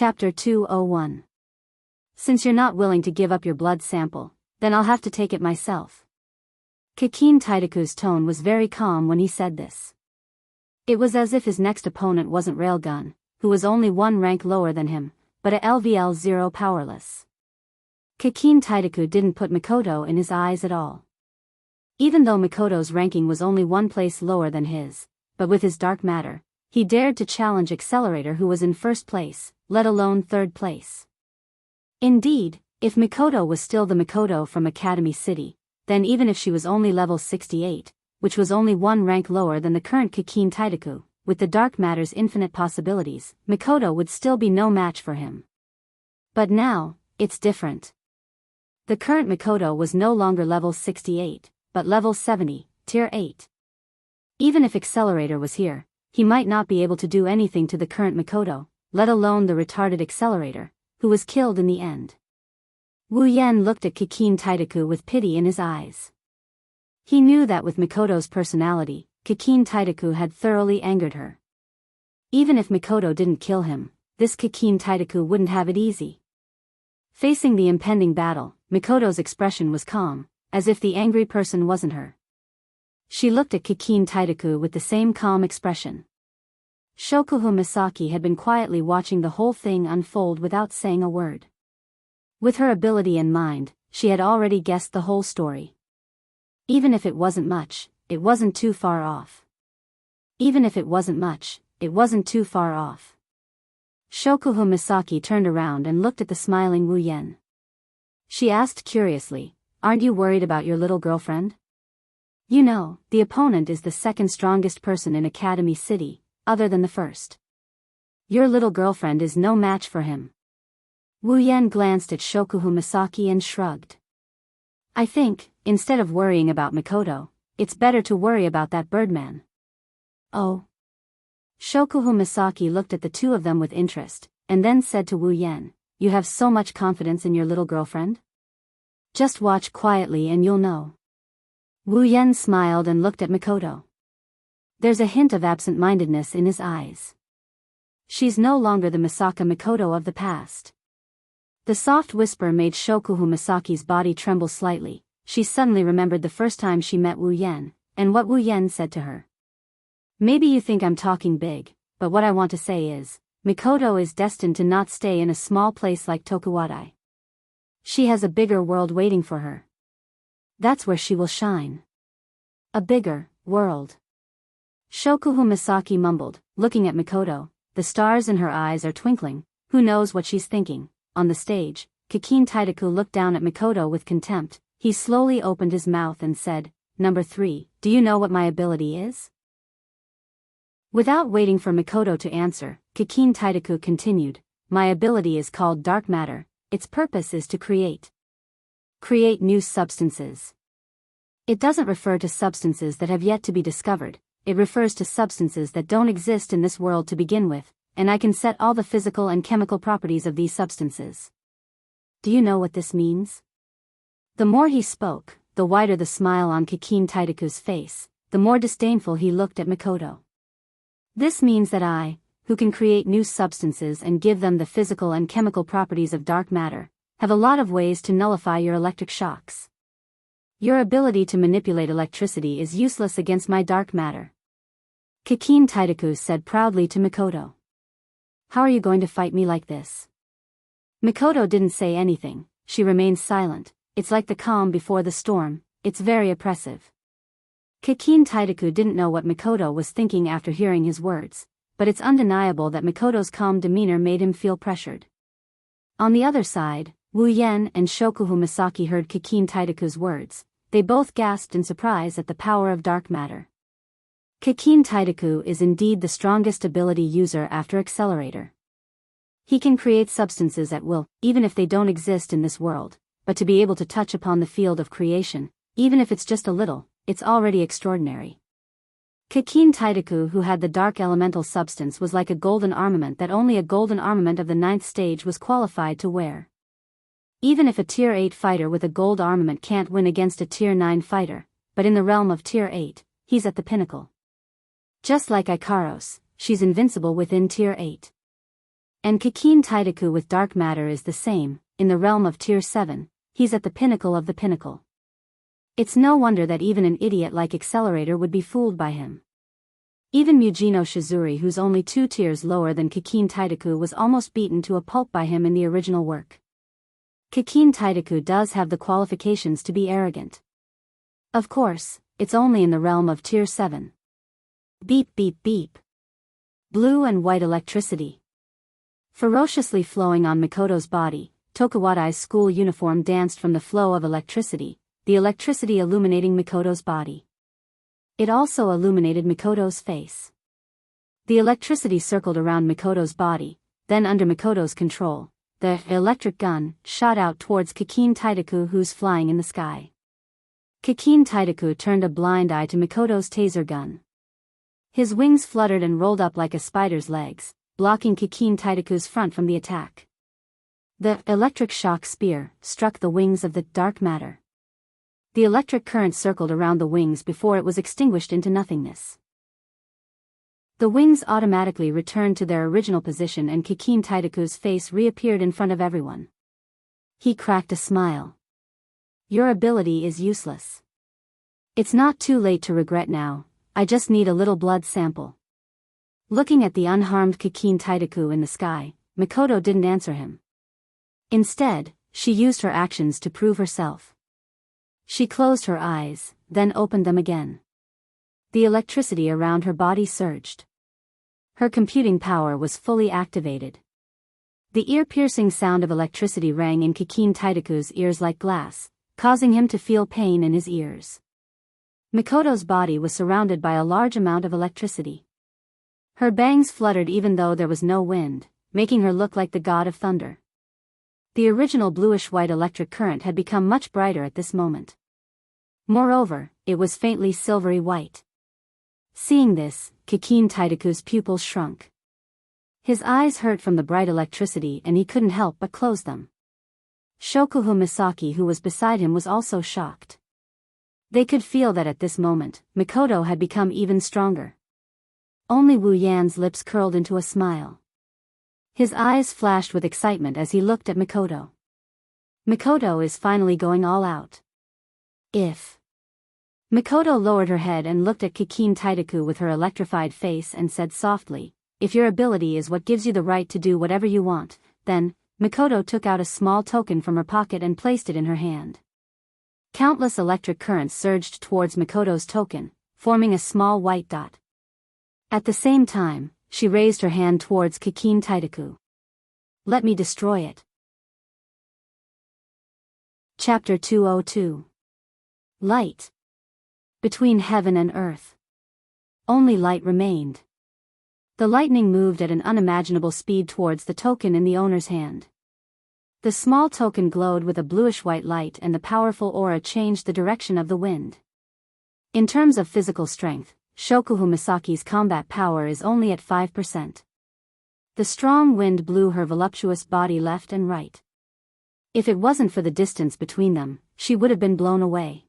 Chapter 201. Since you're not willing to give up your blood sample, then I'll have to take it myself. Kikin Taidaku's tone was very calm when he said this. It was as if his next opponent wasn't Railgun, who was only one rank lower than him, but a LVL0 powerless. Kikin Taidaku didn't put Mikoto in his eyes at all. Even though Mikoto's ranking was only one place lower than his, but with his dark matter, he dared to challenge Accelerator, who was in first place, let alone third place. Indeed, if Mikoto was still the Mikoto from Academy City, then even if she was only level 68, which was only one rank lower than the current Kikin Taidaku, with the dark matter's infinite possibilities, Mikoto would still be no match for him. But now, it's different. The current Mikoto was no longer level 68, but level 70, tier 8. Even if Accelerator was here, he might not be able to do anything to the current Mikoto, let alone the retarded Accelerator, who was killed in the end. Wu Yan looked at Kikin Taidaku with pity in his eyes. He knew that with Mikoto's personality, Kikin Taidaku had thoroughly angered her. Even if Mikoto didn't kill him, this Kikin Taidaku wouldn't have it easy. Facing the impending battle, Mikoto's expression was calm, as if the angry person wasn't her. She looked at Kikin Taidaku with the same calm expression. Shokuhu Misaki had been quietly watching the whole thing unfold without saying a word. With her ability in mind, she had already guessed the whole story. Even if it wasn't much, it wasn't too far off. Even if it wasn't much, it wasn't too far off. Shokuhu Misaki turned around and looked at the smiling Wu Yan. She asked curiously, "Aren't you worried about your little girlfriend? You know, the opponent is the second strongest person in Academy City, other than the first. Your little girlfriend is no match for him." Wu Yan glanced at Shokuhu Misaki and shrugged. "I think, instead of worrying about Mikoto, it's better to worry about that Birdman." "Oh?" Shokuhu Misaki looked at the two of them with interest, and then said to Wu Yan, "You have so much confidence in your little girlfriend? Just watch quietly and you'll know." Wu Yan smiled and looked at Mikoto. There's a hint of absent-mindedness in his eyes. She's no longer the Misaka Mikoto of the past. The soft whisper made Shokuhu Misaki's body tremble slightly. She suddenly remembered the first time she met Wu Yan, and what Wu Yan said to her. "Maybe you think I'm talking big, but what I want to say is, Mikoto is destined to not stay in a small place like Tokuwadai. She has a bigger world waiting for her. That's where she will shine. A bigger world." Shokuhu Misaki mumbled, looking at Mikoto. The stars in her eyes are twinkling, who knows what she's thinking. On the stage, Kikin Taidaku looked down at Mikoto with contempt. He slowly opened his mouth and said, "Number 3, do you know what my ability is?" Without waiting for Mikoto to answer, Kikin Taidaku continued, "My ability is called Dark Matter. Its purpose is to create new substances. It doesn't refer to substances that have yet to be discovered. It refers to substances that don't exist in this world to begin with, and I can set all the physical and chemical properties of these substances." Do you know what this means? The more he spoke, the wider the smile on Kikin Taidaku's face, the more disdainful he looked at Mikoto. "This means that I, who can create new substances and give them the physical and chemical properties of dark matter, have a lot of ways to nullify your electric shocks. Your ability to manipulate electricity is useless against my dark matter," Kikin Taidaku said proudly to Mikoto. "How are you going to fight me like this?" Mikoto didn't say anything. She remained silent. It's like the calm before the storm. It's very oppressive. Kikin Taidaku didn't know what Mikoto was thinking after hearing his words, but it's undeniable that Mikoto's calm demeanor made him feel pressured. On the other side, Wu Yan and Shokuhu Misaki heard Kikin Taidaku's words. They both gasped in surprise at the power of dark matter. Kikin Taidaku is indeed the strongest ability user after Accelerator. He can create substances at will, even if they don't exist in this world, but to be able to touch upon the field of creation, even if it's just a little, it's already extraordinary. Kikin Taidaku, who had the dark elemental substance, was like a golden armament that only a golden armament of the 9th stage was qualified to wear. Even if a tier 8 fighter with a gold armament can't win against a tier 9 fighter, but in the realm of tier 8, he's at the pinnacle. Just like Ikaros, she's invincible within tier 8. And Kikin Taidaku with dark matter is the same, in the realm of Tier 7, he's at the pinnacle of the pinnacle. It's no wonder that even an idiot like Accelerator would be fooled by him. Even Mujino Shizuri, who's only 2 tiers lower than Kikin Taidaku, was almost beaten to a pulp by him in the original work. Kikin Taidaku does have the qualifications to be arrogant. Of course, it's only in the realm of Tier 7. Beep beep beep. Blue and white electricity. Ferociously flowing on Mikoto's body, Tokuwadai's school uniform danced from the flow of electricity, the electricity illuminating Mikoto's body. It also illuminated Mikoto's face. The electricity circled around Mikoto's body, then under Mikoto's control, the electric gun shot out towards Kikin Taidaku, who's flying in the sky. Kikin Taidaku turned a blind eye to Mikoto's taser gun. His wings fluttered and rolled up like a spider's legs, blocking Kikin Taidaku's front from the attack. The electric shock spear struck the wings of the dark matter. The electric current circled around the wings before it was extinguished into nothingness. The wings automatically returned to their original position and Kikin Taidaku's face reappeared in front of everyone. He cracked a smile. Your ability is useless. It's not too late to regret now, I just need a little blood sample. Looking at the unharmed Kikin Taidaku in the sky, Mikoto didn't answer him. Instead, she used her actions to prove herself. She closed her eyes, then opened them again. The electricity around her body surged. Her computing power was fully activated. The ear-piercing sound of electricity rang in Kikin Taidaku's ears like glass, causing him to feel pain in his ears. Mikoto's body was surrounded by a large amount of electricity. Her bangs fluttered even though there was no wind, making her look like the god of thunder. The original bluish-white electric current had become much brighter at this moment. Moreover, it was faintly silvery white. Seeing this, Kikin Taidaku's pupils shrunk. His eyes hurt from the bright electricity and he couldn't help but close them. Shokuhu Misaki, who was beside him, was also shocked. They could feel that at this moment, Mikoto had become even stronger. Only Wu Yan's lips curled into a smile. His eyes flashed with excitement as he looked at Mikoto. Mikoto is finally going all out. Mikoto lowered her head and looked at Kikin Taidaku with her electrified face and said softly, if your ability is what gives you the right to do whatever you want, then, Mikoto took out a small token from her pocket and placed it in her hand. Countless electric currents surged towards Mikoto's token, forming a small white dot. At the same time, she raised her hand towards Kikin Taidaku. Let me destroy it. Chapter 202. Light. Between heaven and earth. Only light remained. The lightning moved at an unimaginable speed towards the token in the owner's hand. The small token glowed with a bluish-white light and the powerful aura changed the direction of the wind. In terms of physical strength, Shokuhu Misaki's combat power is only at 5%. The strong wind blew her voluptuous body left and right. If it wasn't for the distance between them, she would have been blown away.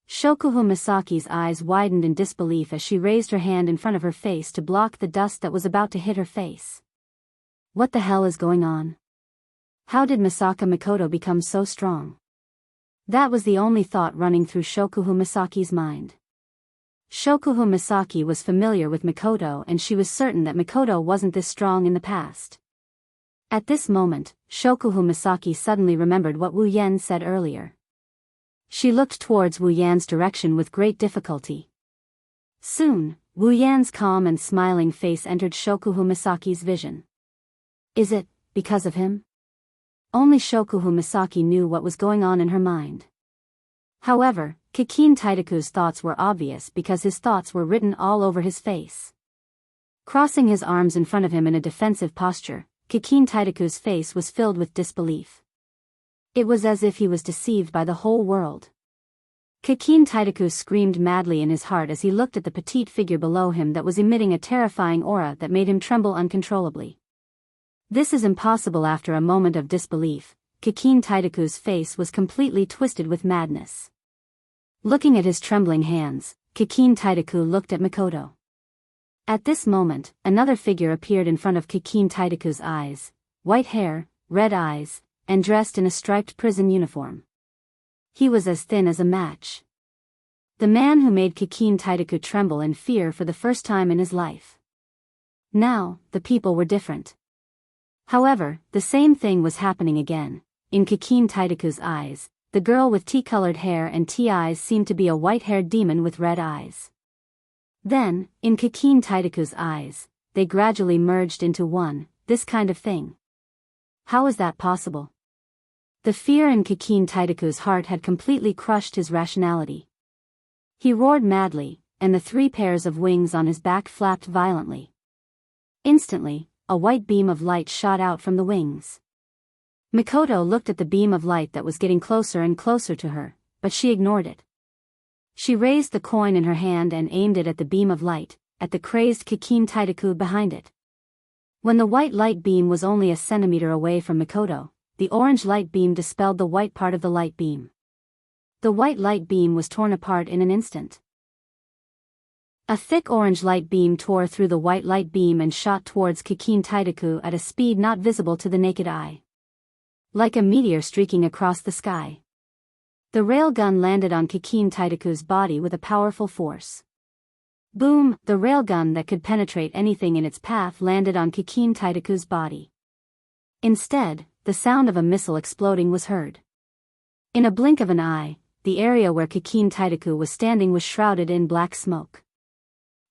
Shokuhu Misaki's eyes widened in disbelief as she raised her hand in front of her face to block the dust that was about to hit her face. What the hell is going on? How did Misaka Mikoto become so strong? That was the only thought running through Shokuhu Misaki's mind. Shokuhu Misaki was familiar with Mikoto and she was certain that Mikoto wasn't this strong in the past. At this moment, Shokuhu Misaki suddenly remembered what Wu Yan said earlier. She looked towards Wu Yan's direction with great difficulty. Soon, Wu Yan's calm and smiling face entered Shokuhu Misaki's vision. Is it because of him? Only Shokuhu Misaki knew what was going on in her mind. However, Kikin Taidaku's thoughts were obvious because his thoughts were written all over his face. Crossing his arms in front of him in a defensive posture, Kikin Taidaku's face was filled with disbelief. It was as if he was deceived by the whole world. Kikin Taidaku screamed madly in his heart as he looked at the petite figure below him that was emitting a terrifying aura that made him tremble uncontrollably. This is impossible. After a moment of disbelief, Kikin Taidaku's face was completely twisted with madness. Looking at his trembling hands, Kikin Taidaku looked at Mikoto. At this moment, another figure appeared in front of Kikin Taitaku's eyes, white hair, red eyes, and dressed in a striped prison uniform. He was as thin as a match. The man who made Kikin Taitaku tremble in fear for the first time in his life. Now, the people were different. However, the same thing was happening again. In Kikin Taitaku's eyes, the girl with tea-colored hair and tea eyes seemed to be a white-haired demon with red eyes. Then, in Kikin Taitaku's eyes, they gradually merged into one, this kind of thing. How is that possible? The fear in Kikin Taitaku's heart had completely crushed his rationality. He roared madly, and the 3 pairs of wings on his back flapped violently. Instantly, a white beam of light shot out from the wings. Mikoto looked at the beam of light that was getting closer and closer to her, but she ignored it. She raised the coin in her hand and aimed it at the beam of light, at the crazed Kikin Taitaku behind it. When the white light beam was only a centimeter away from Mikoto, the orange light beam dispelled the white part of the light beam. The white light beam was torn apart in an instant. A thick orange light beam tore through the white light beam and shot towards Kikin Taitaku at a speed not visible to the naked eye. Like a meteor streaking across the sky. The railgun landed on Kikin Taitaku's body with a powerful force. Boom! The railgun that could penetrate anything in its path landed on Kikin Taitaku's body. Instead, the sound of a missile exploding was heard. In a blink of an eye, the area where Kikin Taitaku was standing was shrouded in black smoke.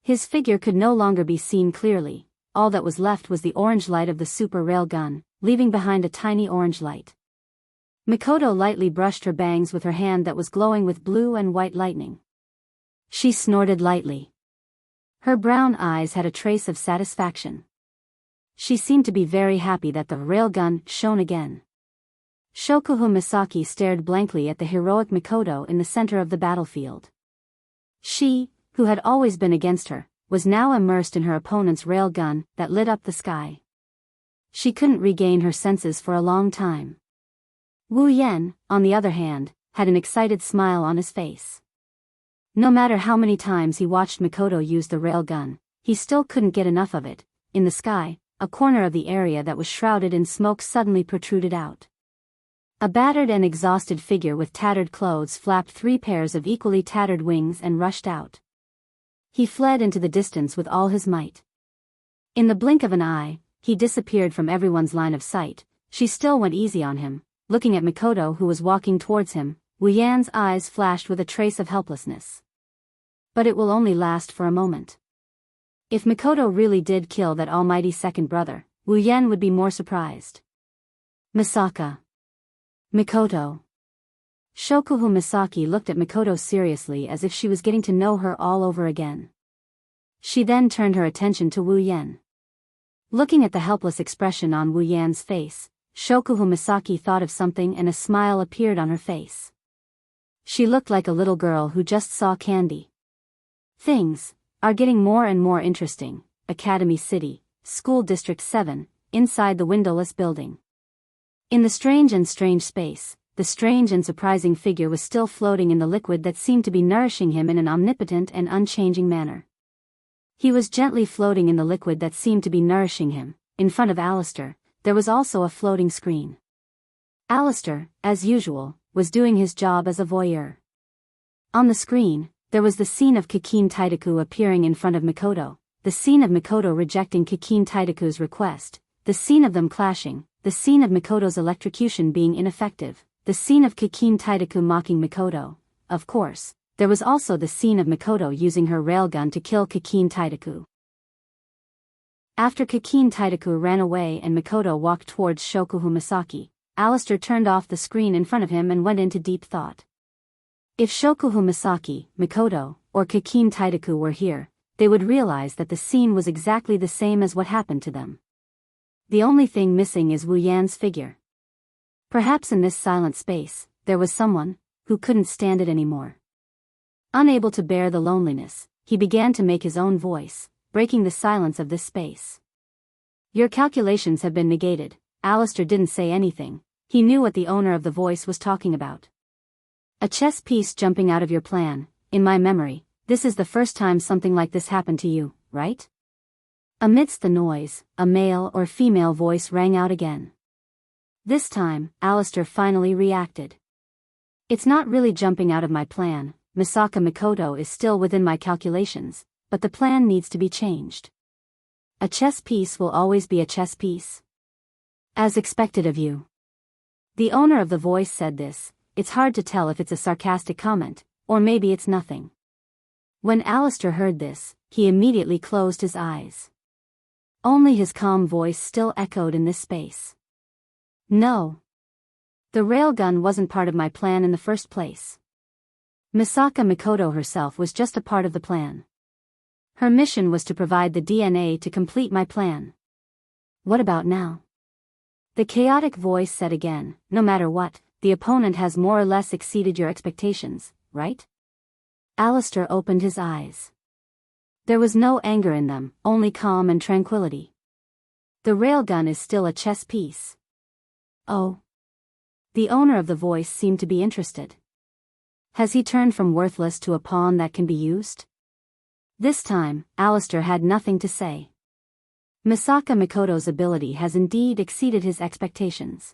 His figure could no longer be seen clearly, all that was left was the orange light of the super railgun, leaving behind a tiny orange light. Mikoto lightly brushed her bangs with her hand that was glowing with blue and white lightning. She snorted lightly. Her brown eyes had a trace of satisfaction. She seemed to be very happy that the railgun shone again. Shokuhu Misaki stared blankly at the heroic Mikoto in the center of the battlefield. She, who had always been against her, was now immersed in her opponent's railgun that lit up the sky. She couldn't regain her senses for a long time. Wu Yan, on the other hand, had an excited smile on his face. No matter how many times he watched Mikoto use the railgun, he still couldn't get enough of it. In the sky, a corner of the area that was shrouded in smoke suddenly protruded out. A battered and exhausted figure with tattered clothes flapped 3 pairs of equally tattered wings and rushed out. He fled into the distance with all his might. In the blink of an eye, he disappeared from everyone's line of sight. She still went easy on him. Looking at Mikoto who was walking towards him, Wu Yan's eyes flashed with a trace of helplessness. But it will only last for a moment. If Mikoto really did kill that almighty second brother, Wu Yan would be more surprised. Misaka. Mikoto. Shokuhu Misaki looked at Mikoto seriously as if she was getting to know her all over again. She then turned her attention to Wu Yan. Looking at the helpless expression on Wu Yan's face, Shokuhu Misaki thought of something and a smile appeared on her face. She looked like a little girl who just saw candy. Things are getting more and more interesting. Academy City, School District 7, inside the windowless building. In the strange space, the strange and surprising figure was still floating in the liquid that seemed to be nourishing him in an omnipotent and unchanging manner. He was gently floating in the liquid that seemed to be nourishing him. In front of Alistair, there was also a floating screen. Alistair, as usual, was doing his job as a voyeur. On the screen, there was the scene of Kikin Taitaku appearing in front of Mikoto, the scene of Mikoto rejecting Kikin Taitaku's request, the scene of them clashing, the scene of Mikoto's electrocution being ineffective, the scene of Kikin Taitaku mocking Mikoto. Of course, there was also the scene of Mikoto using her railgun to kill Kikin Taitaku. After Kikin Taitaku ran away and Mikoto walked towards Shokuhu Misaki, Alistair turned off the screen in front of him and went into deep thought. If Shokuhu Misaki, Mikoto, or Kikin Taitaku were here, they would realize that the scene was exactly the same as what happened to them. The only thing missing is Wu Yan's figure. Perhaps in this silent space, there was someone who couldn't stand it anymore. Unable to bear the loneliness, he began to make his own voice, breaking the silence of this space. Your calculations have been negated. Alistair didn't say anything. He knew what the owner of the voice was talking about. A chess piece jumping out of your plan. In my memory, this is the first time something like this happened to you, right? Amidst the noise, a male or female voice rang out again. This time, Alistair finally reacted. It's not really jumping out of my plan, Misaka Mikoto is still within my calculations, but the plan needs to be changed. A chess piece will always be a chess piece. As expected of you. The owner of the voice said this. It's hard to tell if it's a sarcastic comment, or maybe it's nothing. When Alistair heard this, he immediately closed his eyes. Only his calm voice still echoed in this space. No. The railgun wasn't part of my plan in the first place. Misaka Mikoto herself was just a part of the plan. Her mission was to provide the DNA to complete my plan. What about now? The chaotic voice said again, no matter what, the opponent has more or less exceeded your expectations, right? Alistair opened his eyes. There was no anger in them, only calm and tranquility. The railgun is still a chess piece. Oh. The owner of the voice seemed to be interested. Has he turned from worthless to a pawn that can be used? This time, Alistair had nothing to say. Misaka Mikoto's ability has indeed exceeded his expectations.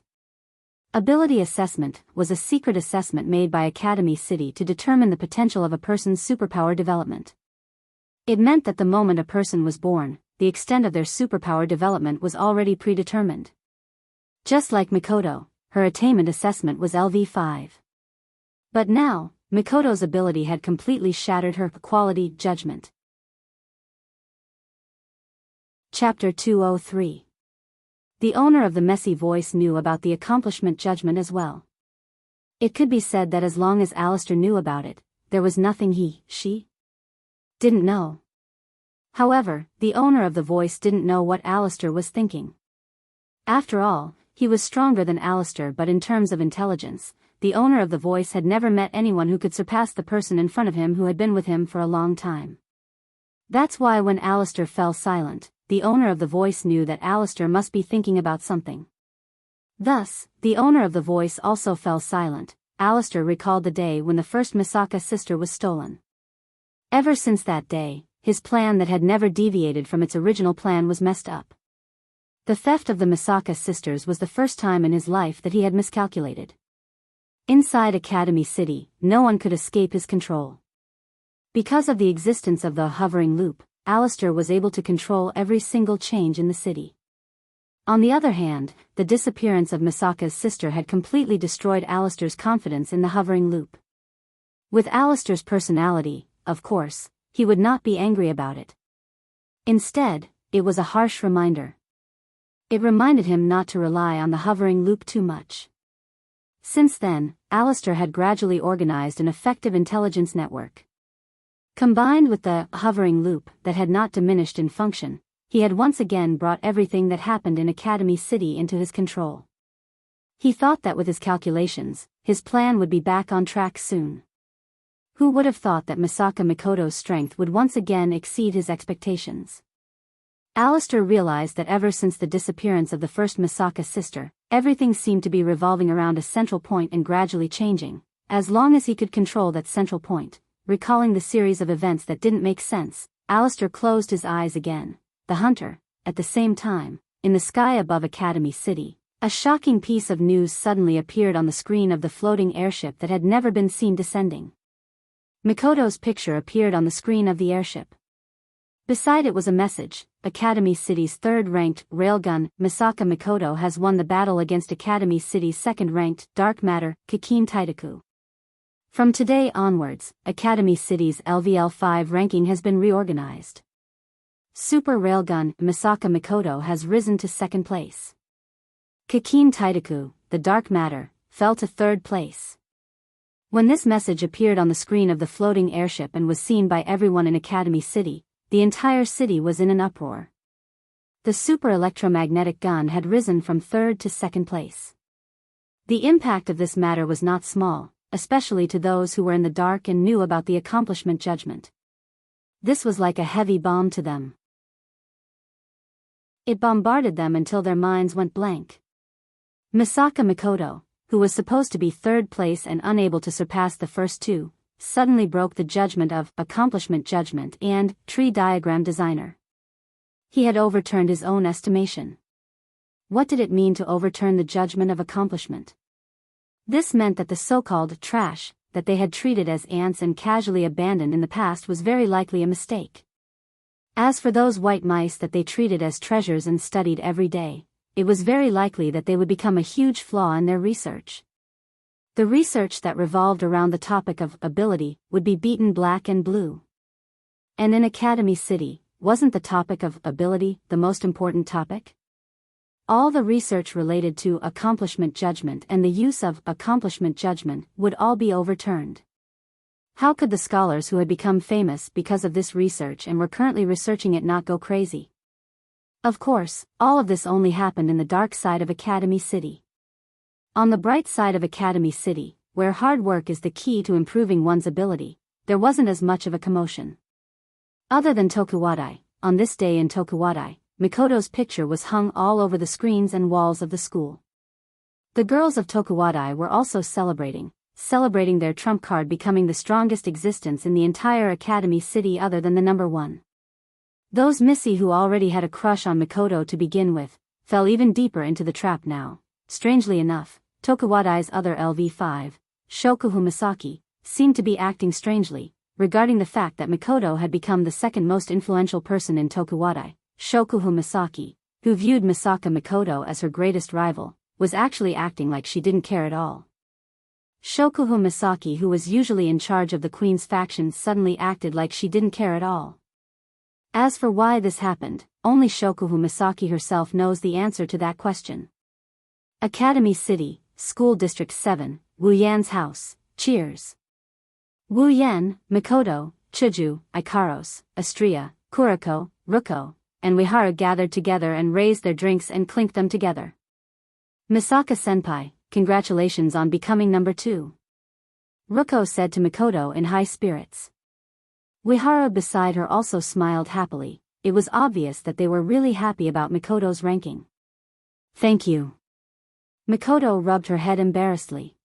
Ability assessment was a secret assessment made by Academy City to determine the potential of a person's superpower development. It meant that the moment a person was born, the extent of their superpower development was already predetermined. Just like Mikoto, her attainment assessment was LV5. But now, Mikoto's ability had completely shattered her quality judgment. Chapter 203. The owner of the messy voice knew about the accomplishment judgment as well. It could be said that as long as Alistair knew about it, there was nothing she didn't know. However, the owner of the voice didn't know what Alistair was thinking. After all, he was stronger than Alistair, but in terms of intelligence, the owner of the voice had never met anyone who could surpass the person in front of him who had been with him for a long time. That's why when Alistair fell silent, the owner of the voice knew that Alistair must be thinking about something. Thus, the owner of the voice also fell silent. Alistair recalled the day when the first Misaka sister was stolen. Ever since that day, his plan that had never deviated from its original plan was messed up. The theft of the Misaka sisters was the first time in his life that he had miscalculated. Inside Academy City, no one could escape his control. Because of the existence of the hovering loop, Alistair was able to control every single change in the city. On the other hand, the disappearance of Misaka's sister had completely destroyed Alistair's confidence in the hovering loop. With Alistair's personality, of course, he would not be angry about it. Instead, it was a harsh reminder. It reminded him not to rely on the hovering loop too much. Since then, Alistair had gradually organized an effective intelligence network. Combined with the hovering loop that had not diminished in function, he had once again brought everything that happened in Academy City into his control. He thought that with his calculations, his plan would be back on track soon. Who would have thought that Misaka Mikoto's strength would once again exceed his expectations? Alistair realized that ever since the disappearance of the first Misaka sister, everything seemed to be revolving around a central point and gradually changing, as long as he could control that central point. Recalling the series of events that didn't make sense, Alistair closed his eyes again. The hunter, at the same time, in the sky above Academy City, a shocking piece of news suddenly appeared on the screen of the floating airship that had never been seen descending. Mikoto's picture appeared on the screen of the airship. Beside it was a message: Academy City's third-ranked railgun, Misaka Mikoto has won the battle against Academy City's second-ranked dark matter, Kikin Taitaku. From today onwards, Academy City's LVL5 ranking has been reorganized. Super Railgun Misaka Mikoto has risen to second place. Kikin Taitaku, the dark matter, fell to third place. When this message appeared on the screen of the floating airship and was seen by everyone in Academy City, the entire city was in an uproar. The super electromagnetic gun had risen from third to second place. The impact of this matter was not small, especially to those who were in the dark and knew about the accomplishment judgment. This was like a heavy bomb to them. It bombarded them until their minds went blank. Misaka Mikoto, who was supposed to be third place and unable to surpass the first two, suddenly broke the judgment of accomplishment judgment and tree diagram designer. He had overturned his own estimation. What did it mean to overturn the judgment of accomplishment? This meant that the so-called trash that they had treated as ants and casually abandoned in the past was very likely a mistake. As for those white mice that they treated as treasures and studied every day, it was very likely that they would become a huge flaw in their research. The research that revolved around the topic of ability would be beaten black and blue. And in Academy City, wasn't the topic of ability the most important topic? All the research related to accomplishment judgment and the use of accomplishment judgment would all be overturned. How could the scholars who had become famous because of this research and were currently researching it not go crazy? Of course, all of this only happened in the dark side of Academy City. On the bright side of Academy City, where hard work is the key to improving one's ability, there wasn't as much of a commotion. Other than Tokuwadai, on this day in Tokuwadai, Mikoto's picture was hung all over the screens and walls of the school. The girls of Tokuwadai were also celebrating their trump card becoming the strongest existence in the entire Academy City other than the number one. Those Missy who already had a crush on Mikoto to begin with, fell even deeper into the trap now. Strangely enough, Tokuwadai's other LV5, Shokuhu Misaki, seemed to be acting strangely, regarding the fact that Mikoto had become the second most influential person in Tokuwadai. Shokuhu Misaki, who viewed Misaka Mikoto as her greatest rival, was actually acting like she didn't care at all. Shokuhu Misaki, who was usually in charge of the Queen's faction, suddenly acted like she didn't care at all. As for why this happened, only Shokuhu Misaki herself knows the answer to that question. Academy City, School District 7, Wu Yan's house, cheers. Wu Yan, Mikoto, Chuju, Ikaros, Astria, Kuriko, Ruko, and Uehara gathered together and raised their drinks and clinked them together. Misaka-senpai, congratulations on becoming number 2. Ruko said to Mikoto in high spirits. Uehara beside her also smiled happily. It was obvious that they were really happy about Mikoto's ranking. Thank you. Mikoto rubbed her head embarrassedly.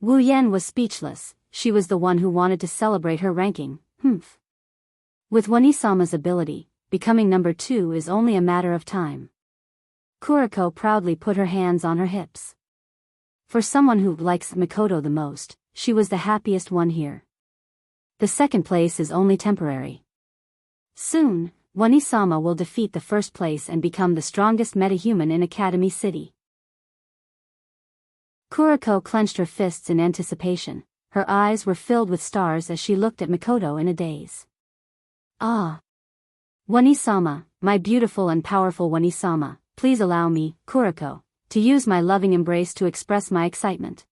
Wu Yan was speechless. She was the one who wanted to celebrate her ranking. With Wanisama's ability, becoming number 2 is only a matter of time. Kuriko proudly put her hands on her hips. For someone who likes Mikoto the most, she was the happiest one here. The second place is only temporary. Soon, Wanisama will defeat the first place and become the strongest metahuman in Academy City. Kuriko clenched her fists in anticipation. Her eyes were filled with stars as she looked at Mikoto in a daze. Ah! Wanisama, my beautiful and powerful Wanisama, please allow me, Kuriko, to use my loving embrace to express my excitement.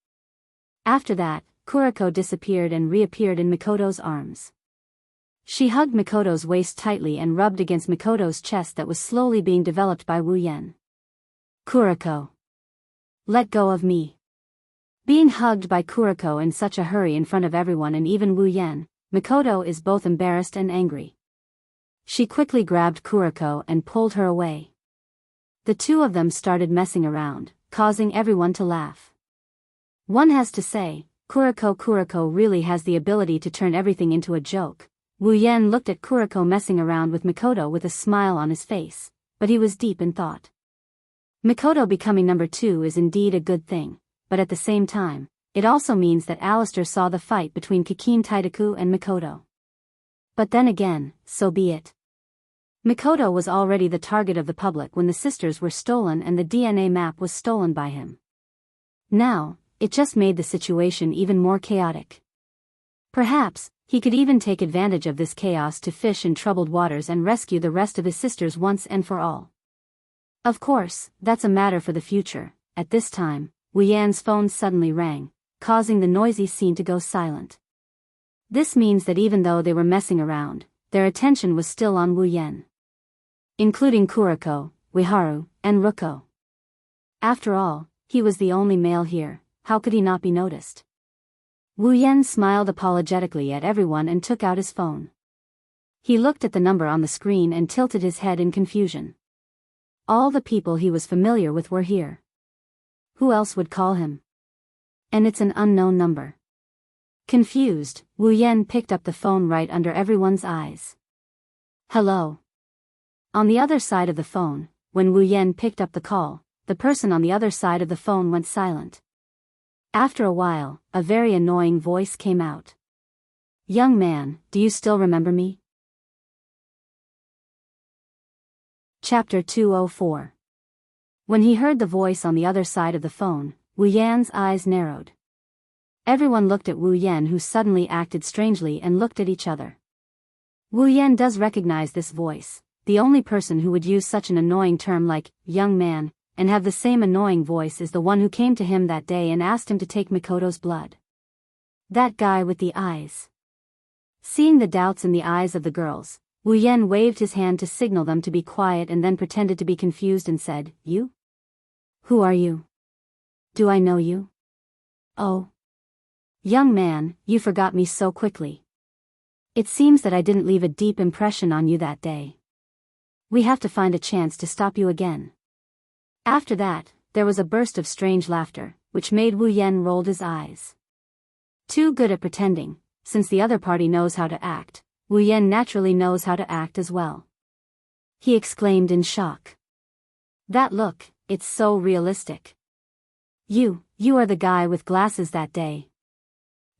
After that, Kuriko disappeared and reappeared in Mikoto's arms. She hugged Mikoto's waist tightly and rubbed against Mikoto's chest that was slowly being developed by Wu Yan. Kuriko. Let go of me. Being hugged by Kuriko in such a hurry in front of everyone and even Wu Yan, Mikoto is both embarrassed and angry. She quickly grabbed Kuriko and pulled her away. The two of them started messing around, causing everyone to laugh. One has to say, Kuriko really has the ability to turn everything into a joke. Wu Yan looked at Kuriko messing around with Mikoto with a smile on his face, but he was deep in thought. Mikoto becoming number 2 is indeed a good thing, but at the same time, it also means that Alistair saw the fight between Kikin Taidaku and Mikoto. But then again, so be it. Mikoto was already the target of the public when the sisters were stolen and the DNA map was stolen by him. Now, it just made the situation even more chaotic. Perhaps, he could even take advantage of this chaos to fish in troubled waters and rescue the rest of his sisters once and for all. Of course, that's a matter for the future. At this time, Wu Yan's phone suddenly rang, causing the noisy scene to go silent. This means that even though they were messing around, their attention was still on Wu Yan. Including Kuriko, Uehara, and Ruko. After all, he was the only male here, how could he not be noticed? Wu Yan smiled apologetically at everyone and took out his phone. He looked at the number on the screen and tilted his head in confusion. All the people he was familiar with were here. Who else would call him? And it's an unknown number. Confused, Wu Yan picked up the phone right under everyone's eyes. Hello. On the other side of the phone, when Wu Yan picked up the call, the person on the other side of the phone went silent. After a while, a very annoying voice came out. "Young man, do you still remember me?" Chapter 204. When he heard the voice on the other side of the phone, Wu Yan's eyes narrowed. Everyone looked at Wu Yan, who suddenly acted strangely, and looked at each other. Wu Yan does recognize this voice. The only person who would use such an annoying term like young man and have the same annoying voice is the one who came to him that day and asked him to take Mikoto's blood. That guy with the eyes. Seeing the doubts in the eyes of the girls, Wu Yan waved his hand to signal them to be quiet and then pretended to be confused and said, "You? Who are you? Do I know you? Oh. Young man, you forgot me so quickly. It seems that I didn't leave a deep impression on you that day. We have to find a chance to stop you again." After that, there was a burst of strange laughter, which made Wu Yan roll his eyes. Too good at pretending, since the other party knows how to act, Wu Yan naturally knows how to act as well. He exclaimed in shock. "That look, it's so realistic. You are the guy with glasses that day."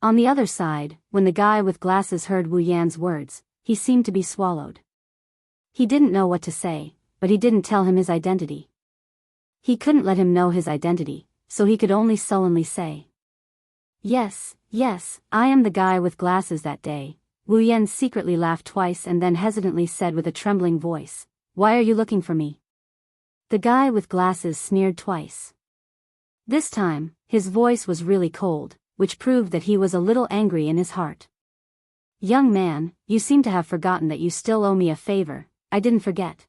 On the other side, when the guy with glasses heard Wu Yan's words, he seemed to be swallowed. He didn't know what to say, but he didn't tell him his identity. He couldn't let him know his identity, so he could only sullenly say, Yes, I am the guy with glasses that day." Wu Yan secretly laughed twice and then hesitantly said with a trembling voice, "Why are you looking for me?" The guy with glasses sneered twice. This time, his voice was really cold, which proved that he was a little angry in his heart. "Young man, you seem to have forgotten that you still owe me a favor." "I didn't forget.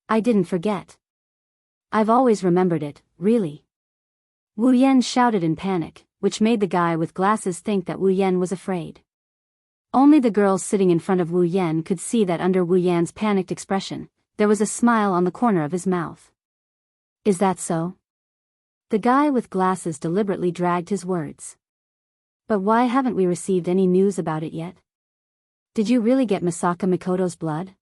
I didn't forget. I've always remembered it, really." Wu Yan shouted in panic, which made the guy with glasses think that Wu Yan was afraid. Only the girls sitting in front of Wu Yan could see that under Wu Yan's panicked expression, there was a smile on the corner of his mouth. "Is that so?" The guy with glasses deliberately dragged his words. "But why haven't we received any news about it yet? Did you really get Misaka Mikoto's blood?"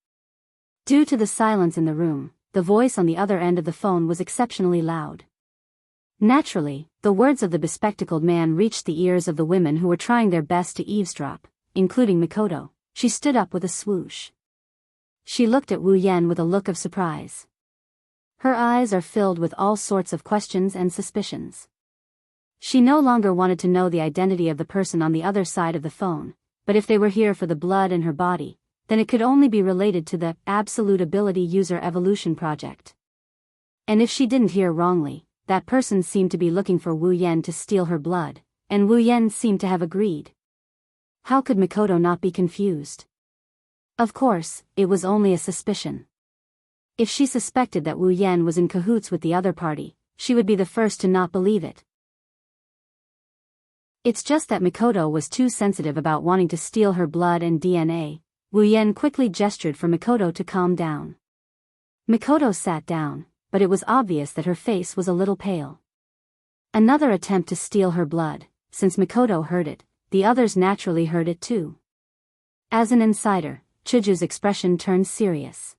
Due to the silence in the room, the voice on the other end of the phone was exceptionally loud. Naturally, the words of the bespectacled man reached the ears of the women who were trying their best to eavesdrop, including Mikoto. She stood up with a swoosh. She looked at Wu Yan with a look of surprise. Her eyes are filled with all sorts of questions and suspicions. She no longer wanted to know the identity of the person on the other side of the phone, but if they were here for the blood in her body, then it could only be related to the Absolute Ability User Evolution Project. And if she didn't hear wrongly, that person seemed to be looking for Wu Yan to steal her blood, and Wu Yan seemed to have agreed. How could Mikoto not be confused? Of course, it was only a suspicion. If she suspected that Wu Yan was in cahoots with the other party, she would be the first to not believe it. It's just that Mikoto was too sensitive about wanting to steal her blood and DNA. Wu Yan quickly gestured for Mikoto to calm down. Mikoto sat down, but it was obvious that her face was a little pale. Another attempt to steal her blood. Since Mikoto heard it, the others naturally heard it too. As an insider, Chiju's expression turned serious.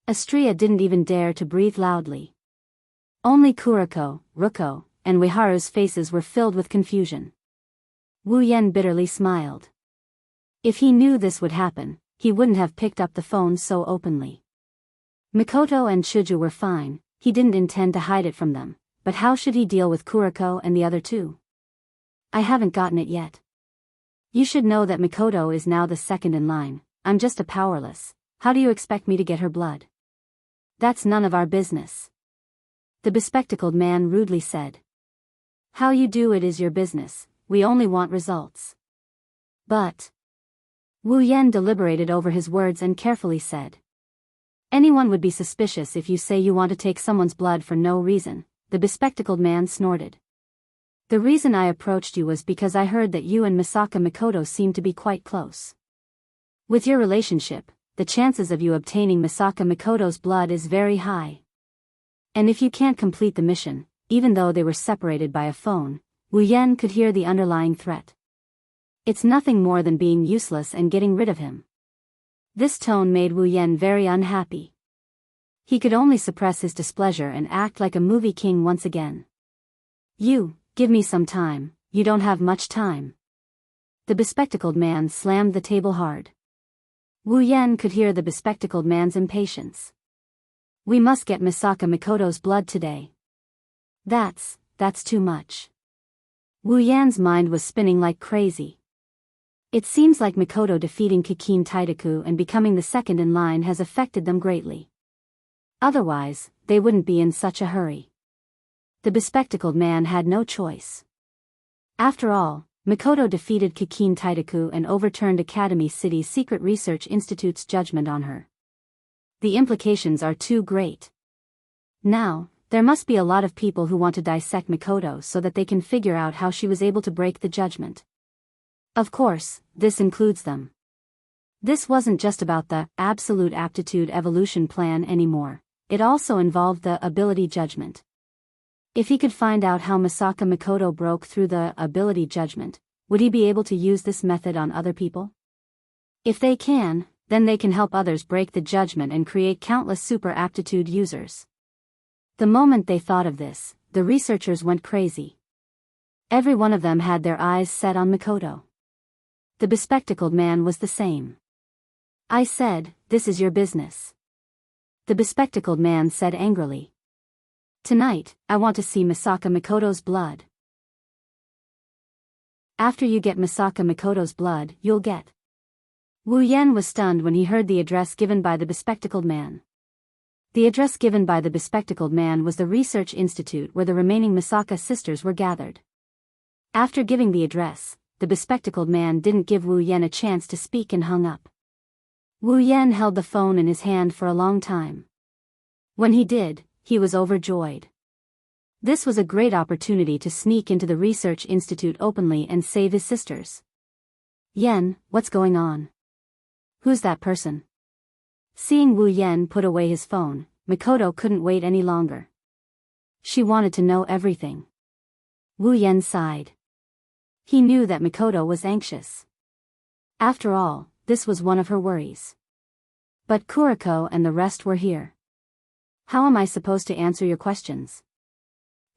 Astria didn't even dare to breathe loudly. Only Kuriko, Ruko, and Ueharu's faces were filled with confusion. Wu Yan bitterly smiled. If he knew this would happen, he wouldn't have picked up the phone so openly. Mikoto and Chiju were fine, he didn't intend to hide it from them, but how should he deal with Kuriko and the other two? "I haven't gotten it yet. You should know that Mikoto is now the second in line. I'm just a powerless. How do you expect me to get her blood?" "That's none of our business," the bespectacled man rudely said. "How you do it is your business, we only want results." "But..." Wu Yan deliberated over his words and carefully said. "Anyone would be suspicious if you say you want to take someone's blood for no reason," the bespectacled man snorted. "The reason I approached you was because I heard that you and Misaka Mikoto seem to be quite close. With your relationship, the chances of you obtaining Misaka Mikoto's blood is very high. And if you can't complete the mission," even though they were separated by a phone, Wu Yan could hear the underlying threat. "It's nothing more than being useless and getting rid of him." This tone made Wu Yan very unhappy. He could only suppress his displeasure and act like a movie king once again. You, give me some time, you don't have much time. The bespectacled man slammed the table hard. Wu Yan could hear the bespectacled man's impatience. We must get Misaka Mikoto's blood today. That's too much. Wu Yan's mind was spinning like crazy. It seems like Mikoto defeating Kikin Taidaku and becoming the second in line has affected them greatly. Otherwise, they wouldn't be in such a hurry. The bespectacled man had no choice. After all, Mikoto defeated Kikin Taidaku and overturned Academy City's Secret Research Institute's judgment on her. The implications are too great. Now, there must be a lot of people who want to dissect Mikoto so that they can figure out how she was able to break the judgment. Of course, this includes them. This wasn't just about the absolute aptitude evolution plan anymore, it also involved the ability judgment. If he could find out how Misaka Mikoto broke through the ability judgment, would he be able to use this method on other people? If they can, then they can help others break the judgment and create countless super aptitude users. The moment they thought of this, the researchers went crazy. Every one of them had their eyes set on Mikoto. The bespectacled man was the same. I said, this is your business. The bespectacled man said angrily. Tonight, I want to see Misaka Mikoto's blood. After you get Misaka Mikoto's blood, you'll get. Wu Yan was stunned when he heard the address given by the bespectacled man. The address given by the bespectacled man was the research institute where the remaining Misaka sisters were gathered. After giving the address, the bespectacled man didn't give Wu Yan a chance to speak and hung up. Wu Yan held the phone in his hand for a long time. When he did, he was overjoyed. This was a great opportunity to sneak into the research institute openly and save his sisters. Yan, what's going on? Who's that person? Seeing Wu Yan put away his phone, Mikoto couldn't wait any longer. She wanted to know everything. Wu Yan sighed. He knew that Mikoto was anxious. After all, this was one of her worries. But Kuriko and the rest were here. How am I supposed to answer your questions?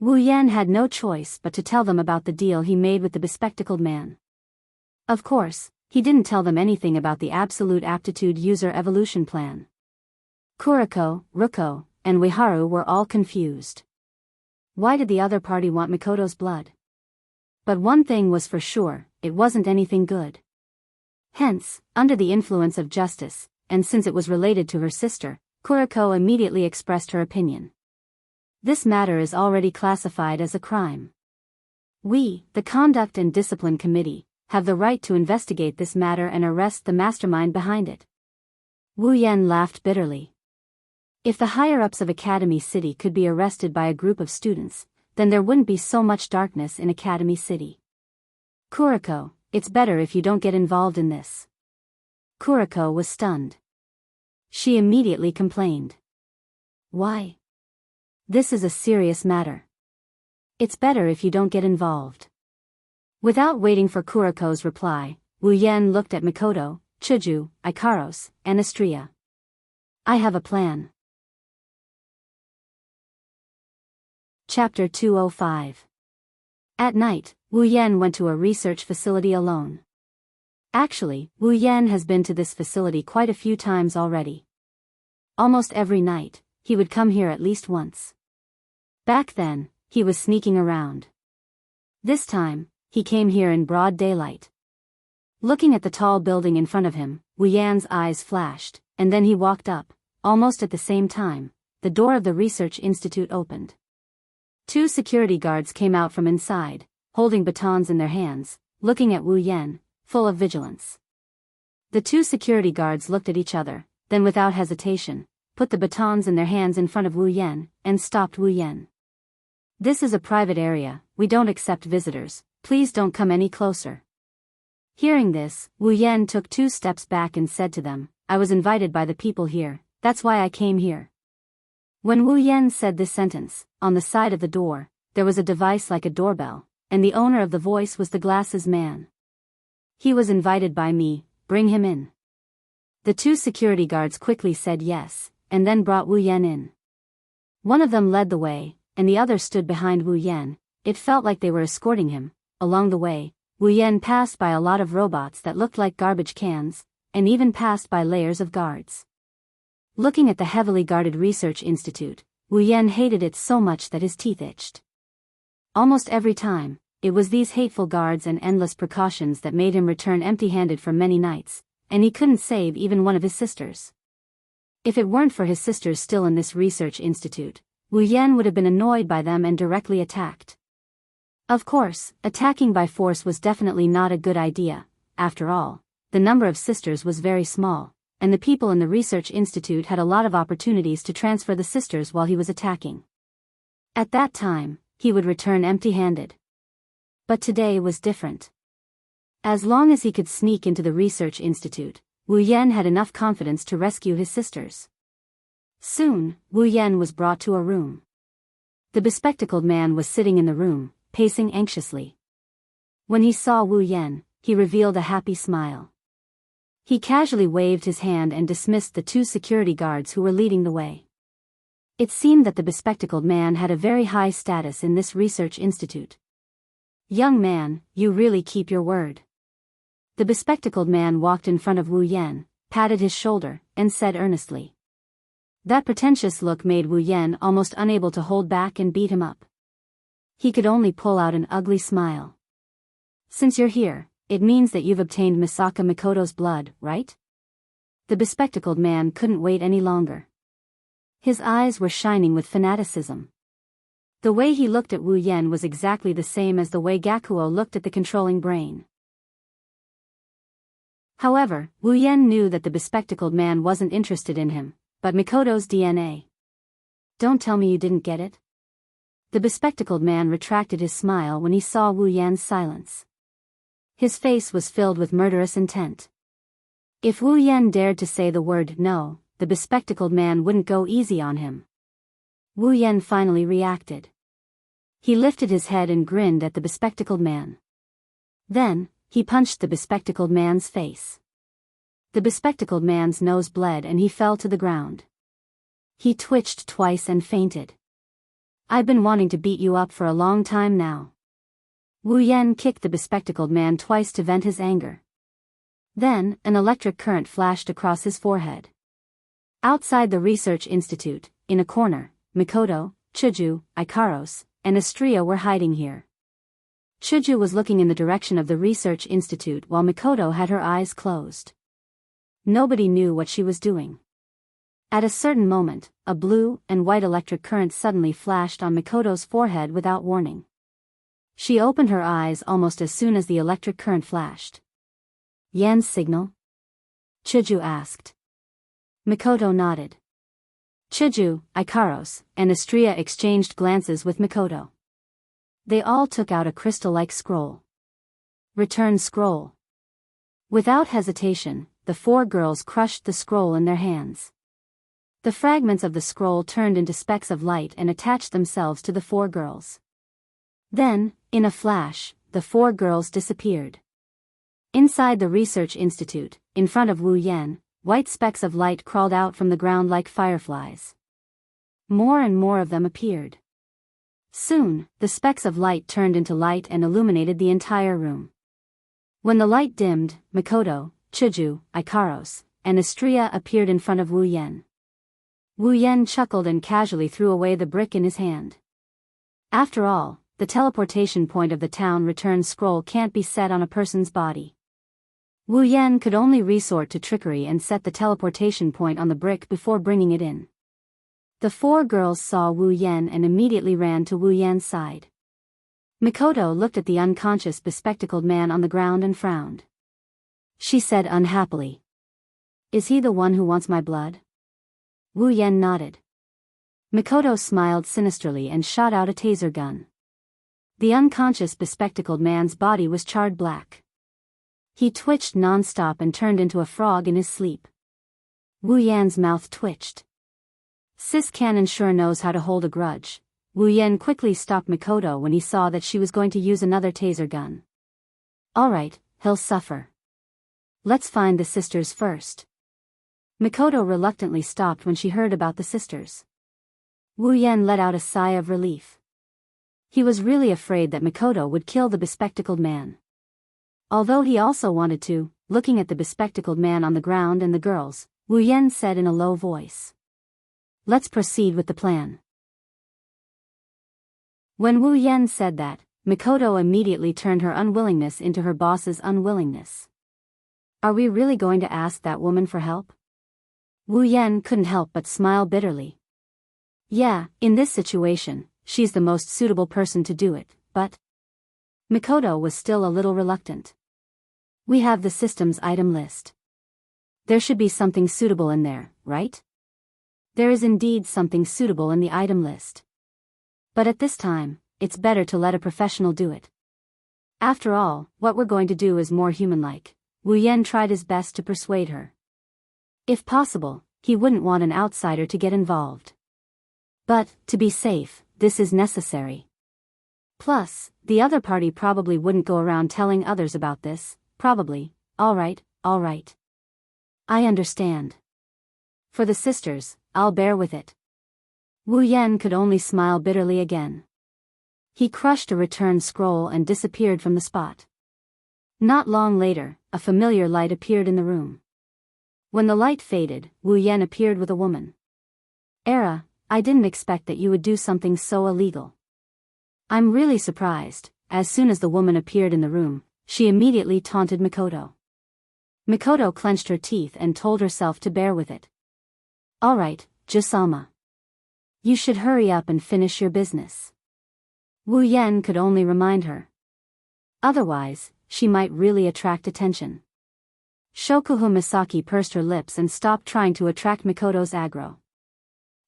Wu Yan had no choice but to tell them about the deal he made with the bespectacled man. Of course, he didn't tell them anything about the absolute aptitude user evolution plan. Kuriko, Ruko, and Ueharu were all confused. Why did the other party want Mikoto's blood? But one thing was for sure, it wasn't anything good. Hence, under the influence of justice, and since it was related to her sister, Kuriko immediately expressed her opinion. This matter is already classified as a crime. We, the Conduct and Discipline Committee, have the right to investigate this matter and arrest the mastermind behind it. Wu Yan laughed bitterly. If the higher-ups of Academy City could be arrested by a group of students, then there wouldn't be so much darkness in Academy City. Kuriko, it's better if you don't get involved in this. Kuriko was stunned. She immediately complained. Why? This is a serious matter. It's better if you don't get involved. Without waiting for Kuriko's reply, Wu Yan looked at Mikoto, Chuju, Ikaros, and Astria. I have a plan. Chapter 205. At night, Wu Yan went to a research facility alone. Actually, Wu Yan has been to this facility quite a few times already. Almost every night, he would come here at least once. Back then, he was sneaking around. This time, he came here in broad daylight. Looking at the tall building in front of him, Wu Yan's eyes flashed, and then he walked up. Almost at the same time, the door of the research institute opened. Two security guards came out from inside, holding batons in their hands, looking at Wu Yan, full of vigilance. The two security guards looked at each other, then without hesitation, put the batons in their hands in front of Wu Yan, and stopped Wu Yan. This is a private area, we don't accept visitors, please don't come any closer. Hearing this, Wu Yan took 2 steps back and said to them, I was invited by the people here, that's why I came here. When Wu Yan said this sentence, on the side of the door, there was a device like a doorbell, and the owner of the voice was the glasses man. He was invited by me, bring him in. The two security guards quickly said yes, and then brought Wu Yan in. One of them led the way, and the other stood behind Wu Yan. It felt like they were escorting him. Along the way, Wu Yan passed by a lot of robots that looked like garbage cans, and even passed by layers of guards. Looking at the heavily guarded research institute, Wu Yan hated it so much that his teeth itched. Almost every time, it was these hateful guards and endless precautions that made him return empty-handed for many nights, and he couldn't save even one of his sisters. If it weren't for his sisters still in this research institute, Wu Yan would have been annoyed by them and directly attacked. Of course, attacking by force was definitely not a good idea. After all, the number of sisters was very small, and the people in the research institute had a lot of opportunities to transfer the sisters while he was attacking. At that time, he would return empty-handed. But today was different. As long as he could sneak into the research institute, Wu Yan had enough confidence to rescue his sisters. Soon, Wu Yan was brought to a room. The bespectacled man was sitting in the room, pacing anxiously. When he saw Wu Yan, he revealed a happy smile. He casually waved his hand and dismissed the two security guards who were leading the way. It seemed that the bespectacled man had a very high status in this research institute. "Young man, you really keep your word." The bespectacled man walked in front of Wu Yan, patted his shoulder, and said earnestly. That pretentious look made Wu Yan almost unable to hold back and beat him up. He could only pull out an ugly smile. "Since you're here, it means that you've obtained Misaka Mikoto's blood, right?" The bespectacled man couldn't wait any longer. His eyes were shining with fanaticism. The way he looked at Wu Yan was exactly the same as the way Gakuo looked at the controlling brain. However, Wu Yan knew that the bespectacled man wasn't interested in him, but Mikoto's DNA. "Don't tell me you didn't get it?" The bespectacled man retracted his smile when he saw Wu Yan's silence. His face was filled with murderous intent. If Wu Yan dared to say the word no, the bespectacled man wouldn't go easy on him. Wu Yan finally reacted. He lifted his head and grinned at the bespectacled man. Then, he punched the bespectacled man's face. The bespectacled man's nose bled and he fell to the ground. He twitched twice and fainted. "I've been wanting to beat you up for a long time now." Wu Yan kicked the bespectacled man twice to vent his anger. Then, an electric current flashed across his forehead. Outside the research institute, in a corner, Mikoto, Chuju, Ikaros, and Astria were hiding here. Chuju was looking in the direction of the research institute while Mikoto had her eyes closed. Nobody knew what she was doing. At a certain moment, a blue and white electric current suddenly flashed on Mikoto's forehead without warning. She opened her eyes almost as soon as the electric current flashed. "Yan's signal?" Chuju asked. Mikoto nodded. Chuju, Ikaros, and Astria exchanged glances with Mikoto. They all took out a crystal-like scroll. "Return scroll." Without hesitation, the four girls crushed the scroll in their hands. The fragments of the scroll turned into specks of light and attached themselves to the four girls. Then, in a flash, the four girls disappeared. Inside the research institute, in front of Wu Yan, white specks of light crawled out from the ground like fireflies. More and more of them appeared. Soon, the specks of light turned into light and illuminated the entire room. When the light dimmed, Mikoto, Chuju, Ikaros, and Astria appeared in front of Wu Yan. Wu Yan chuckled and casually threw away the brick in his hand. After all, the teleportation point of the town return scroll can't be set on a person's body. Wu Yan could only resort to trickery and set the teleportation point on the brick before bringing it in. The four girls saw Wu Yan and immediately ran to Wu Yan's side. Mikoto looked at the unconscious bespectacled man on the ground and frowned. She said unhappily, "Is he the one who wants my blood?" Wu Yan nodded. Mikoto smiled sinisterly and shot out a taser gun. The unconscious bespectacled man's body was charred black. He twitched non-stop and turned into a frog in his sleep. Wu Yan's mouth twitched. Sis Cannon sure knows how to hold a grudge. Wu Yan quickly stopped Mikoto when he saw that she was going to use another taser gun. "Alright, he'll suffer. Let's find the sisters first." Mikoto reluctantly stopped when she heard about the sisters. Wu Yan let out a sigh of relief. He was really afraid that Mikoto would kill the bespectacled man. Although he also wanted to, looking at the bespectacled man on the ground and the girls, Wu Yan said in a low voice. Let's proceed with the plan. When Wu Yan said that, Mikoto immediately turned her unwillingness into her boss's unwillingness. Are we really going to ask that woman for help? Wu Yan couldn't help but smile bitterly. Yeah, in this situation, she's the most suitable person to do it, but... Mikoto was still a little reluctant. We have the system's item list. There should be something suitable in there, right? There is indeed something suitable in the item list. But at this time, it's better to let a professional do it. After all, what we're going to do is more human-like. Wu Yan tried his best to persuade her. If possible, he wouldn't want an outsider to get involved. But, to be safe, this is necessary. Plus, the other party probably wouldn't go around telling others about this, probably. All right. I understand. For the sisters, I'll bear with it. Wu Yan could only smile bitterly again. He crushed a return scroll and disappeared from the spot. Not long later, a familiar light appeared in the room. When the light faded, Wu Yan appeared with a woman. Era, I didn't expect that you would do something so illegal. I'm really surprised. As soon as the woman appeared in the room, she immediately taunted Mikoto. Mikoto clenched her teeth and told herself to bear with it. All right, Jusama. You should hurry up and finish your business. Wu Yan could only remind her. Otherwise, she might really attract attention. Shokuhu Misaki pursed her lips and stopped trying to attract Mikoto's aggro.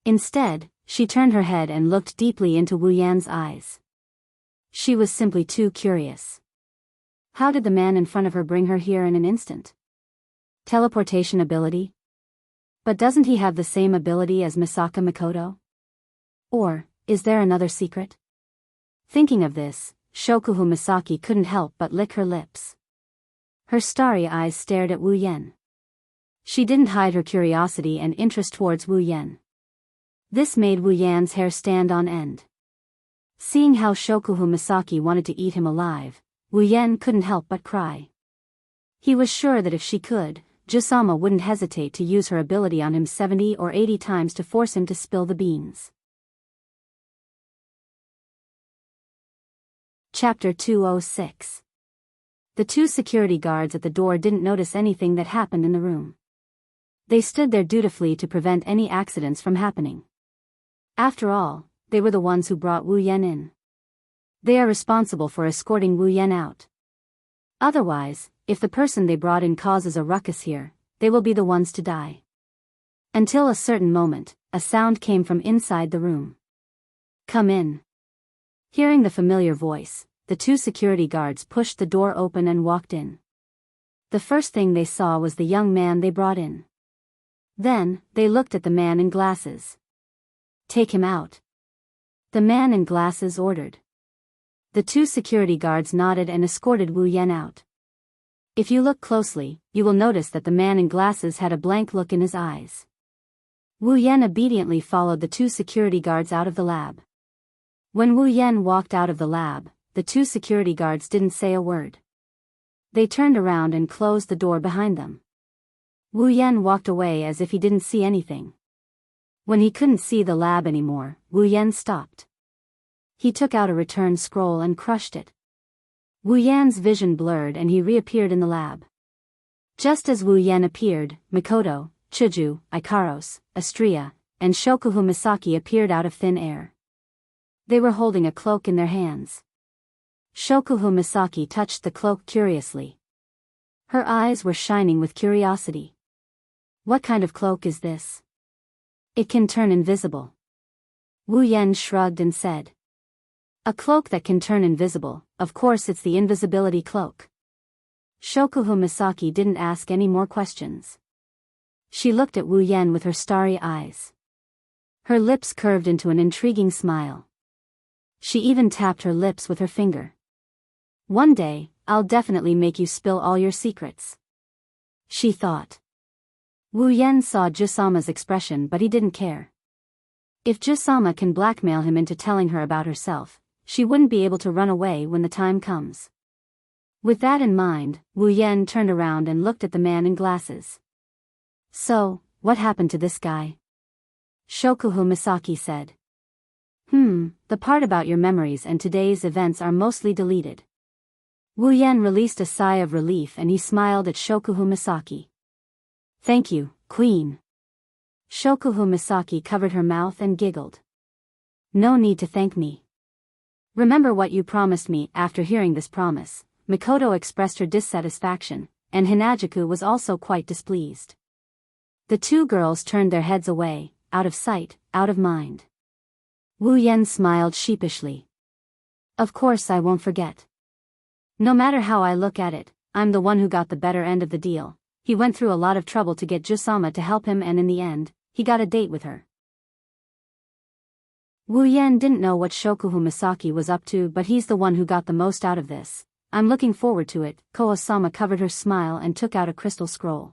Instead, she turned her head and looked deeply into Wu Yan's eyes. She was simply too curious. How did the man in front of her bring her here in an instant? Teleportation ability? But doesn't he have the same ability as Misaka Mikoto? Or, is there another secret? Thinking of this, Shokuhu Misaki couldn't help but lick her lips. Her starry eyes stared at Wu Yan. She didn't hide her curiosity and interest towards Wu Yan. This made Wu Yan's hair stand on end. Seeing how Shokuhu Misaki wanted to eat him alive, Wu Yan couldn't help but cry. He was sure that if she could, Jusama wouldn't hesitate to use her ability on him 70 or 80 times to force him to spill the beans. Chapter 206. The two security guards at the door didn't notice anything that happened in the room. They stood there dutifully to prevent any accidents from happening. After all, they were the ones who brought Wu Yan in. They are responsible for escorting Wu Yan out. Otherwise, if the person they brought in causes a ruckus here, they will be the ones to die. Until a certain moment, a sound came from inside the room. Come in. Hearing the familiar voice, the two security guards pushed the door open and walked in. The first thing they saw was the young man they brought in. Then, they looked at the man in glasses. Take him out. The man in glasses ordered. The two security guards nodded and escorted Wu Yan out. If you look closely, you will notice that the man in glasses had a blank look in his eyes. Wu Yan obediently followed the two security guards out of the lab. When Wu Yan walked out of the lab, the two security guards didn't say a word. They turned around and closed the door behind them. Wu Yan walked away as if he didn't see anything. When he couldn't see the lab anymore, Wu Yan stopped. He took out a return scroll and crushed it. Wu Yan's vision blurred and he reappeared in the lab. Just as Wu Yan appeared, Mikoto, Chuju, Ikaros, Astria, and Shokuhu Misaki appeared out of thin air. They were holding a cloak in their hands. Shokuhu Misaki touched the cloak curiously. Her eyes were shining with curiosity. What kind of cloak is this? It can turn invisible. Wu Yan shrugged and said. A cloak that can turn invisible, of course it's the invisibility cloak. Shokuhu Misaki didn't ask any more questions. She looked at Wu Yan with her starry eyes. Her lips curved into an intriguing smile. She even tapped her lips with her finger. One day, I'll definitely make you spill all your secrets. She thought. Wu Yan saw Jusama's expression, but he didn't care. If Jusama can blackmail him into telling her about herself, she wouldn't be able to run away when the time comes. With that in mind, Wu Yan turned around and looked at the man in glasses. So, what happened to this guy? Shokuhu Misaki said. The part about your memories and today's events are mostly deleted. Wu Yan released a sigh of relief and he smiled at Shokuhu Misaki. Thank you, Queen. Shokuhu Misaki covered her mouth and giggled. No need to thank me. Remember what you promised me. After hearing this promise, Mikoto expressed her dissatisfaction, and Hinajuku was also quite displeased. The two girls turned their heads away, out of sight, out of mind. Wu Yan smiled sheepishly. Of course I won't forget. No matter how I look at it, I'm the one who got the better end of the deal. He went through a lot of trouble to get Jusama to help him, and in the end, he got a date with her. Wu Yan didn't know what Shokuhu Misaki was up to, but he's the one who got the most out of this. I'm looking forward to it. Koho-sama covered her smile and took out a crystal scroll.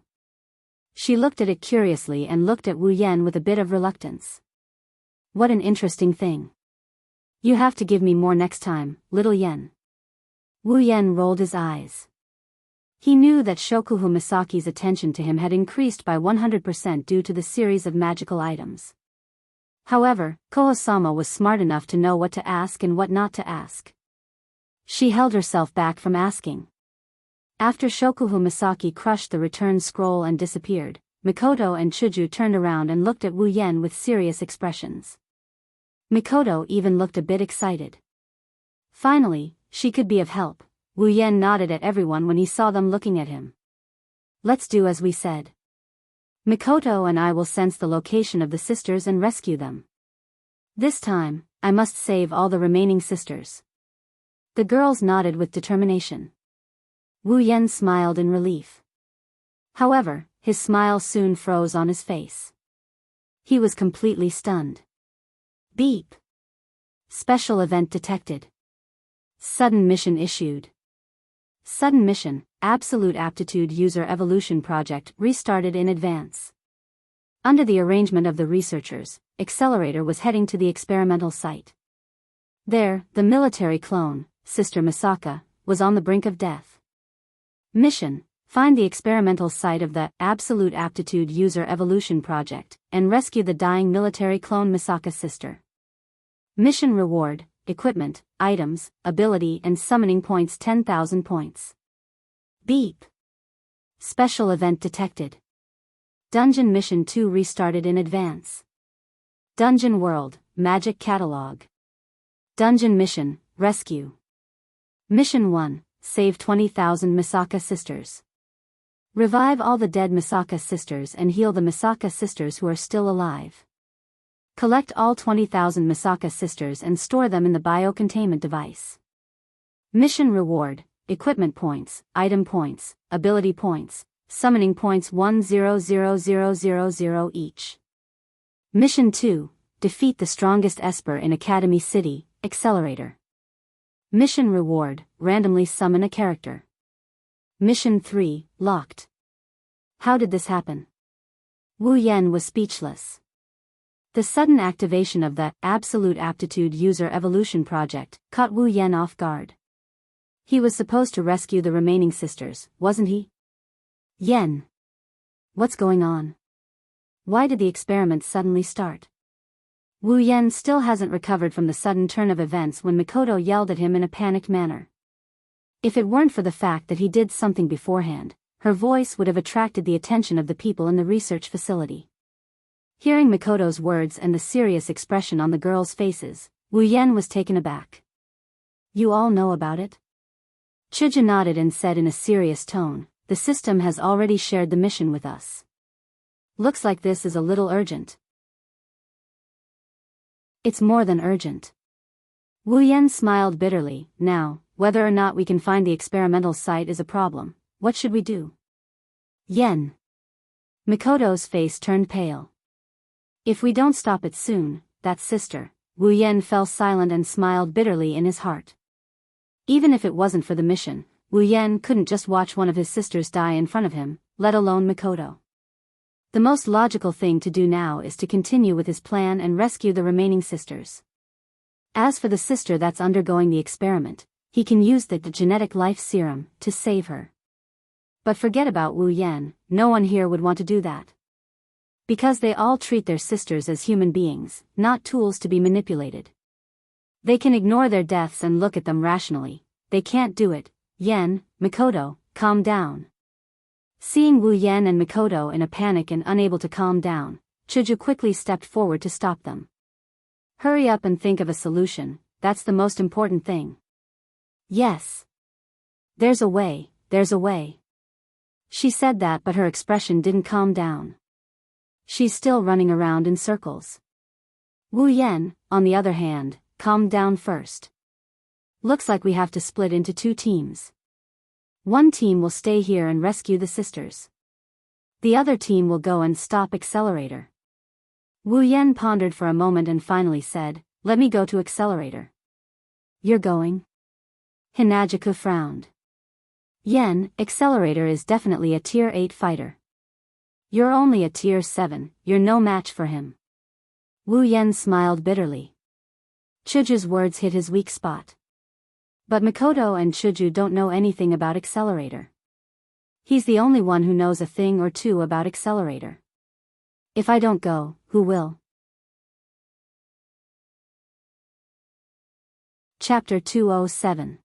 She looked at it curiously and looked at Wu Yan with a bit of reluctance. What an interesting thing. You have to give me more next time, little Yen. Wu Yan rolled his eyes. He knew that Shokuhu Misaki's attention to him had increased by 100% due to the series of magical items. However, Koho-sama was smart enough to know what to ask and what not to ask. She held herself back from asking. After Shokuhu Misaki crushed the return scroll and disappeared, Mikoto and Chuju turned around and looked at Wu Yan with serious expressions. Mikoto even looked a bit excited. Finally, she could be of help. Wu Yan nodded at everyone when he saw them looking at him. Let's do as we said. Mikoto and I will sense the location of the sisters and rescue them. This time, I must save all the remaining sisters. The girls nodded with determination. Wu Yan smiled in relief. However, his smile soon froze on his face. He was completely stunned. Beep. Special event detected. Sudden mission issued. Sudden mission, Absolute Aptitude User Evolution Project restarted in advance. Under the arrangement of the researchers, Accelerator was heading to the experimental site. There, the military clone, Sister Misaka, was on the brink of death. Mission: find the experimental site of the Absolute Aptitude User Evolution Project, and rescue the dying military clone Misaka's sister. Mission reward: equipment, items, ability and summoning points 10,000 points. Beep. Special event detected. Dungeon Mission 2 restarted in advance. Dungeon World, Magic Catalog. Dungeon Mission, Rescue. Mission 1, save 20,000 Misaka sisters. Revive all the dead Misaka sisters and heal the Misaka sisters who are still alive. Collect all 20,000 Misaka sisters and store them in the biocontainment device. Mission reward: equipment points, item points, ability points, summoning points 100,000 each. Mission 2, defeat the strongest Esper in Academy City, Accelerator. Mission reward: randomly summon a character. Mission 3, locked. How did this happen? Wu Yan was speechless. The sudden activation of the Absolute Aptitude User Evolution Project caught Wu Yan off guard. He was supposed to rescue the remaining sisters, wasn't he? Yen. What's going on? Why did the experiment suddenly start? Wu Yan still hasn't recovered from the sudden turn of events when Mikoto yelled at him in a panicked manner. If it weren't for the fact that he did something beforehand, her voice would have attracted the attention of the people in the research facility. Hearing Mikoto's words and the serious expression on the girls' faces, Wu Yan was taken aback. You all know about it? Chuju nodded and said in a serious tone, the system has already shared the mission with us. Looks like this is a little urgent. It's more than urgent. Wu Yan smiled bitterly. Now, whether or not we can find the experimental site is a problem. What should we do? Yen. Mikoto's face turned pale. If we don't stop it soon, that sister. Wu Yan fell silent and smiled bitterly in his heart. Even if it wasn't for the mission, Wu Yan couldn't just watch one of his sisters die in front of him, let alone Mikoto. The most logical thing to do now is to continue with his plan and rescue the remaining sisters. As for the sister that's undergoing the experiment, he can use the genetic life serum to save her. But forget about Wu Yan, no one here would want to do that. Because they all treat their sisters as human beings, not tools to be manipulated. They can ignore their deaths and look at them rationally. They can't do it. Yen, Mikoto, calm down. Seeing Wu Yan and Mikoto in a panic and unable to calm down, Chuju quickly stepped forward to stop them. Hurry up and think of a solution, that's the most important thing. Yes. There's a way, there's a way. She said that, but her expression didn't calm down. She's still running around in circles. Wu Yan, on the other hand, calmed down first. Looks like we have to split into 2 teams. One team will stay here and rescue the sisters. The other team will go and stop Accelerator. Wu Yan pondered for a moment and finally said, "Let me go to Accelerator." "You're going?" Hinajaku frowned. "Yen, Accelerator is definitely a Tier 8 fighter. You're only a Tier 7, you're no match for him." Wu Yan smiled bitterly. Chuju's words hit his weak spot. But Mikoto and Chuju don't know anything about Accelerator. He's the only one who knows a thing or two about Accelerator. If I don't go, who will? Chapter 207.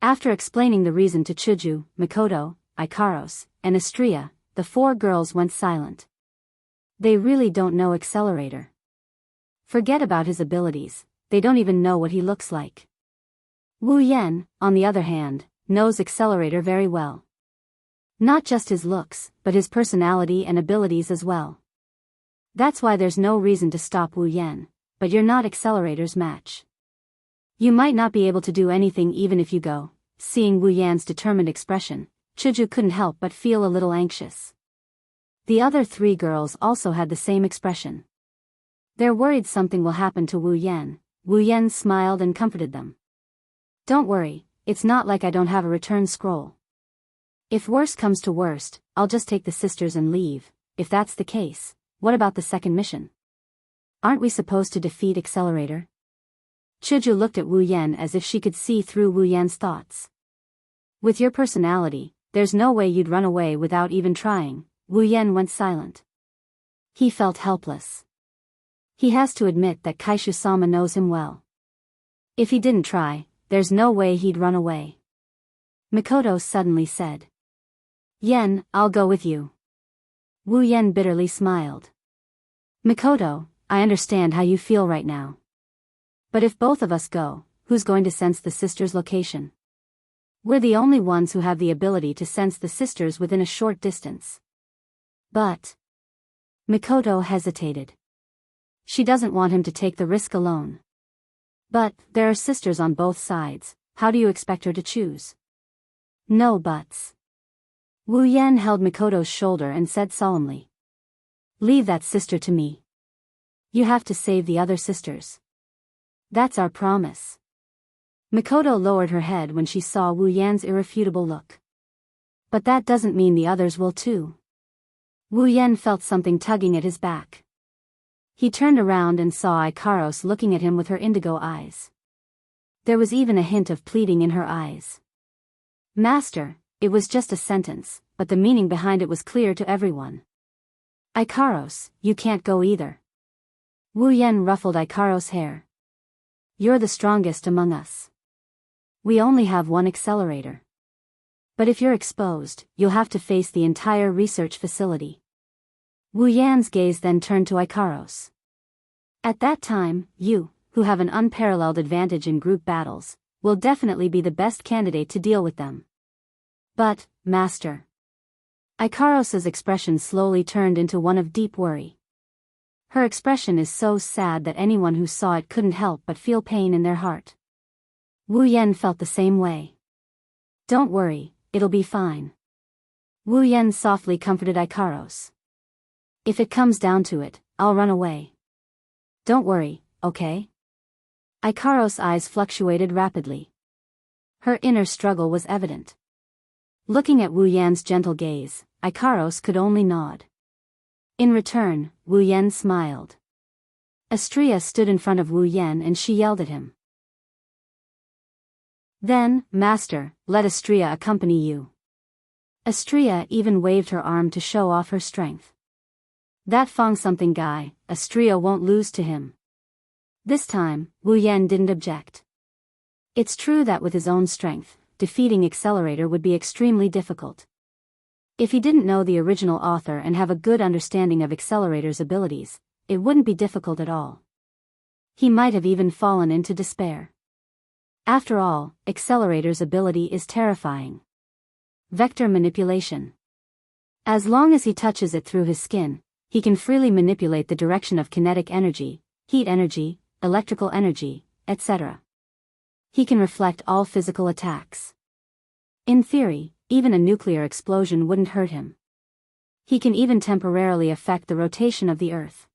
After explaining the reason to Chuju, Mikoto, Ikaros, and Astria, the 4 girls went silent. They really don't know Accelerator. Forget about his abilities, they don't even know what he looks like. Wu Yan, on the other hand, knows Accelerator very well. Not just his looks, but his personality and abilities as well. That's why there's no reason to stop Wu Yan, but you're not Accelerator's match. You might not be able to do anything even if you go. Seeing Wu Yan's determined expression, Chuju couldn't help but feel a little anxious. The other 3 girls also had the same expression. They're worried something will happen to Wu Yan. Wu Yan smiled and comforted them. "Don't worry, it's not like I don't have a return scroll. If worst comes to worst, I'll just take the sisters and leave. If that's the case, what about the second mission? Aren't we supposed to defeat Accelerator?" Chuju looked at Wu Yan as if she could see through Wu Yan's thoughts. "With your personality, there's no way you'd run away without even trying." Wu Yan went silent. He felt helpless. He has to admit that Kaishu-sama knows him well. If he didn't try, there's no way he'd run away. Mikoto suddenly said. "Yen, I'll go with you." Wu Yan bitterly smiled. "Mikoto, I understand how you feel right now. But if both of us go, who's going to sense the sisters' location? We're the only ones who have the ability to sense the sisters within a short distance." But Mikoto hesitated. She doesn't want him to take the risk alone. But there are sisters on both sides, how do you expect her to choose? No buts. Wu Yan held Mikoto's shoulder and said solemnly. "Leave that sister to me. You have to save the other sisters. That's our promise." Mikoto lowered her head when she saw Wu Yan's irrefutable look. "But that doesn't mean the others will too." Wu Yan felt something tugging at his back. He turned around and saw Ikaros looking at him with her indigo eyes. There was even a hint of pleading in her eyes. "Master," it was just a sentence, but the meaning behind it was clear to everyone. "Ikaros, you can't go either." Wu Yan ruffled Ikaros' hair. "You're the strongest among us. We only have one accelerator. But if you're exposed, you'll have to face the entire research facility." Wu Yan's gaze then turned to Ikaros. "At that time, you, who have an unparalleled advantage in group battles, will definitely be the best candidate to deal with them." "But, Master." Ikaros's expression slowly turned into one of deep worry. Her expression is so sad that anyone who saw it couldn't help but feel pain in their heart. Wu Yan felt the same way. "Don't worry, it'll be fine." Wu Yan softly comforted Ikaros. "If it comes down to it, I'll run away. Don't worry, okay?" Ikaros' eyes fluctuated rapidly. Her inner struggle was evident. Looking at Wu Yan's gentle gaze, Ikaros could only nod. In return, Wu Yan smiled. Astria stood in front of Wu Yan and she yelled at him. Then, Master, let Astria accompany you. Astria even waved her arm to show off her strength. That Fong something guy, Astria won't lose to him. This time, Wu Yan didn't object. It's true that with his own strength, defeating Accelerator would be extremely difficult. If he didn't know the original author and have a good understanding of Accelerator's abilities, it wouldn't be difficult at all. He might have even fallen into despair. After all, Accelerator's ability is terrifying. Vector manipulation. As long as he touches it through his skin, he can freely manipulate the direction of kinetic energy, heat energy, electrical energy, etc. He can reflect all physical attacks. In theory, even a nuclear explosion wouldn't hurt him. He can even temporarily affect the rotation of the Earth.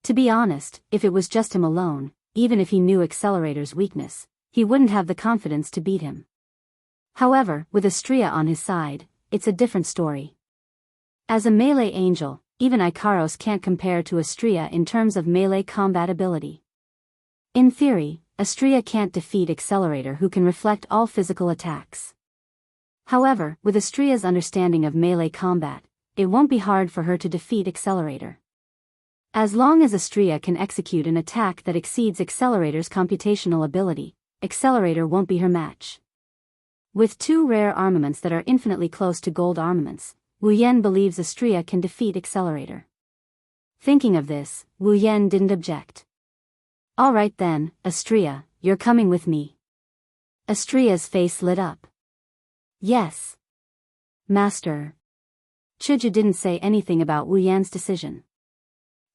To be honest, if it was just him alone, even if he knew Accelerator's weakness, he wouldn't have the confidence to beat him. However, with Astria on his side, it's a different story. As a melee angel, even Ikaros can't compare to Astria in terms of melee combat ability. In theory, Astria can't defeat Accelerator, who can reflect all physical attacks. However, with Astria's understanding of melee combat, it won't be hard for her to defeat Accelerator. As long as Astria can execute an attack that exceeds Accelerator's computational ability, Accelerator won't be her match. With two rare armaments that are infinitely close to gold armaments, Wu Yan believes Astria can defeat Accelerator. Thinking of this, Wu Yan didn't object. All right then, Astria, you're coming with me. Astria's face lit up. Yes. Master. Chuju didn't say anything about Wu Yan's decision.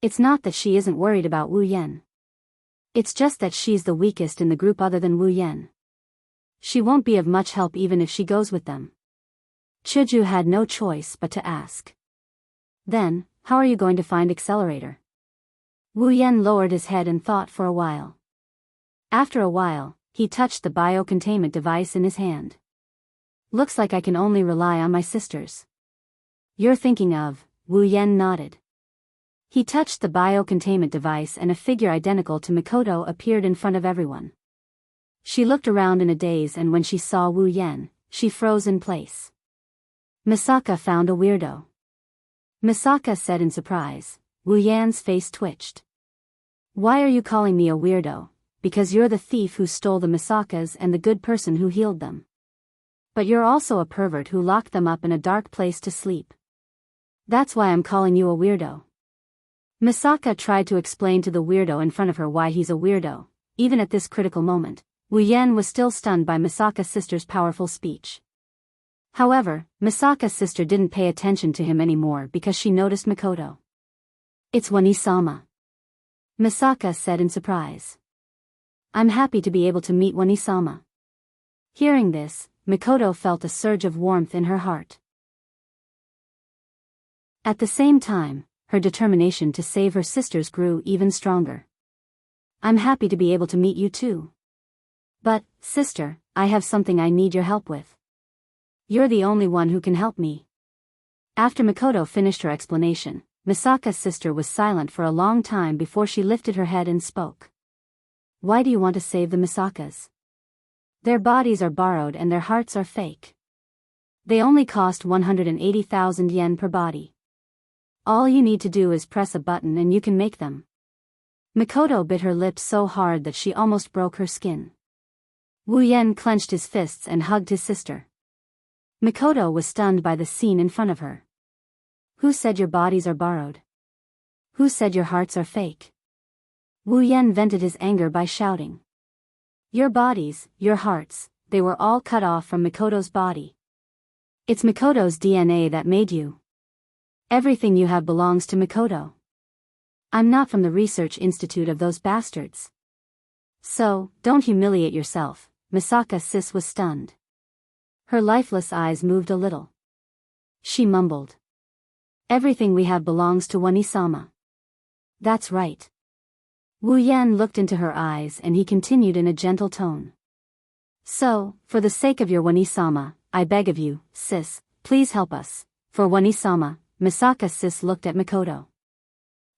It's not that she isn't worried about Wu Yan. It's just that she's the weakest in the group other than Wu Yan. She won't be of much help even if she goes with them. Chuju had no choice but to ask. Then, how are you going to find Accelerator? Wu Yan lowered his head and thought for a while. After a while, he touched the biocontainment device in his hand. Looks like I can only rely on my sisters. You're thinking of, Wu Yan nodded. He touched the biocontainment device and a figure identical to Mikoto appeared in front of everyone. She looked around in a daze and when she saw Wu Yan, she froze in place. Misaka found a weirdo. Misaka said in surprise. Wu Yan's face twitched. Why are you calling me a weirdo? Because you're the thief who stole the Misakas and the good person who healed them. But you're also a pervert who locked them up in a dark place to sleep. That's why I'm calling you a weirdo. Misaka tried to explain to the weirdo in front of her why he's a weirdo. Even at this critical moment, Wu Yan was still stunned by Misaka's sister's powerful speech. However, Misaka's sister didn't pay attention to him anymore because she noticed Mikoto. It's Wani-sama. Misaka said in surprise. I'm happy to be able to meet Wani-sama. Hearing this, Mikoto felt a surge of warmth in her heart. At the same time, her determination to save her sisters grew even stronger. I'm happy to be able to meet you too. But, sister, I have something I need your help with. You're the only one who can help me. After Mikoto finished her explanation, Misaka's sister was silent for a long time before she lifted her head and spoke. Why do you want to save the Misakas? Their bodies are borrowed and their hearts are fake. They only cost 180,000 yen per body. All you need to do is press a button and you can make them. Mikoto bit her lips so hard that she almost broke her skin. Wu Yan clenched his fists and hugged his sister. Mikoto was stunned by the scene in front of her. Who said your bodies are borrowed? Who said your hearts are fake? Wu Yan vented his anger by shouting. Your bodies, your hearts, they were all cut off from Mikoto's body. It's Mikoto's DNA that made you. Everything you have belongs to Mikoto. I'm not from the research institute of those bastards. So, don't humiliate yourself. Misaka's sis was stunned. Her lifeless eyes moved a little. She mumbled. Everything we have belongs to Wani-sama. That's right. Wu Yan looked into her eyes and he continued in a gentle tone. So, for the sake of your Wani-sama, I beg of you, sis, please help us. For Wani-sama, Misaka sis looked at Mikoto.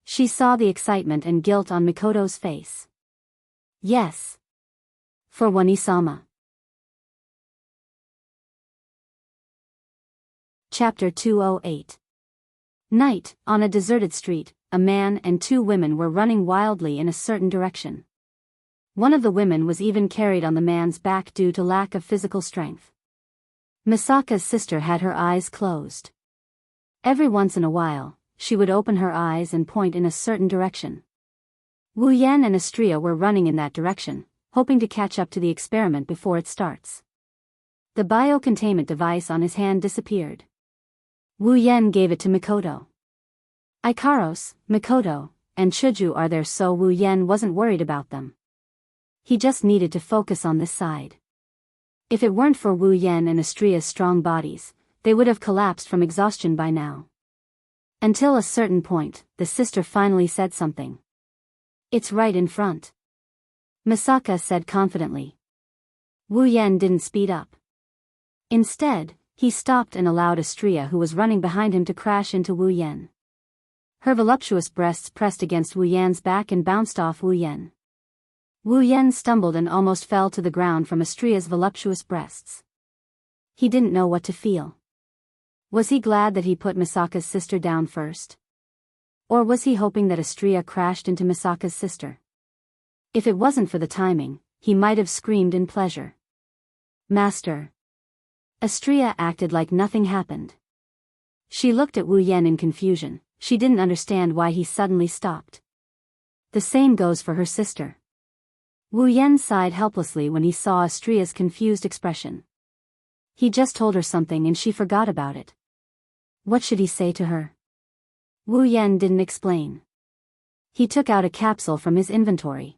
She saw the excitement and guilt on Mikoto's face. Yes. For Wani-sama. Chapter 208. Night, on a deserted street, a man and two women were running wildly in a certain direction. One of the women was even carried on the man's back due to lack of physical strength. Misaka's sister had her eyes closed. Every once in a while, she would open her eyes and point in a certain direction. Wu Yan and Astria were running in that direction, hoping to catch up to the experiment before it starts. The biocontainment device on his hand disappeared. Wu Yan gave it to Mikoto. Ikaros, Mikoto, and Chuju are there, so Wu Yan wasn't worried about them. He just needed to focus on this side. If it weren't for Wu Yan and Astria's strong bodies, they would have collapsed from exhaustion by now. Until a certain point, the sister finally said something. It's right in front. Misaka said confidently. Wu Yan didn't speed up. Instead, he stopped and allowed Astria, who was running behind him, to crash into Wu Yan. Her voluptuous breasts pressed against Wu Yan's back and bounced off Wu Yan. Wu Yan stumbled and almost fell to the ground from Astria's voluptuous breasts. He didn't know what to feel. Was he glad that he put Misaka's sister down first? Or was he hoping that Astria crashed into Misaka's sister? If it wasn't for the timing, he might have screamed in pleasure. Master. Astria acted like nothing happened. She looked at Wu Yan in confusion. She didn't understand why he suddenly stopped. The same goes for her sister. Wu Yan sighed helplessly when he saw Astria's confused expression. He just told her something and she forgot about it. What should he say to her? Wu Yan didn't explain. He took out a capsule from his inventory.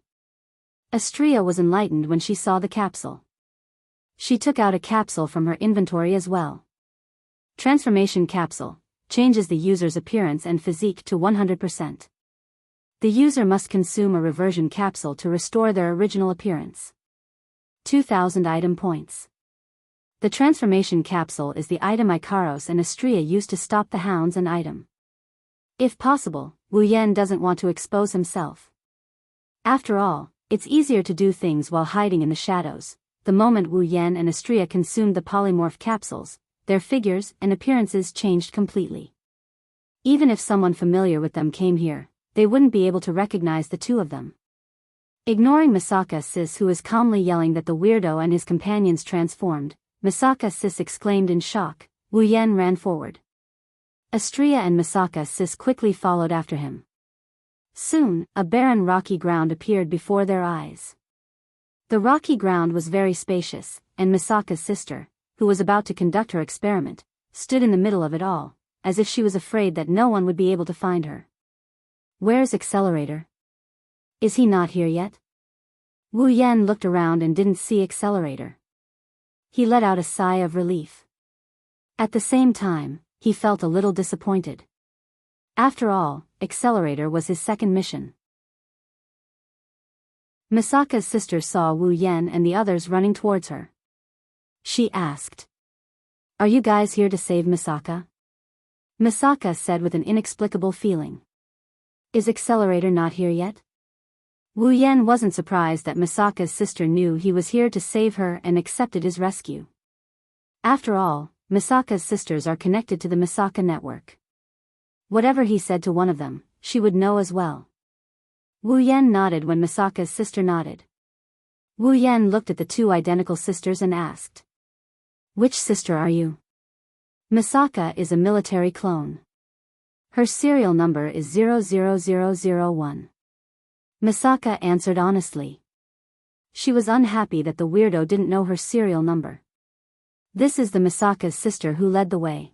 Astria was enlightened when she saw the capsule. She took out a capsule from her inventory as well. Transformation capsule changes the user's appearance and physique to 100%. The user must consume a reversion capsule to restore their original appearance. 2,000 item points. The transformation capsule is the item Ikaros and Astria used to stop the hounds and item. If possible, Wu Yan doesn't want to expose himself. After all, it's easier to do things while hiding in the shadows. The moment Wu Yan and Astria consumed the polymorph capsules, their figures and appearances changed completely. Even if someone familiar with them came here, they wouldn't be able to recognize the two of them. Ignoring Misaka sis, who is calmly yelling that the weirdo and his companions transformed, Misaka sis exclaimed in shock. Wu Yan ran forward. Astria and Misaka sis quickly followed after him. Soon, a barren rocky ground appeared before their eyes. The rocky ground was very spacious, and Misaka's sister, who was about to conduct her experiment, stood in the middle of it all, as if she was afraid that no one would be able to find her. Where's Accelerator? Is he not here yet? Wu Yan looked around and didn't see Accelerator. He let out a sigh of relief. At the same time, he felt a little disappointed. After all, Accelerator was his second mission. Misaka's sister saw Wu Yan and the others running towards her. She asked, "Are you guys here to save Misaka?" Misaka said with an inexplicable feeling. Is Accelerator not here yet? Wu Yan wasn't surprised that Misaka's sister knew he was here to save her and accepted his rescue. After all, Misaka's sisters are connected to the Misaka network. Whatever he said to one of them, she would know as well. Wu Yan nodded when Misaka's sister nodded. Wu Yan looked at the two identical sisters and asked, "Which sister are you?" Misaka is a military clone. Her serial number is 00001. Misaka answered honestly. She was unhappy that the weirdo didn't know her serial number. This is the Misaka's sister who led the way.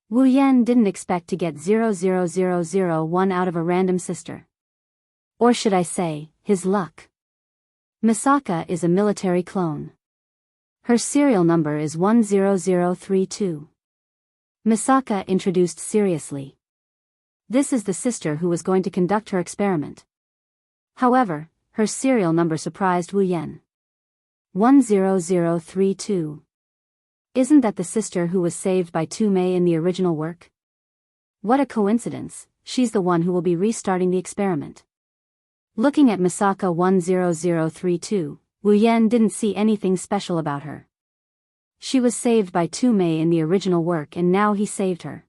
Wu Yan didn't expect to get 00001 out of a random sister. Or should I say, his luck. Misaka is a military clone. Her serial number is 10032. Misaka introduced seriously. This is the sister who was going to conduct her experiment. However, her serial number surprised Wu Yan. 10032. Isn't that the sister who was saved by Tu Mei in the original work? What a coincidence, she's the one who will be restarting the experiment. Looking at Misaka 10032, Wu Yan didn't see anything special about her. She was saved by Tu Mei in the original work and now he saved her.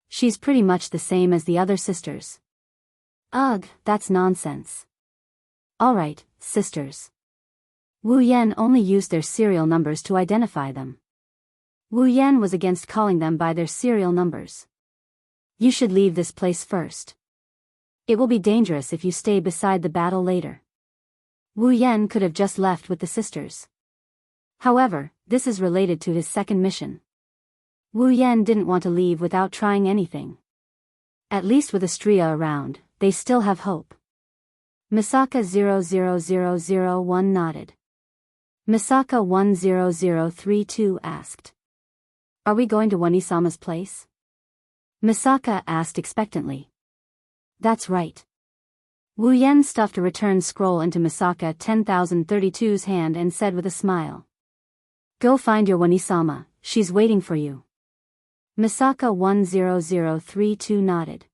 She's pretty much the same as the other sisters. Ugh, that's nonsense. Alright, sisters. Wu Yan only used their serial numbers to identify them. Wu Yan was against calling them by their serial numbers. You should leave this place first. It will be dangerous if you stay beside the battle later. Wu Yan could have just left with the sisters. However, this is related to his second mission. Wu Yan didn't want to leave without trying anything. At least with Astria around, they still have hope. Misaka 00001 nodded. Misaka 10032 asked. Are we going to Wanisama's place? Misaka asked expectantly. That's right. Wu Yan stuffed a return scroll into Misaka 10032's hand and said with a smile. Go find your Wanisama, she's waiting for you. Misaka 10032 nodded.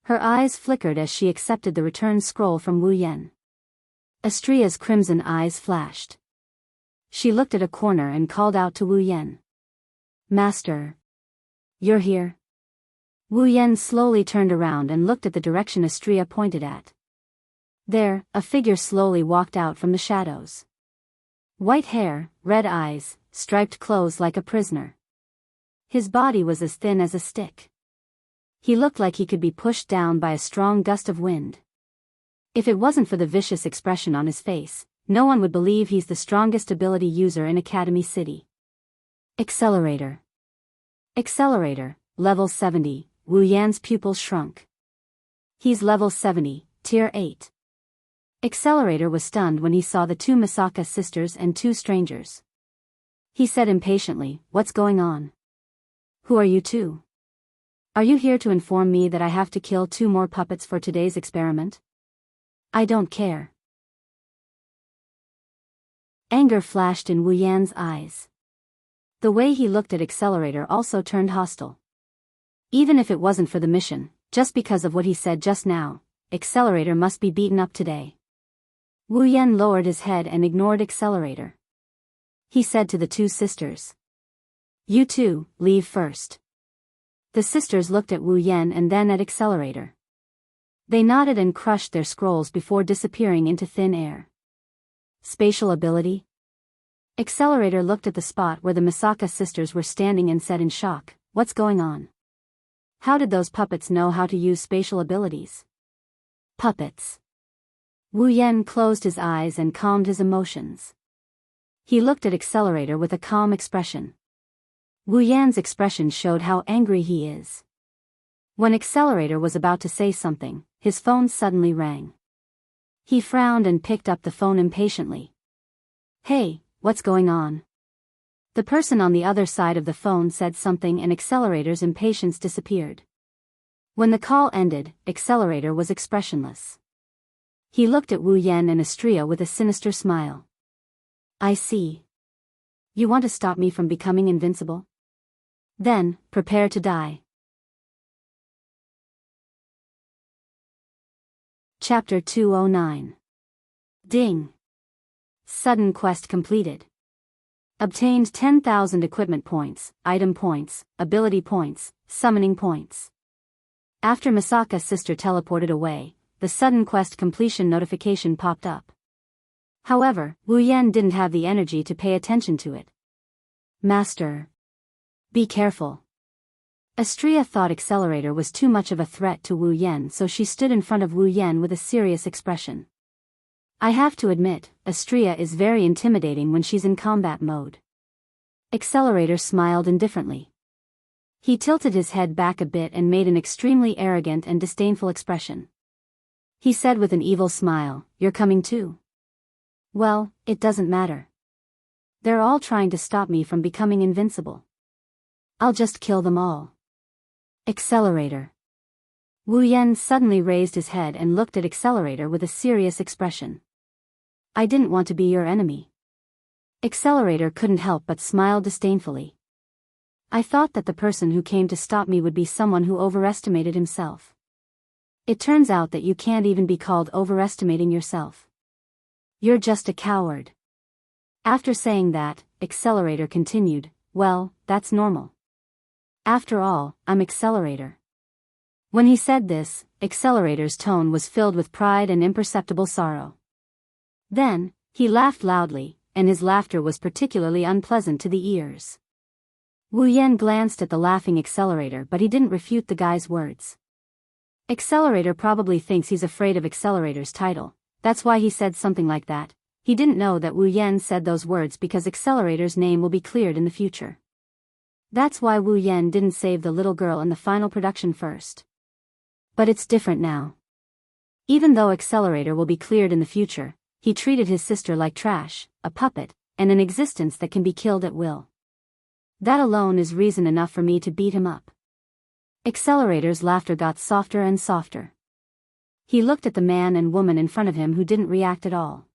Her eyes flickered as she accepted the return scroll from Wu Yan. Astria's crimson eyes flashed. She looked at a corner and called out to Wu Yan. Master. You're here? Wu Yan slowly turned around and looked at the direction Astria pointed at. There, a figure slowly walked out from the shadows. White hair, red eyes, striped clothes like a prisoner. His body was as thin as a stick. He looked like he could be pushed down by a strong gust of wind. If it wasn't for the vicious expression on his face, no one would believe he's the strongest ability user in Academy City. Accelerator. Accelerator, level 70. Wu Yan's pupils shrunk. He's level 70, tier 8. Accelerator was stunned when he saw the two Misaka sisters and two strangers. He said impatiently, What's going on? Who are you two? Are you here to inform me that I have to kill 2 more puppets for today's experiment? I don't care. Anger flashed in Wu Yan's eyes. The way he looked at Accelerator also turned hostile. Even if it wasn't for the mission, just because of what he said just now, Accelerator must be beaten up today. Wu Yan lowered his head and ignored Accelerator. He said to the two sisters. You two, leave first. The sisters looked at Wu Yan and then at Accelerator. They nodded and crushed their scrolls before disappearing into thin air. Spatial ability? Accelerator looked at the spot where the Misaka sisters were standing and said in shock, What's going on? How did those puppets know how to use spatial abilities? Puppets. Wu Yan closed his eyes and calmed his emotions. He looked at Accelerator with a calm expression. Wu Yan's expression showed how angry he is. When Accelerator was about to say something, his phone suddenly rang. He frowned and picked up the phone impatiently. Hey, what's going on? The person on the other side of the phone said something and Accelerator's impatience disappeared. When the call ended, Accelerator was expressionless. He looked at Wu Yan and Astria with a sinister smile. I see. You want to stop me from becoming invincible? Then, prepare to die. Chapter 209. Ding. Sudden quest completed. Obtained 10,000 equipment points, item points, ability points, summoning points. After Misaka's sister teleported away, the sudden quest completion notification popped up. However, Wu Yan didn't have the energy to pay attention to it. Master. Be careful. Astria thought Accelerator was too much of a threat to Wu Yan, so she stood in front of Wu Yan with a serious expression. I have to admit, Astria is very intimidating when she's in combat mode. Accelerator smiled indifferently. He tilted his head back a bit and made an extremely arrogant and disdainful expression. He said with an evil smile, You're coming too? Well, it doesn't matter. They're all trying to stop me from becoming invincible. I'll just kill them all. Accelerator. Wu Yan suddenly raised his head and looked at Accelerator with a serious expression. I didn't want to be your enemy. Accelerator couldn't help but smile disdainfully. I thought that the person who came to stop me would be someone who overestimated himself. It turns out that you can't even be called overestimating yourself. You're just a coward. After saying that, Accelerator continued, well, that's normal. After all, I'm Accelerator. When he said this, Accelerator's tone was filled with pride and imperceptible sorrow. Then, he laughed loudly, and his laughter was particularly unpleasant to the ears. Wu Yan glanced at the laughing Accelerator, but he didn't refute the guy's words. Accelerator probably thinks he's afraid of Accelerator's title, that's why he said something like that. He didn't know that Wu Yan said those words because Accelerator's name will be cleared in the future. That's why Wu Yan didn't save the little girl in the final production first. But it's different now. Even though Accelerator will be cleared in the future, he treated his sister like trash, a puppet, and an existence that can be killed at will. That alone is reason enough for me to beat him up. Accelerator's laughter got softer and softer. He looked at the man and woman in front of him who didn't react at all.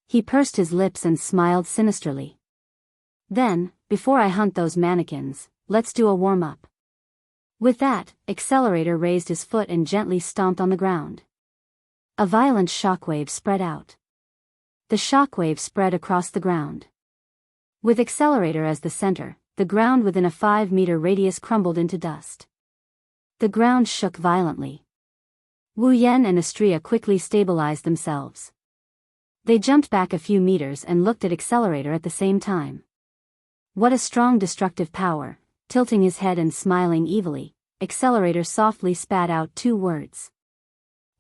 He pursed his lips and smiled sinisterly. Then, before I hunt those mannequins, let's do a warm-up. With that, Accelerator raised his foot and gently stomped on the ground. A violent shockwave spread out. The shockwave spread across the ground. With Accelerator as the center, the ground within a 5-meter radius crumbled into dust. The ground shook violently. Wu Yan and Astria quickly stabilized themselves. They jumped back a few meters and looked at Accelerator at the same time. What a strong destructive power! Tilting his head and smiling evilly, Accelerator softly spat out 2 words.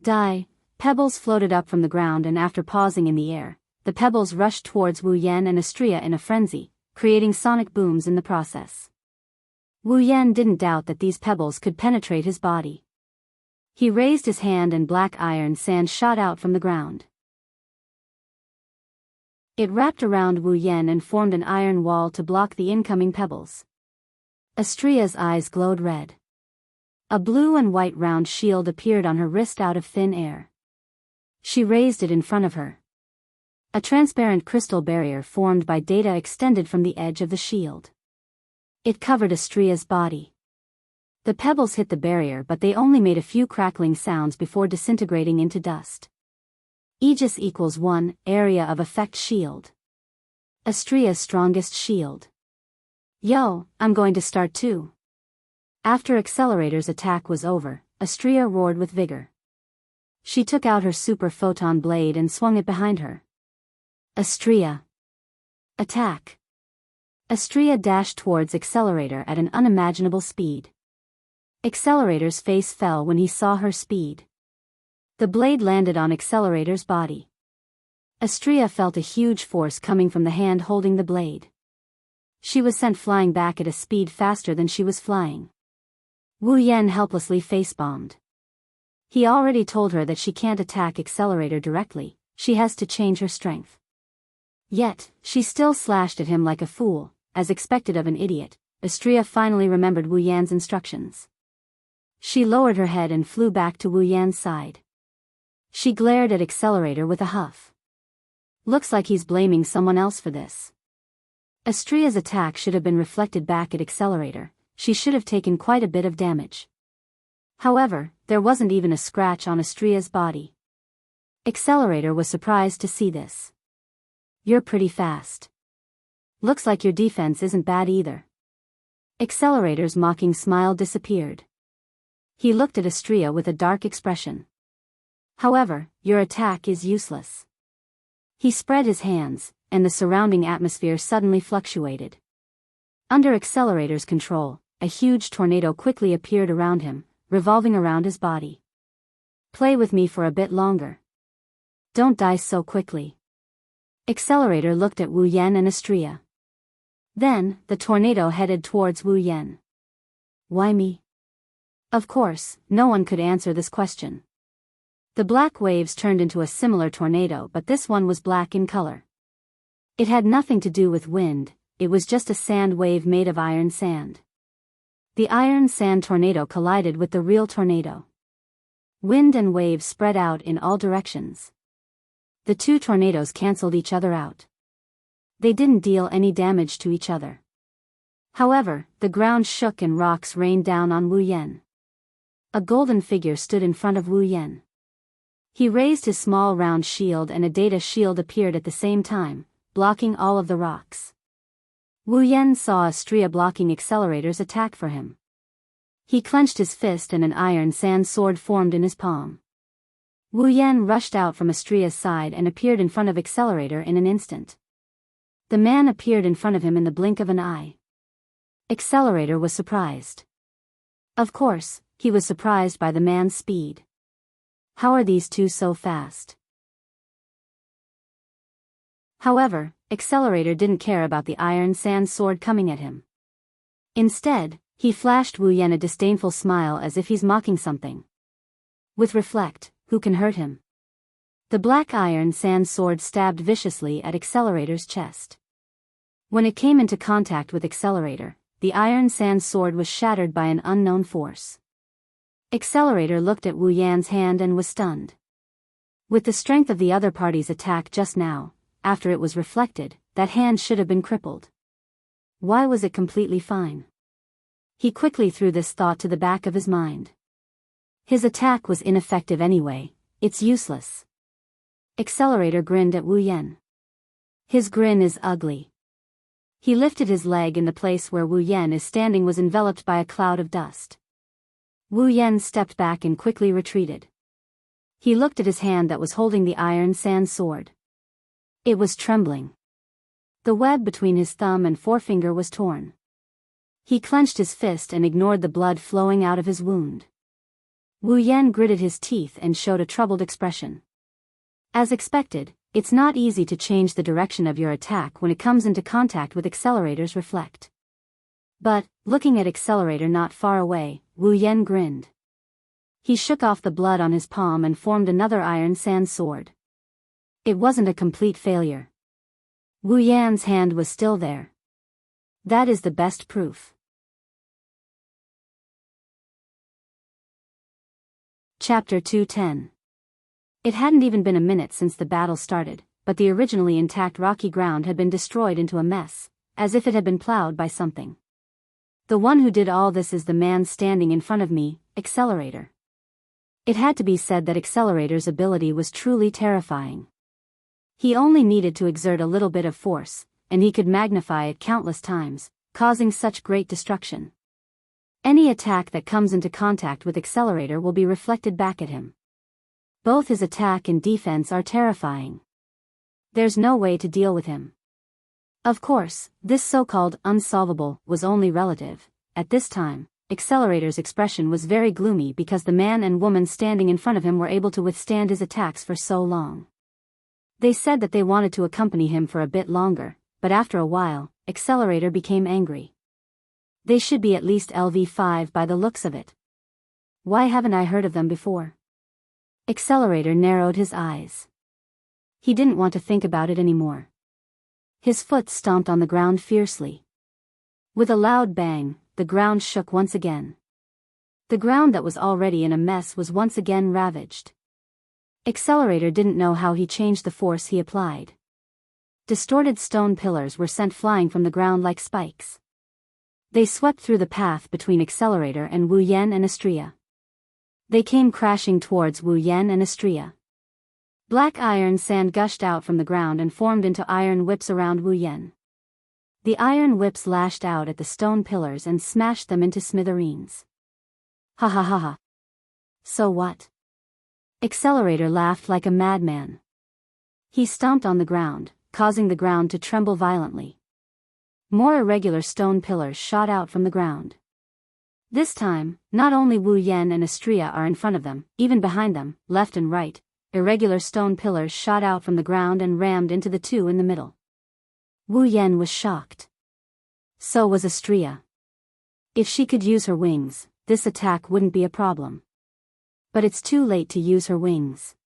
Die. Pebbles floated up from the ground, and after pausing in the air, the pebbles rushed towards Wu Yan and Astria in a frenzy, creating sonic booms in the process. Wu Yan didn't doubt that these pebbles could penetrate his body. He raised his hand and black iron sand shot out from the ground. It wrapped around Wu Yan and formed an iron wall to block the incoming pebbles. Astria's eyes glowed red. A blue and white round shield appeared on her wrist out of thin air. She raised it in front of her. A transparent crystal barrier formed by data extended from the edge of the shield. It covered Astria's body. The pebbles hit the barrier, but they only made a few crackling sounds before disintegrating into dust. Aegis equals 1, area of effect shield. Astria's strongest shield. Yo, I'm going to start too. After Accelerator's attack was over, Astria roared with vigor. She took out her super photon blade and swung it behind her. Astria. Attack. Astria dashed towards Accelerator at an unimaginable speed. Accelerator's face fell when he saw her speed. The blade landed on Accelerator's body. Astria felt a huge force coming from the hand holding the blade. She was sent flying back at a speed faster than she was flying. Wu Yan helplessly face-bombed. He already told her that she can't attack Accelerator directly, she has to change her strength. Yet, she still slashed at him like a fool, as expected of an idiot. Astria finally remembered Wu Yan's instructions. She lowered her head and flew back to Wu Yan's side. She glared at Accelerator with a huff. Looks like he's blaming someone else for this. Astria's attack should have been reflected back at Accelerator. She should have taken quite a bit of damage. However, there wasn't even a scratch on Astria's body. Accelerator was surprised to see this. You're pretty fast. Looks like your defense isn't bad either. Accelerator's mocking smile disappeared. He looked at Astria with a dark expression. However, your attack is useless. He spread his hands, and the surrounding atmosphere suddenly fluctuated. Under Accelerator's control, a huge tornado quickly appeared around him, revolving around his body. Play with me for a bit longer. Don't die so quickly. Accelerator looked at Wu Yan and Astria. Then, the tornado headed towards Wu Yan. Why me? Of course, no one could answer this question. The black waves turned into a similar tornado, but this one was black in color. It had nothing to do with wind, it was just a sand wave made of iron sand. The iron sand tornado collided with the real tornado. Wind and waves spread out in all directions. The two tornadoes cancelled each other out. They didn't deal any damage to each other. However, the ground shook and rocks rained down on Wu Yan. A golden figure stood in front of Wu Yan. He raised his small round shield and a data shield appeared at the same time, blocking all of the rocks. Wu Yan saw Astria blocking Accelerator's attack for him. He clenched his fist and an iron sand sword formed in his palm. Wu Yan rushed out from Astria's side and appeared in front of Accelerator in an instant. The man appeared in front of him in the blink of an eye. Accelerator was surprised. Of course, he was surprised by the man's speed. How are these two so fast? However, Accelerator didn't care about the iron sand sword coming at him. Instead, he flashed Wu Yan a disdainful smile as if he's mocking something. With Reflect, who can hurt him? The black iron sand sword stabbed viciously at Accelerator's chest. When it came into contact with Accelerator, the iron sand sword was shattered by an unknown force. Accelerator looked at Wu Yan's hand and was stunned. With the strength of the other party's attack just now, after it was reflected, that hand should have been crippled. Why was it completely fine? He quickly threw this thought to the back of his mind. His attack was ineffective anyway, it's useless. Accelerator grinned at Wu Yan. His grin is ugly. He lifted his leg and the place where Wu Yan is standing was enveloped by a cloud of dust. Wu Yan stepped back and quickly retreated. He looked at his hand that was holding the iron sand sword. It was trembling. The web between his thumb and forefinger was torn. He clenched his fist and ignored the blood flowing out of his wound. Wu Yan gritted his teeth and showed a troubled expression. As expected, it's not easy to change the direction of your attack when it comes into contact with Accelerator's Reflect. But, looking at Accelerator not far away, Wu Yan grinned. He shook off the blood on his palm and formed another iron sand sword. It wasn't a complete failure. Wu Yan's hand was still there. That is the best proof. Chapter 210. It hadn't even been a minute since the battle started, but the originally intact rocky ground had been destroyed into a mess, as if it had been plowed by something. The one who did all this is the man standing in front of me, Accelerator. It had to be said that Accelerator's ability was truly terrifying. He only needed to exert a little bit of force, and he could magnify it countless times, causing such great destruction. Any attack that comes into contact with Accelerator will be reflected back at him. Both his attack and defense are terrifying. There's no way to deal with him. Of course, this so-called unsolvable was only relative. At this time, Accelerator's expression was very gloomy because the man and woman standing in front of him were able to withstand his attacks for so long. They said that they wanted to accompany him for a bit longer, but after a while, Accelerator became angry. They should be at least LV5 by the looks of it. Why haven't I heard of them before? Accelerator narrowed his eyes. He didn't want to think about it anymore. His foot stomped on the ground fiercely. With a loud bang, the ground shook once again. The ground that was already in a mess was once again ravaged. Accelerator didn't know how he changed the force he applied. Distorted stone pillars were sent flying from the ground like spikes. They swept through the path between Accelerator and Wu Yan and Astria. They came crashing towards Wu Yan and Astria. Black iron sand gushed out from the ground and formed into iron whips around Wu Yan. The iron whips lashed out at the stone pillars and smashed them into smithereens. Ha ha ha ha. So what? Accelerator laughed like a madman. He stomped on the ground, causing the ground to tremble violently. More irregular stone pillars shot out from the ground. This time, not only Wu Yan and Astria are in front of them, even behind them, left and right, irregular stone pillars shot out from the ground and rammed into the two in the middle. Wu Yan was shocked. So was Astria. If she could use her wings, this attack wouldn't be a problem. But it's too late to use her wings.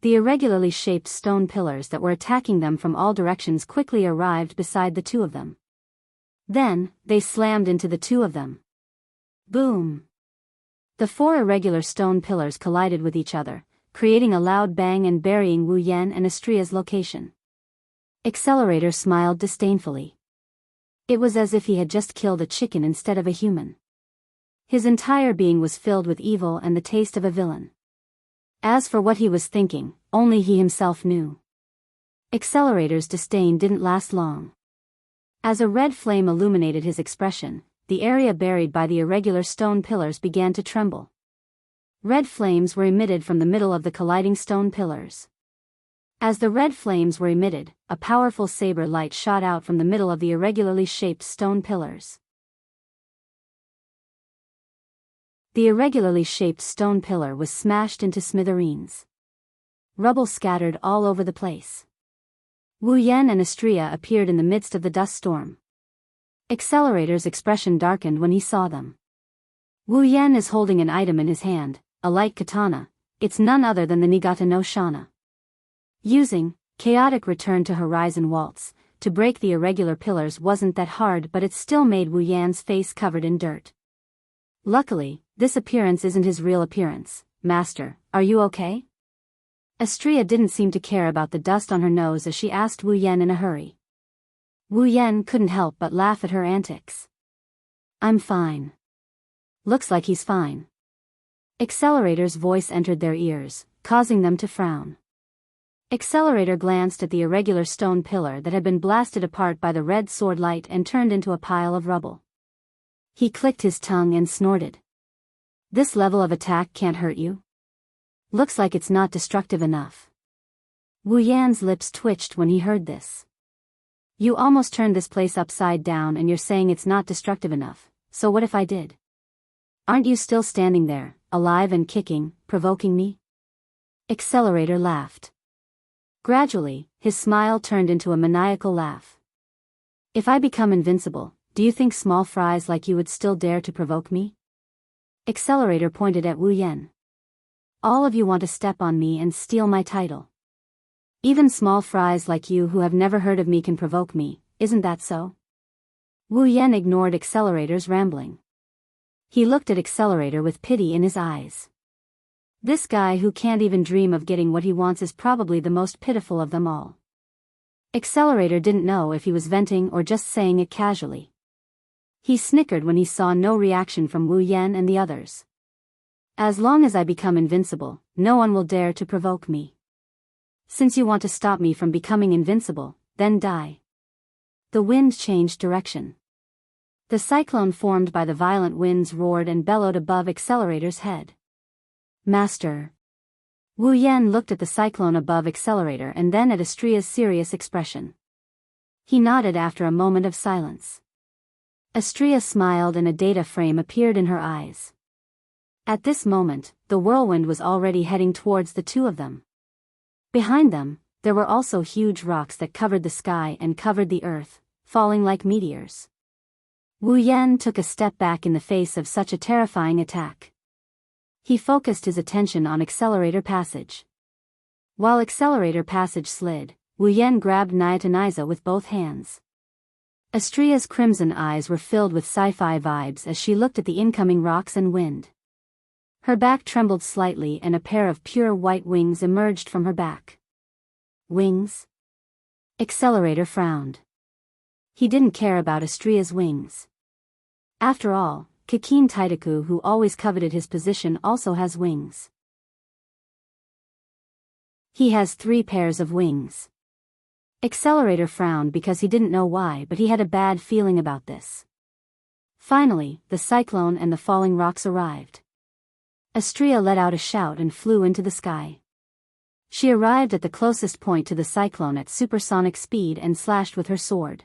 The irregularly shaped stone pillars that were attacking them from all directions quickly arrived beside the two of them. Then, they slammed into the two of them. Boom! The four irregular stone pillars collided with each other, creating a loud bang and burying Wu Yan and Astria's location. Accelerator smiled disdainfully. It was as if he had just killed a chicken instead of a human. His entire being was filled with evil and the taste of a villain. As for what he was thinking, only he himself knew. Accelerator's disdain didn't last long. As a red flame illuminated his expression, the area buried by the irregular stone pillars began to tremble. Red flames were emitted from the middle of the colliding stone pillars. As the red flames were emitted, a powerful saber light shot out from the middle of the irregularly shaped stone pillars. The irregularly shaped stone pillar was smashed into smithereens. Rubble scattered all over the place. Wu Yan and Astria appeared in the midst of the dust storm. Accelerator's expression darkened when he saw them. Wu Yan is holding an item in his hand, a light katana. It's none other than the Nigata no Shana. Using chaotic return to horizon waltz to break the irregular pillars wasn't that hard, but it still made Wu Yan's face covered in dirt. Luckily, this appearance isn't his real appearance. Master, are you okay? Astria didn't seem to care about the dust on her nose as she asked Wu Yan in a hurry. Wu Yan couldn't help but laugh at her antics. I'm fine. Looks like he's fine. Accelerator's voice entered their ears, causing them to frown. Accelerator glanced at the irregular stone pillar that had been blasted apart by the red sword light and turned into a pile of rubble. He clicked his tongue and snorted. This level of attack can't hurt you? Looks like it's not destructive enough. Wu Yan's lips twitched when he heard this. You almost turned this place upside down and you're saying it's not destructive enough, so what if I did? Aren't you still standing there, alive and kicking, provoking me? Accelerator laughed. Gradually, his smile turned into a maniacal laugh. If I become invincible, do you think small fries like you would still dare to provoke me? Accelerator pointed at Wu Yan. All of you want to step on me and steal my title. Even small fries like you who have never heard of me can provoke me, isn't that so? Wu Yan ignored Accelerator's rambling. He looked at Accelerator with pity in his eyes. This guy who can't even dream of getting what he wants is probably the most pitiful of them all. Accelerator didn't know if he was venting or just saying it casually. He snickered when he saw no reaction from Wu Yan and the others. As long as I become invincible, no one will dare to provoke me. Since you want to stop me from becoming invincible, then die. The wind changed direction. The cyclone formed by the violent winds roared and bellowed above Accelerator's head. Master. Wu Yan looked at the cyclone above Accelerator and then at Astria's serious expression. He nodded after a moment of silence. Astria smiled and a data frame appeared in her eyes. At this moment, the whirlwind was already heading towards the two of them. Behind them, there were also huge rocks that covered the sky and covered the earth, falling like meteors. Wu Yan took a step back in the face of such a terrifying attack. He focused his attention on Accelerator Passage. While Accelerator Passage slid, Wu Yan grabbed Nyatanaiza with both hands. Astria's crimson eyes were filled with sci-fi vibes as she looked at the incoming rocks and wind. Her back trembled slightly and a pair of pure white wings emerged from her back. Wings? Accelerator frowned. He didn't care about Astria's wings. After all, Kakin Taitaku, who always coveted his position, also has wings. He has 3 pairs of wings. Accelerator frowned because he didn't know why, but he had a bad feeling about this. Finally, the cyclone and the falling rocks arrived. Astria let out a shout and flew into the sky. She arrived at the closest point to the cyclone at supersonic speed and slashed with her sword.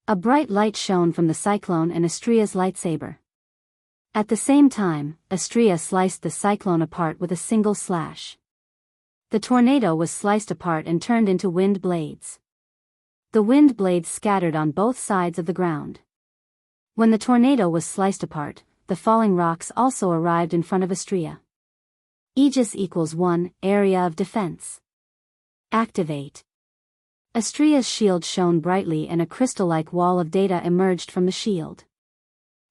A bright light shone from the cyclone and Astria's lightsaber. At the same time, Astria sliced the cyclone apart with a single slash. The tornado was sliced apart and turned into wind blades. The wind blades scattered on both sides of the ground. When the tornado was sliced apart, the falling rocks also arrived in front of Astria. Aegis equals 1, area of defense. Activate. Astria's shield shone brightly and a crystal-like wall of data emerged from the shield.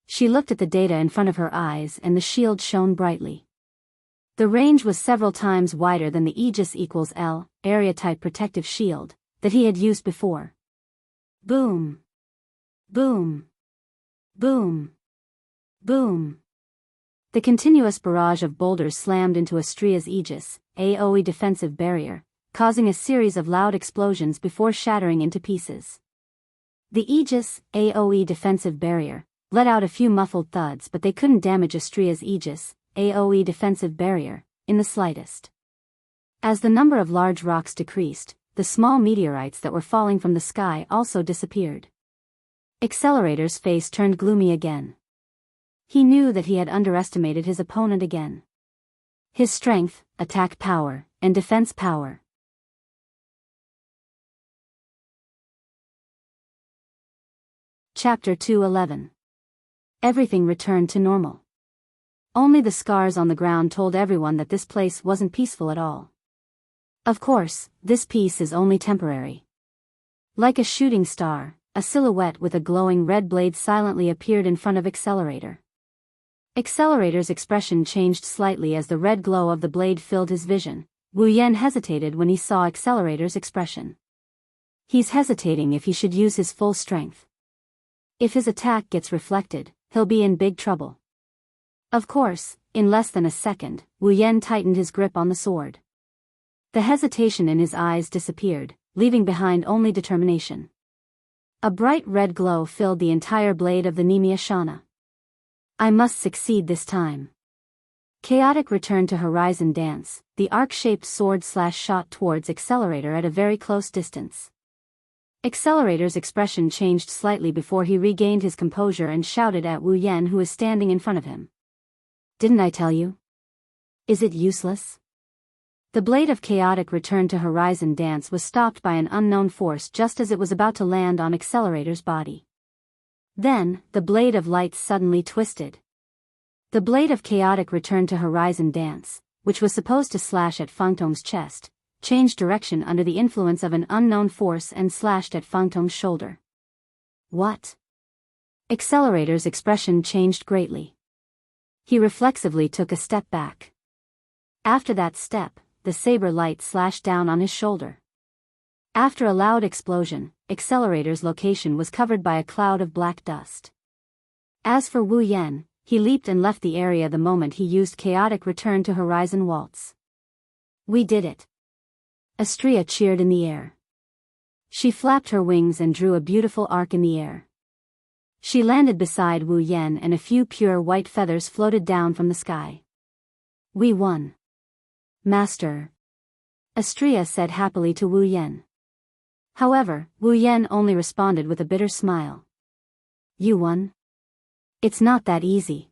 She looked at the data in front of her eyes and the shield shone brightly. The range was several times wider than the Aegis equals L, area-type protective shield, that he had used before. Boom! Boom. Boom. Boom. The continuous barrage of boulders slammed into Astria's aegis, AoE defensive barrier, causing a series of loud explosions before shattering into pieces. The aegis, AoE defensive barrier, let out a few muffled thuds, but they couldn't damage Astria's aegis, AoE defensive barrier, in the slightest. As the number of large rocks decreased, the small meteorites that were falling from the sky also disappeared. Accelerator's face turned gloomy again. He knew that he had underestimated his opponent again. His strength, attack power, and defense power. Chapter 2:11. Everything returned to normal. Only the scars on the ground told everyone that this place wasn't peaceful at all. Of course, this peace is only temporary. Like a shooting star, a silhouette with a glowing red blade silently appeared in front of Accelerator. Accelerator's expression changed slightly as the red glow of the blade filled his vision. Wu Yan hesitated when he saw Accelerator's expression. He's hesitating if he should use his full strength. If his attack gets reflected, he'll be in big trouble. Of course, in less than a second, Wu Yan tightened his grip on the sword. The hesitation in his eyes disappeared, leaving behind only determination. A bright red glow filled the entire blade of the Nemia Shana. I must succeed this time. Chaotic returned to Horizon Dance, the arc-shaped sword shot towards Accelerator at a very close distance. Accelerator's expression changed slightly before he regained his composure and shouted at Wu Yan, who was standing in front of him. Didn't I tell you? Is it useless? The blade of Chaotic Return to Horizon Dance was stopped by an unknown force just as it was about to land on Accelerator's body. Then, the blade of light suddenly twisted. The blade of Chaotic Return to Horizon Dance, which was supposed to slash at Fangtong's chest, changed direction under the influence of an unknown force and slashed at Fangtong's shoulder. What? Accelerator's expression changed greatly. He reflexively took a step back. After that step, the saber light slashed down on his shoulder. After a loud explosion, Accelerator's location was covered by a cloud of black dust. As for Wu Yan, he leaped and left the area the moment he used Chaotic Return to Horizon Waltz. We did it. Astria cheered in the air. She flapped her wings and drew a beautiful arc in the air. She landed beside Wu Yan and a few pure white feathers floated down from the sky. We won. Master. Astria said happily to Wu Yan. However, Wu Yan only responded with a bitter smile. You won? It's not that easy.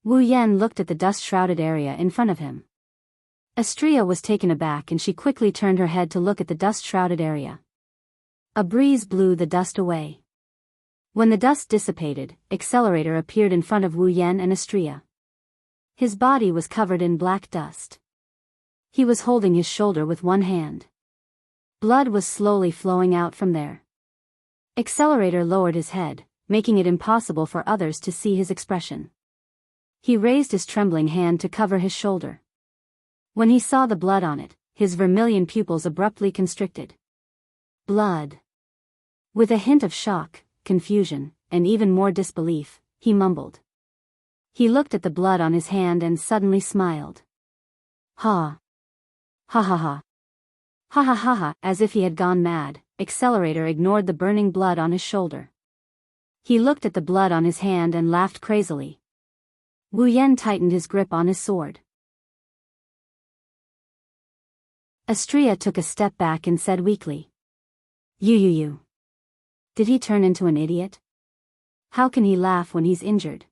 Wu Yan looked at the dust-shrouded area in front of him. Astria was taken aback and she quickly turned her head to look at the dust-shrouded area. A breeze blew the dust away. When the dust dissipated, Accelerator appeared in front of Wu Yan and Astria. His body was covered in black dust. He was holding his shoulder with one hand. Blood was slowly flowing out from there. Accelerator lowered his head, making it impossible for others to see his expression. He raised his trembling hand to cover his shoulder. When he saw the blood on it, his vermilion pupils abruptly constricted. Blood. With a hint of shock, confusion, and even more disbelief, he mumbled. He looked at the blood on his hand and suddenly smiled. Ha. Ha ha ha. Ha ha ha ha, as if he had gone mad, Accelerator ignored the burning blood on his shoulder. He looked at the blood on his hand and laughed crazily. Wu Yan tightened his grip on his sword. Astria took a step back and said weakly. You. Did he turn into an idiot? How can he laugh when he's injured?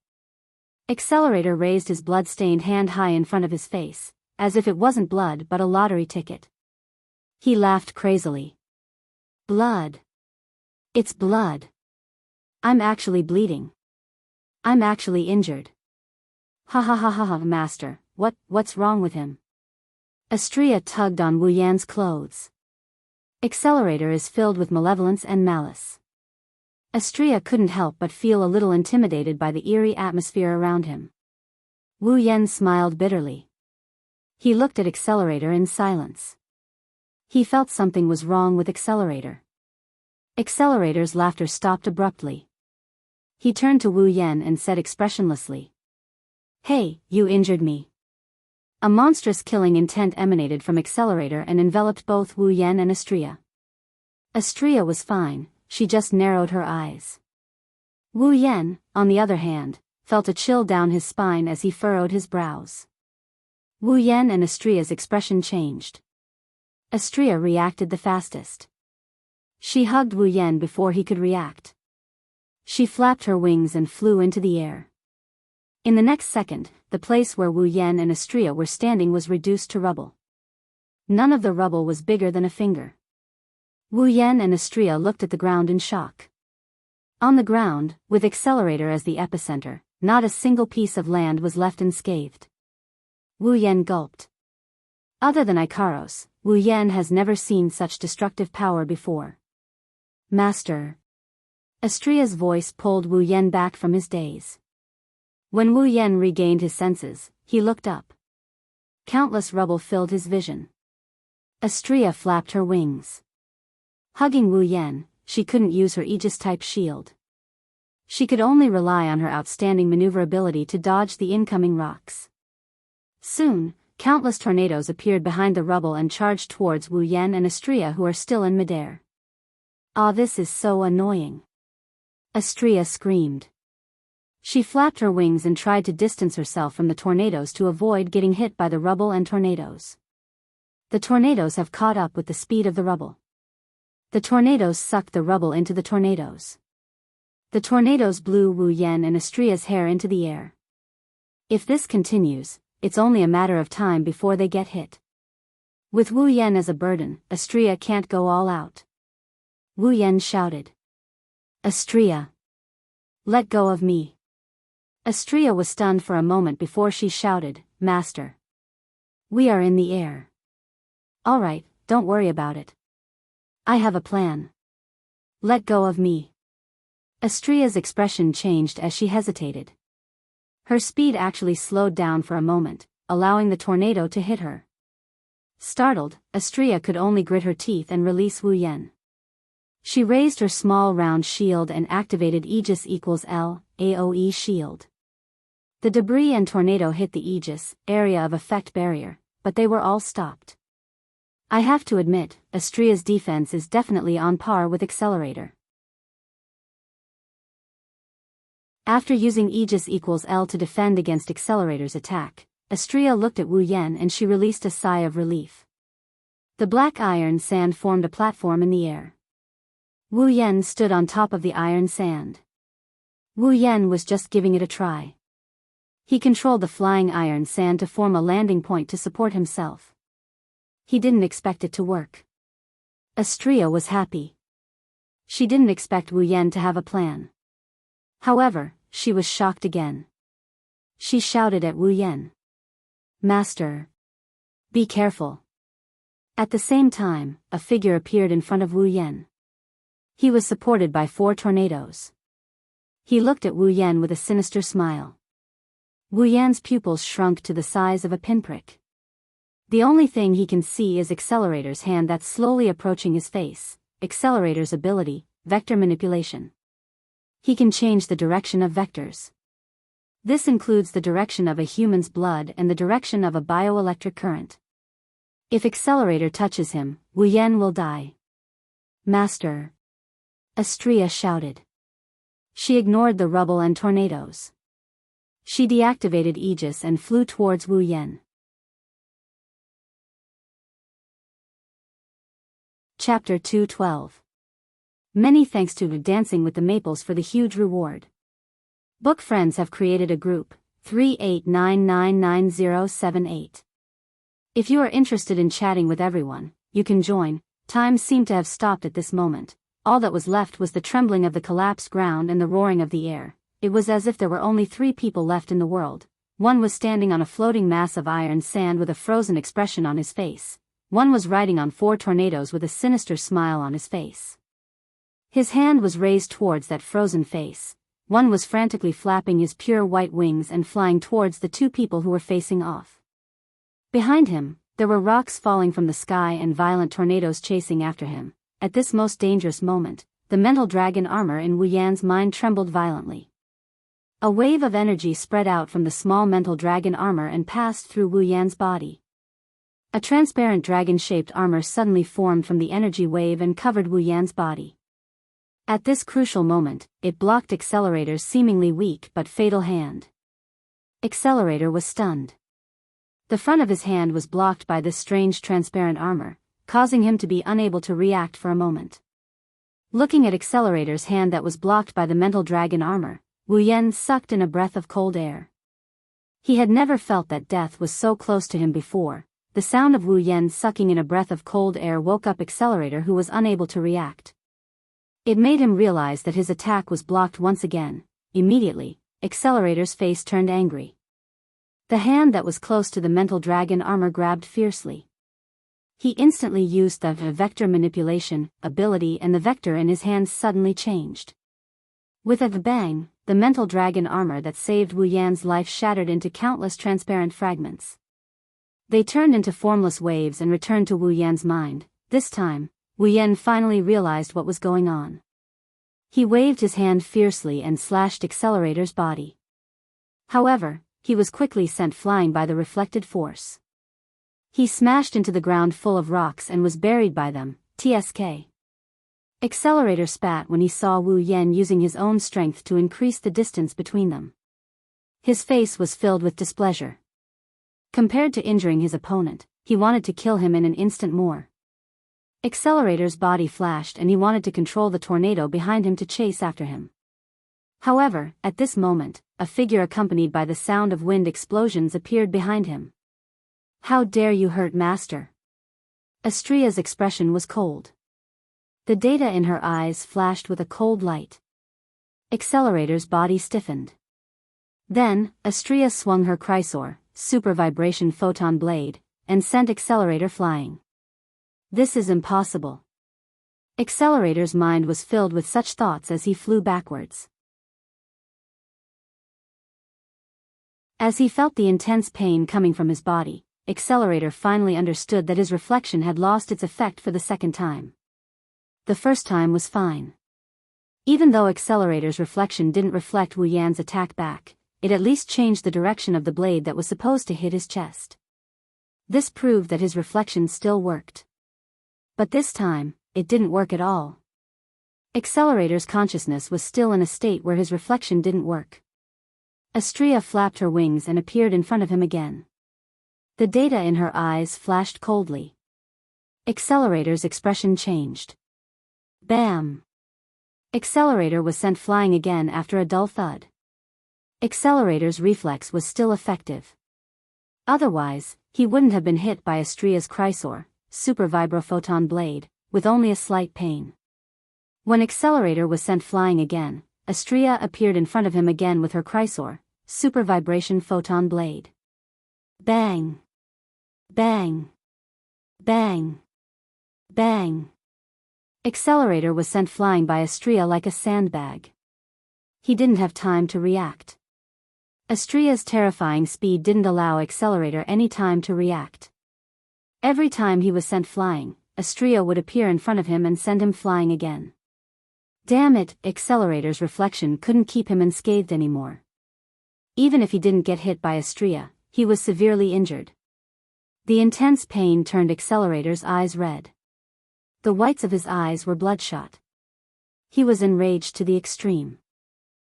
Accelerator raised his blood-stained hand high in front of his face, as if it wasn't blood but a lottery ticket. He laughed crazily. Blood. It's blood. I'm actually bleeding. I'm actually injured. Ha ha ha ha ha, master, what's wrong with him? Astria tugged on Wu Yan's clothes. Accelerator is filled with malevolence and malice. Astria couldn't help but feel a little intimidated by the eerie atmosphere around him. Wu Yan smiled bitterly. He looked at Accelerator in silence. He felt something was wrong with Accelerator. Accelerator's laughter stopped abruptly. He turned to Wu Yan and said expressionlessly, "Hey, you injured me." A monstrous killing intent emanated from Accelerator and enveloped both Wu Yan and Astria. Astria was fine, she just narrowed her eyes. Wu Yan, on the other hand, felt a chill down his spine as he furrowed his brows. Wu Yan and Astria's expression changed. Astria reacted the fastest. She hugged Wu Yan before he could react. She flapped her wings and flew into the air. In the next second, the place where Wu Yan and Astria were standing was reduced to rubble. None of the rubble was bigger than a finger. Wu Yan and Astria looked at the ground in shock. On the ground, with Accelerator as the epicenter, not a single piece of land was left unscathed. Wu Yan gulped. Other than Ikaros, Wu Yan has never seen such destructive power before. Master. Astria's voice pulled Wu Yan back from his daze. When Wu Yan regained his senses, he looked up. Countless rubble filled his vision. Astria flapped her wings. Hugging Wu Yan, she couldn't use her Aegis-type shield. She could only rely on her outstanding maneuverability to dodge the incoming rocks. Soon, countless tornadoes appeared behind the rubble and charged towards Wu Yan and Astria, who are still in midair. "Ah, this is so annoying." Astria screamed. She flapped her wings and tried to distance herself from the tornadoes to avoid getting hit by the rubble and tornadoes. The tornadoes have caught up with the speed of the rubble. The tornadoes sucked the rubble into the tornadoes. The tornadoes blew Wu Yan and Astria's hair into the air. If this continues, it's only a matter of time before they get hit. With Wu Yan as a burden, Astria can't go all out. Wu Yan shouted. "Astria! Let go of me." Astria was stunned for a moment before she shouted, "Master! We are in the air. All right, don't worry about it. I have a plan. Let go of me." Astria's expression changed as she hesitated. Her speed actually slowed down for a moment, allowing the tornado to hit her. Startled, Astria could only grit her teeth and release Wu Yan. She raised her small round shield and activated Aegis equals L, AOE shield. The debris and tornado hit the Aegis, area of effect barrier, but they were all stopped. I have to admit, Astria's defense is definitely on par with Accelerator. After using Aegis equals L to defend against Accelerator's attack, Astria looked at Wu Yan and she released a sigh of relief. The black iron sand formed a platform in the air. Wu Yan stood on top of the iron sand. Wu Yan was just giving it a try. He controlled the flying iron sand to form a landing point to support himself. He didn't expect it to work. Astria was happy. She didn't expect Wu Yan to have a plan. However, she was shocked again. She shouted at Wu Yan. "Master! Be careful!" At the same time, a figure appeared in front of Wu Yan. He was supported by 4 tornadoes. He looked at Wu Yan with a sinister smile. Wu Yan's pupils shrunk to the size of a pinprick. The only thing he can see is Accelerator's hand that's slowly approaching his face. Accelerator's ability, vector manipulation. He can change the direction of vectors. This includes the direction of a human's blood and the direction of a bioelectric current. If Accelerator touches him, Wu Yan will die. "Master!" Astria shouted. She ignored the rubble and tornadoes. She deactivated Aegis and flew towards Wu Yan. Chapter 212. Many thanks to Dancing with the Maples for the huge reward. Book friends have created a group, 38999078. If you are interested in chatting with everyone, you can join. Time seemed to have stopped at this moment. All that was left was the trembling of the collapsed ground and the roaring of the air. It was as if there were only 3 people left in the world. One was standing on a floating mass of iron sand with a frozen expression on his face. One was riding on 4 tornadoes with a sinister smile on his face. His hand was raised towards that frozen face. One was frantically flapping his pure white wings and flying towards the 2 people who were facing off. Behind him, there were rocks falling from the sky and violent tornadoes chasing after him. At this most dangerous moment, the mental dragon armor in Wu Yan's mind trembled violently. A wave of energy spread out from the small mental dragon armor and passed through Wu Yan's body. A transparent dragon-shaped armor suddenly formed from the energy wave and covered Wu Yan's body. At this crucial moment, it blocked Accelerator's seemingly weak but fatal hand. Accelerator was stunned. The front of his hand was blocked by this strange transparent armor, causing him to be unable to react for a moment. Looking at Accelerator's hand that was blocked by the mental dragon armor, Wu Yan sucked in a breath of cold air. He had never felt that death was so close to him before. The sound of Wu Yan sucking in a breath of cold air woke up Accelerator, who was unable to react. It made him realize that his attack was blocked once again. Immediately, Accelerator's face turned angry. The hand that was close to the mental dragon armor grabbed fiercely. He instantly used the vector manipulation ability, and the vector in his hand suddenly changed. With a bang, the mental dragon armor that saved Wu Yan's life shattered into countless transparent fragments. They turned into formless waves and returned to Wu Yan's mind. This time, Wu Yan finally realized what was going on. He waved his hand fiercely and slashed Accelerator's body. However, he was quickly sent flying by the reflected force. He smashed into the ground full of rocks and was buried by them. TSK. Accelerator spat when he saw Wu Yan using his own strength to increase the distance between them. His face was filled with displeasure. Compared to injuring his opponent, he wanted to kill him in an instant more. Accelerator's body flashed and he wanted to control the tornado behind him to chase after him. However, at this moment, a figure accompanied by the sound of wind explosions appeared behind him. "How dare you hurt Master?" Astria's expression was cold. The data in her eyes flashed with a cold light. Accelerator's body stiffened. Then, Astria swung her Chrysor, super vibration photon blade, and sent Accelerator flying. This is impossible. Accelerator's mind was filled with such thoughts as he flew backwards. As he felt the intense pain coming from his body, Accelerator finally understood that his reflection had lost its effect for the second time. The first time was fine. Even though Accelerator's reflection didn't reflect Wu Yan's attack back, it at least changed the direction of the blade that was supposed to hit his chest. This proved that his reflection still worked. But this time, it didn't work at all. Accelerator's consciousness was still in a state where his reflection didn't work. Astria flapped her wings and appeared in front of him again. The data in her eyes flashed coldly. Accelerator's expression changed. Bam! Accelerator was sent flying again after a dull thud. Accelerator's reflex was still effective. Otherwise, he wouldn't have been hit by Astria's Chrysor, super vibrophoton blade, with only a slight pain. When Accelerator was sent flying again, Astria appeared in front of him again with her Chrysor, super vibration photon blade. Bang! Bang! Bang! Bang! Accelerator was sent flying by Astria like a sandbag. He didn't have time to react. Astria's terrifying speed didn't allow Accelerator any time to react. Every time he was sent flying, Astria would appear in front of him and send him flying again. Damn it, Accelerator's reflection couldn't keep him unscathed anymore. Even if he didn't get hit by Astria, he was severely injured. The intense pain turned Accelerator's eyes red. The whites of his eyes were bloodshot. He was enraged to the extreme.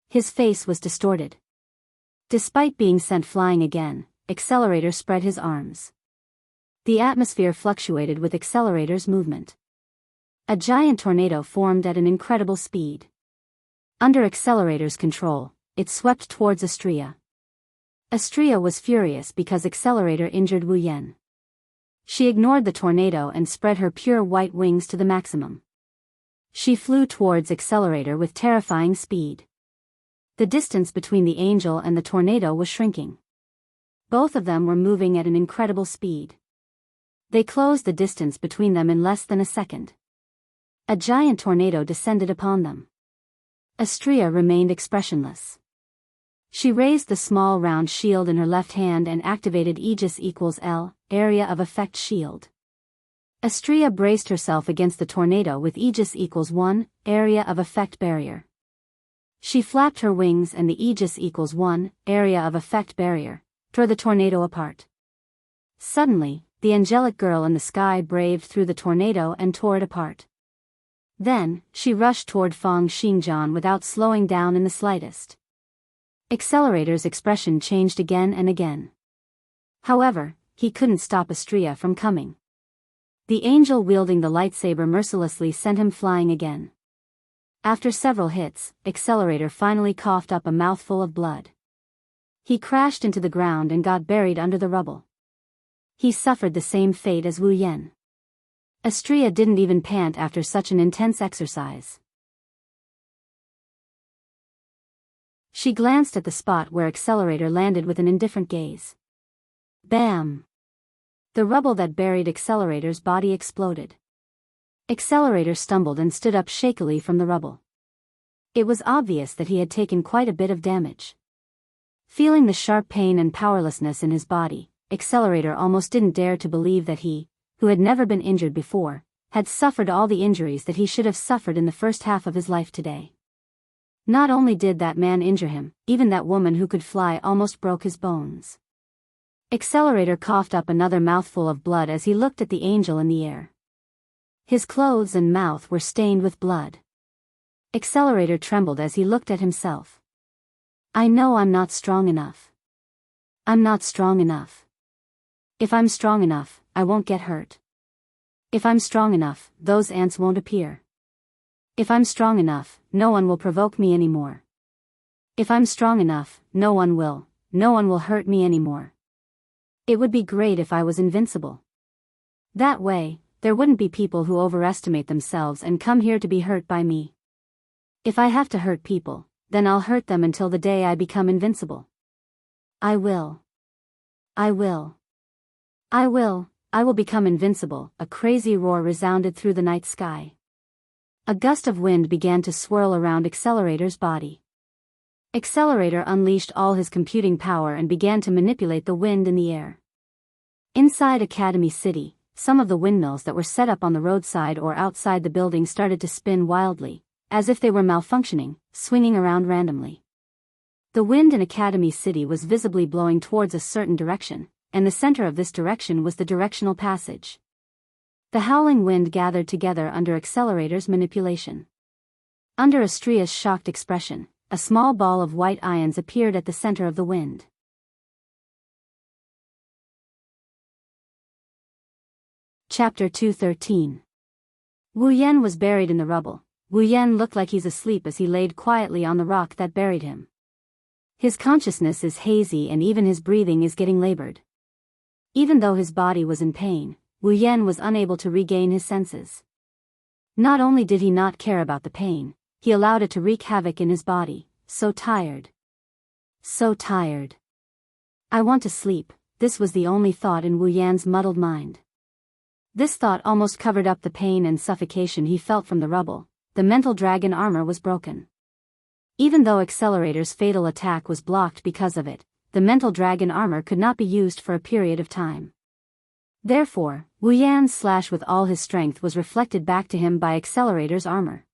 His face was distorted. Despite being sent flying again, Accelerator spread his arms. The atmosphere fluctuated with Accelerator's movement. A giant tornado formed at an incredible speed. Under Accelerator's control, it swept towards Astria. Astria was furious because Accelerator injured Wu Yan. She ignored the tornado and spread her pure white wings to the maximum. She flew towards Accelerator with terrifying speed. The distance between the angel and the tornado was shrinking. Both of them were moving at an incredible speed. They closed the distance between them in less than a second. A giant tornado descended upon them. Astria remained expressionless. She raised the small round shield in her left hand and activated Aegis equals L, area of effect shield. Astria braced herself against the tornado with Aegis equals 1, area of effect barrier. She flapped her wings and the Aegis equals 1, area of effect barrier, tore the tornado apart. Suddenly, the angelic girl in the sky braved through the tornado and tore it apart. Then, she rushed toward Fang Xingjian without slowing down in the slightest. Accelerator's expression changed again and again. However, he couldn't stop Astria from coming. The angel wielding the lightsaber mercilessly sent him flying again. After several hits, Accelerator finally coughed up a mouthful of blood. He crashed into the ground and got buried under the rubble. He suffered the same fate as Wu Yan. Astria didn't even pant after such an intense exercise. She glanced at the spot where Accelerator landed with an indifferent gaze. Bam! The rubble that buried Accelerator's body exploded. Accelerator stumbled and stood up shakily from the rubble. It was obvious that he had taken quite a bit of damage. Feeling the sharp pain and powerlessness in his body, Accelerator almost didn't dare to believe that he, who had never been injured before, had suffered all the injuries that he should have suffered in the first half of his life today. Not only did that man injure him, even that woman who could fly almost broke his bones. Accelerator coughed up another mouthful of blood as he looked at the angel in the air. His clothes and mouth were stained with blood. Accelerator trembled as he looked at himself. I know I'm not strong enough. I'm not strong enough. If I'm strong enough, I won't get hurt. If I'm strong enough, those ants won't appear. If I'm strong enough, no one will provoke me anymore. If I'm strong enough, no one will hurt me anymore. It would be great if I was invincible. That way, there wouldn't be people who overestimate themselves and come here to be hurt by me. If I have to hurt people, then I'll hurt them until the day I become invincible. I will become invincible. A crazy roar resounded through the night sky. A gust of wind began to swirl around Accelerator's body. Accelerator unleashed all his computing power and began to manipulate the wind in the air. Inside Academy City, some of the windmills that were set up on the roadside or outside the building started to spin wildly, as if they were malfunctioning, swinging around randomly. The wind in Academy City was visibly blowing towards a certain direction, and the center of this direction was the directional passage. The howling wind gathered together under Accelerator's manipulation. Under Astria's shocked expression, a small ball of white ions appeared at the center of the wind. Chapter 213. Wu Yan was buried in the rubble. Wu Yan looked like he's asleep as he laid quietly on the rock that buried him. His consciousness is hazy and even his breathing is getting labored. Even though his body was in pain, Wu Yan was unable to regain his senses. Not only did he not care about the pain, he allowed it to wreak havoc in his body. So tired. So tired. I want to sleep, this was the only thought in Wu Yan's muddled mind. This thought almost covered up the pain and suffocation he felt from the rubble. The mental dragon armor was broken. Even though Accelerator's fatal attack was blocked because of it, the mental dragon armor could not be used for a period of time. Therefore, Wu Yan's slash with all his strength was reflected back to him by Accelerator's armor.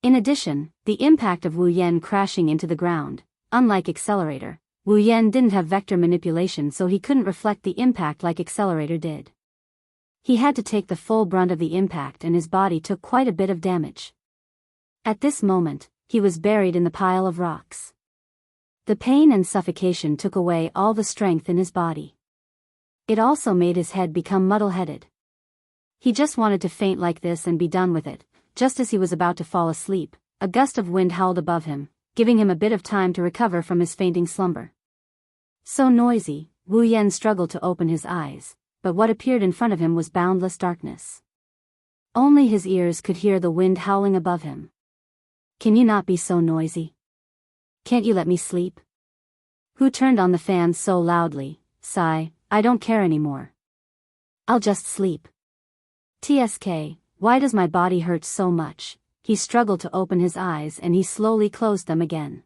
In addition, the impact of Wu Yan crashing into the ground, unlike Accelerator, Wu Yan didn't have vector manipulation, so he couldn't reflect the impact like Accelerator did. He had to take the full brunt of the impact and his body took quite a bit of damage. At this moment, he was buried in the pile of rocks. The pain and suffocation took away all the strength in his body. It also made his head become muddle-headed. He just wanted to faint like this and be done with it. Just as he was about to fall asleep, a gust of wind howled above him, giving him a bit of time to recover from his fainting slumber. So noisy, Wu Yan struggled to open his eyes, but what appeared in front of him was boundless darkness. Only his ears could hear the wind howling above him. Can you not be so noisy? Can't you let me sleep? Who turned on the fan so loudly? Sigh, I don't care anymore. I'll just sleep. TSK, why does my body hurt so much? He struggled to open his eyes and he slowly closed them again.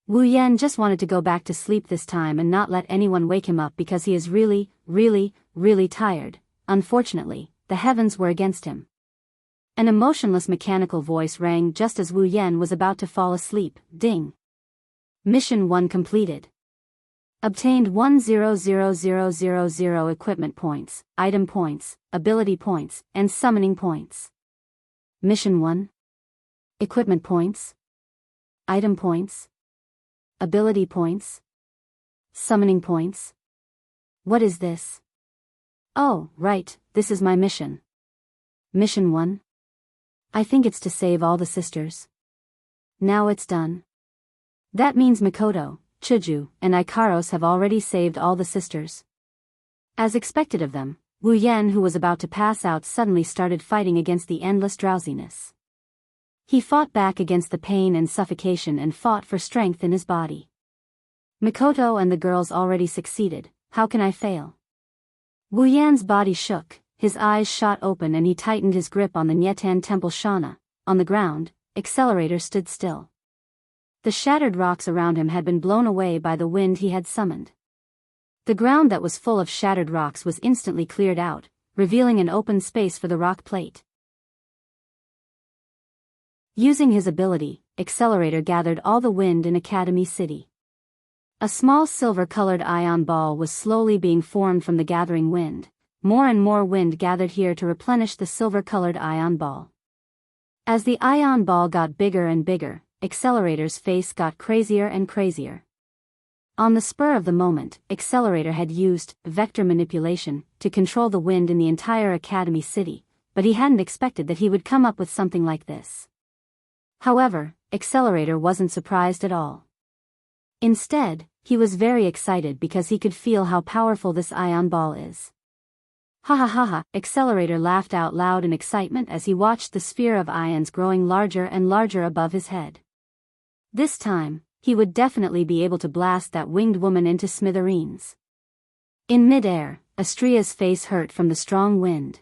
Wu Yan just wanted to go back to sleep this time and not let anyone wake him up because he is really, really, really tired. Unfortunately, the heavens were against him. An emotionless mechanical voice rang just as Wu Yan was about to fall asleep. Ding. Mission 1 completed. Obtained 100000 equipment points, item points, ability points, and summoning points. Mission 1. Equipment points, item points, ability points, summoning points. What is this? Oh, right, this is my mission. Mission 1. I think it's to save all the sisters. Now it's done. That means Mikoto, Chuju, and Ikaros have already saved all the sisters. As expected of them, Wu Yan, who was about to pass out, suddenly started fighting against the endless drowsiness. He fought back against the pain and suffocation and fought for strength in his body. Mikoto and the girls already succeeded, how can I fail? Wu Yan's body shook, his eyes shot open and he tightened his grip on the Nyetan Temple Shana. On the ground, Accelerator stood still. The shattered rocks around him had been blown away by the wind he had summoned. The ground that was full of shattered rocks was instantly cleared out, revealing an open space for the rock plate. Using his ability, Accelerator gathered all the wind in Academy City. A small silver-colored ion ball was slowly being formed from the gathering wind. More and more wind gathered here to replenish the silver-colored ion ball. As the ion ball got bigger and bigger, Accelerator's face got crazier and crazier. On the spur of the moment, Accelerator had used vector manipulation to control the wind in the entire Academy City, but he hadn't expected that he would come up with something like this. However, Accelerator wasn't surprised at all. Instead, he was very excited because he could feel how powerful this ion ball is. Ha ha ha ha, Accelerator laughed out loud in excitement as he watched the sphere of ions growing larger and larger above his head. This time, he would definitely be able to blast that winged woman into smithereens. In mid-air, Astria's face hurt from the strong wind.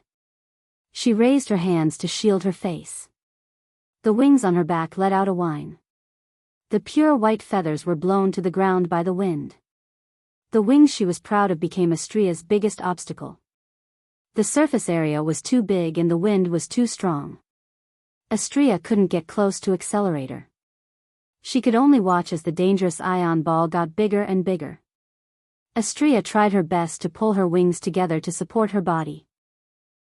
She raised her hands to shield her face. The wings on her back let out a whine. The pure white feathers were blown to the ground by the wind. The wings she was proud of became Astria's biggest obstacle. The surface area was too big and the wind was too strong. Astria couldn't get close to Accelerator. She could only watch as the dangerous ion ball got bigger and bigger. Astria tried her best to pull her wings together to support her body.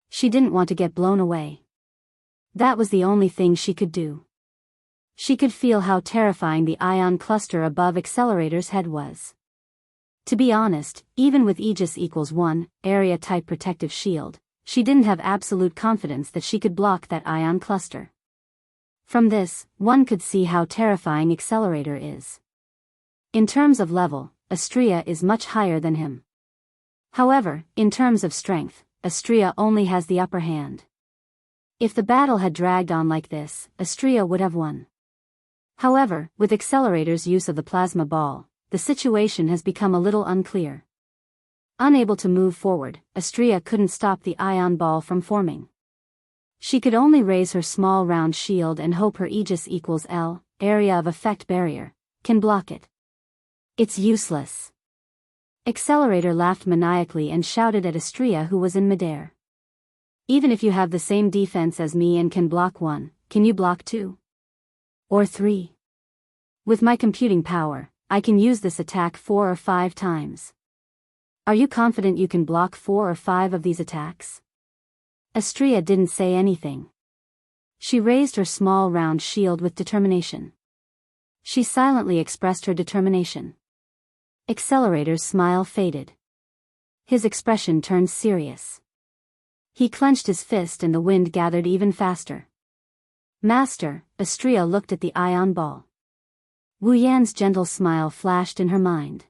She didn't want to get blown away. That was the only thing she could do. She could feel how terrifying the ion cluster above Accelerator's head was. To be honest, even with Aegis equals 1, area-type protective shield, she didn't have absolute confidence that she could block that ion cluster. From this, one could see how terrifying Accelerator is. In terms of level, Astria is much higher than him. However, in terms of strength, Astria only has the upper hand. If the battle had dragged on like this, Astria would have won. However, with Accelerator's use of the plasma ball, the situation has become a little unclear. Unable to move forward, Astria couldn't stop the ion ball from forming. She could only raise her small round shield and hope her Aegis equals L, area of effect barrier, can block it. It's useless. Accelerator laughed maniacally and shouted at Astria, who was in midair. Even if you have the same defense as me and can block 1, can you block 2? Or 3? With my computing power, I can use this attack 4 or 5 times. Are you confident you can block 4 or 5 of these attacks? Astria didn't say anything. She raised her small round shield with determination. She silently expressed her determination. Accelerator's smile faded. His expression turned serious. He clenched his fist and the wind gathered even faster. Master, Astria looked at the ion ball. Wu Yan's gentle smile flashed in her mind.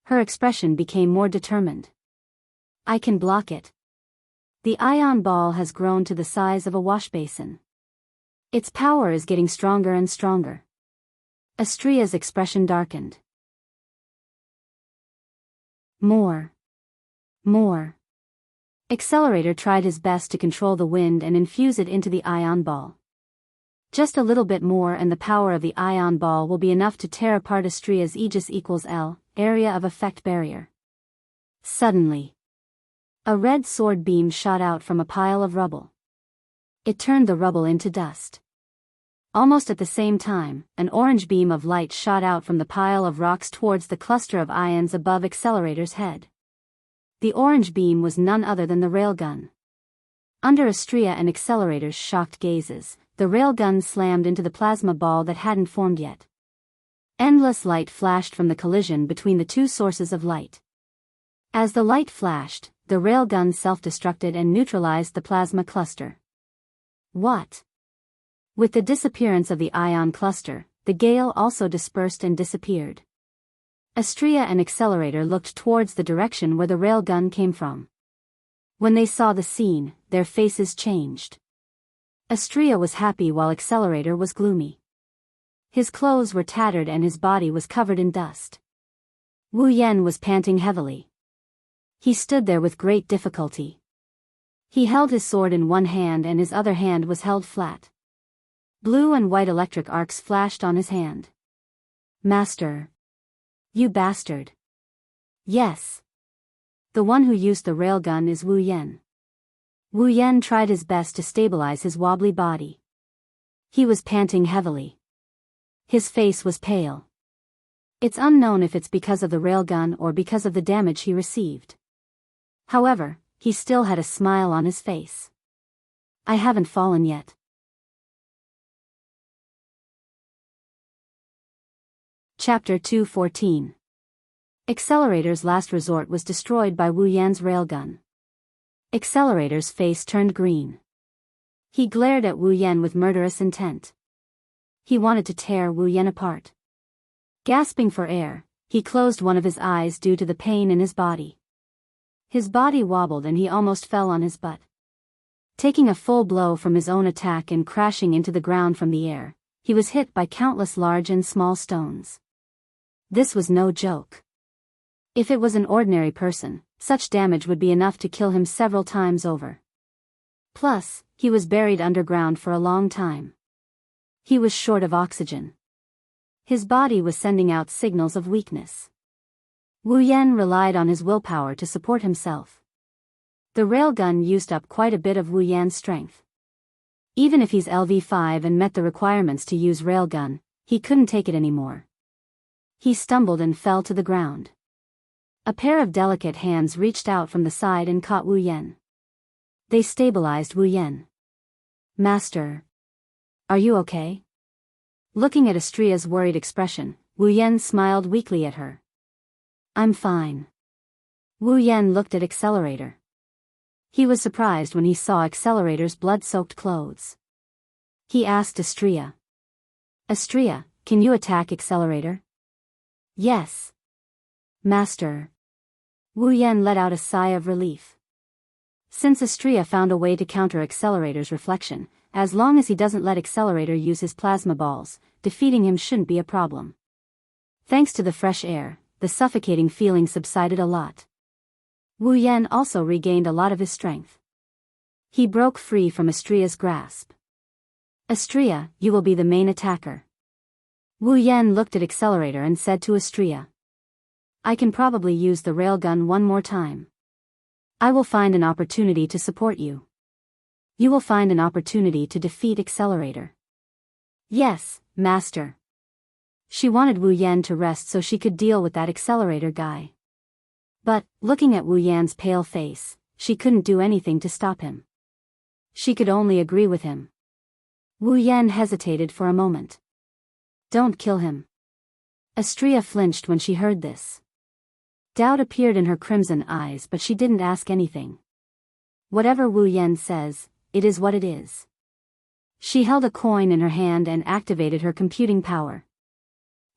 Her expression became more determined. I can block it. The ion ball has grown to the size of a wash basin. Its power is getting stronger and stronger. Astria's expression darkened. More. More. Accelerator tried his best to control the wind and infuse it into the ion ball. Just a little bit more and the power of the ion ball will be enough to tear apart Astria's Aegis equals L, area of effect barrier. Suddenly, A red sword beam shot out from a pile of rubble. It turned the rubble into dust. Almost at the same time, an orange beam of light shot out from the pile of rocks towards the cluster of ions above Accelerator's head. The orange beam was none other than the railgun. Under Astrea and Accelerator's shocked gazes, the railgun slammed into the plasma ball that hadn't formed yet. Endless light flashed from the collision between the two sources of light. As the light flashed, the railgun self-destructed and neutralized the plasma cluster. What? With the disappearance of the ion cluster, the gale also dispersed and disappeared. Astrea and Accelerator looked towards the direction where the railgun came from. When they saw the scene, their faces changed. Astrea was happy while Accelerator was gloomy. His clothes were tattered and his body was covered in dust. Wu Yan was panting heavily. He stood there with great difficulty. He held his sword in one hand and his other hand was held flat. Blue and white electric arcs flashed on his hand. Master. You bastard. Yes. The one who used the railgun is Wu Yan. Wu Yan tried his best to stabilize his wobbly body. He was panting heavily. His face was pale. It's unknown if it's because of the railgun or because of the damage he received. However, he still had a smile on his face. I haven't fallen yet. Chapter 2:14. Accelerator's last resort was destroyed by Wu Yan's railgun. Accelerator's face turned green. He glared at Wu Yan with murderous intent. He wanted to tear Wu Yan apart. Gasping for air, he closed one of his eyes due to the pain in his body. His body wobbled and he almost fell on his butt. Taking a full blow from his own attack and crashing into the ground from the air, he was hit by countless large and small stones. This was no joke. If it was an ordinary person, such damage would be enough to kill him several times over. Plus, he was buried underground for a long time. He was short of oxygen. His body was sending out signals of weakness. Wu Yan relied on his willpower to support himself. The railgun used up quite a bit of Wu Yan's strength. Even if he's LV5 and met the requirements to use railgun, he couldn't take it anymore. He stumbled and fell to the ground. A pair of delicate hands reached out from the side and caught Wu Yan. They stabilized Wu Yan. Master. Are you okay? Looking at Astrea's worried expression, Wu Yan smiled weakly at her. I'm fine. Wu Yan looked at Accelerator. He was surprised when he saw Accelerator's blood-soaked clothes. He asked Astrea. Astrea, can you attack Accelerator? Yes. Master. Wu Yan let out a sigh of relief. Since Astrea found a way to counter Accelerator's reflection, as long as he doesn't let Accelerator use his plasma balls, defeating him shouldn't be a problem. Thanks to the fresh air, the suffocating feeling subsided a lot. Wu Yan also regained a lot of his strength. He broke free from Astrea's grasp. Astrea, you will be the main attacker. Wu Yan looked at Accelerator and said to Astrea. I can probably use the railgun one more time. I will find an opportunity to support you. You will find an opportunity to defeat Accelerator. Yes, Master. She wanted Wu Yan to rest so she could deal with that Accelerator guy. But, looking at Wu Yan's pale face, she couldn't do anything to stop him. She could only agree with him. Wu Yan hesitated for a moment. Don't kill him. Astrea flinched when she heard this. Doubt appeared in her crimson eyes, but she didn't ask anything. Whatever Wu Yan says, it is what it is. She held a coin in her hand and activated her computing power.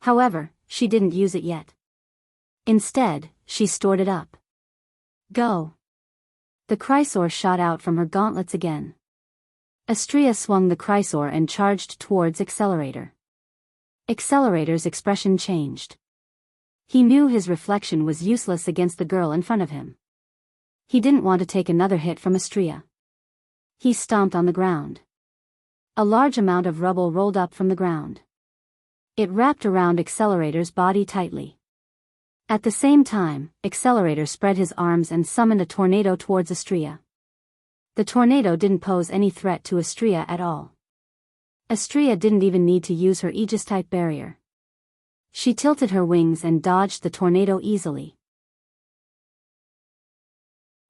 However, she didn't use it yet. Instead, she stored it up. Go. The Chrysor shot out from her gauntlets again. Astrea swung the Chrysor and charged towards Accelerator. Accelerator's expression changed. He knew his reflection was useless against the girl in front of him. He didn't want to take another hit from Astrea. He stomped on the ground. A large amount of rubble rolled up from the ground. It wrapped around Accelerator's body tightly. At the same time, Accelerator spread his arms and summoned a tornado towards Astria. The tornado didn't pose any threat to Astria at all. Astria didn't even need to use her Aegis-type barrier. She tilted her wings and dodged the tornado easily.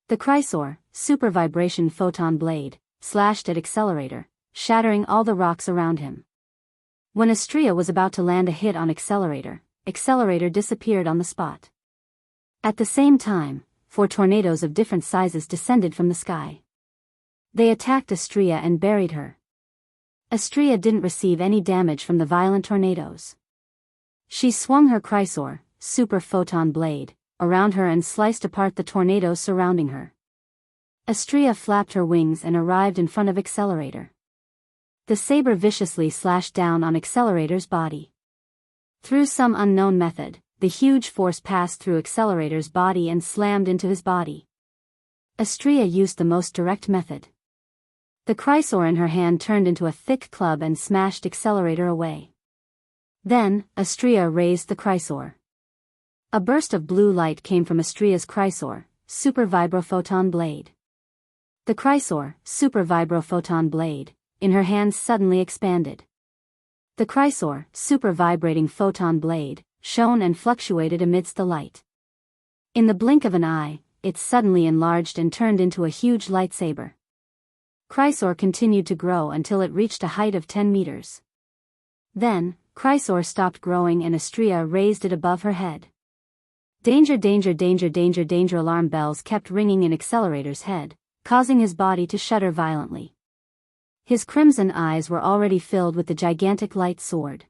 The Chrysor, super vibration photon blade, slashed at Accelerator, shattering all the rocks around him. When Astria was about to land a hit on Accelerator, Accelerator disappeared on the spot. At the same time, 4 tornadoes of different sizes descended from the sky. They attacked Astria and buried her. Astria didn't receive any damage from the violent tornadoes. She swung her Chrysor, super photon blade, around her and sliced apart the tornadoes surrounding her. Astria flapped her wings and arrived in front of Accelerator. The saber viciously slashed down on Accelerator's body. Through some unknown method, the huge force passed through Accelerator's body and slammed into his body. Astria used the most direct method. The Chrysor in her hand turned into a thick club and smashed Accelerator away. Then, Astria raised the Chrysor. A burst of blue light came from Astria's Chrysor, super vibrophoton blade. The Chrysor, super vibrophoton blade, in her hands suddenly expanded. The Chrysor, super vibrating photon blade, shone and fluctuated amidst the light. In the blink of an eye, it suddenly enlarged and turned into a huge lightsaber. Chrysor continued to grow until it reached a height of 10 meters. Then, Chrysor stopped growing and Astria raised it above her head. Danger, danger, danger, danger, danger! Alarm bells kept ringing in Accelerator's head, causing his body to shudder violently. His crimson eyes were already filled with the gigantic light sword.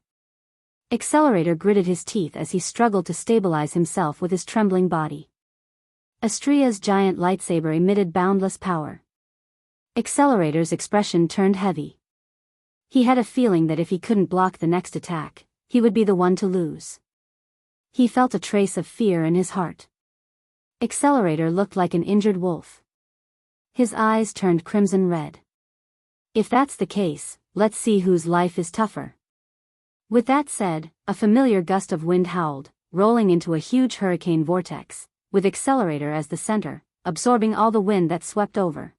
Accelerator gritted his teeth as he struggled to stabilize himself with his trembling body. Astria's giant lightsaber emitted boundless power. Accelerator's expression turned heavy. He had a feeling that if he couldn't block the next attack, he would be the one to lose. He felt a trace of fear in his heart. Accelerator looked like an injured wolf. His eyes turned crimson red. If that's the case, let's see whose life is tougher. With that said, a familiar gust of wind howled, rolling into a huge hurricane vortex, with Accelerator as the center, absorbing all the wind that swept over.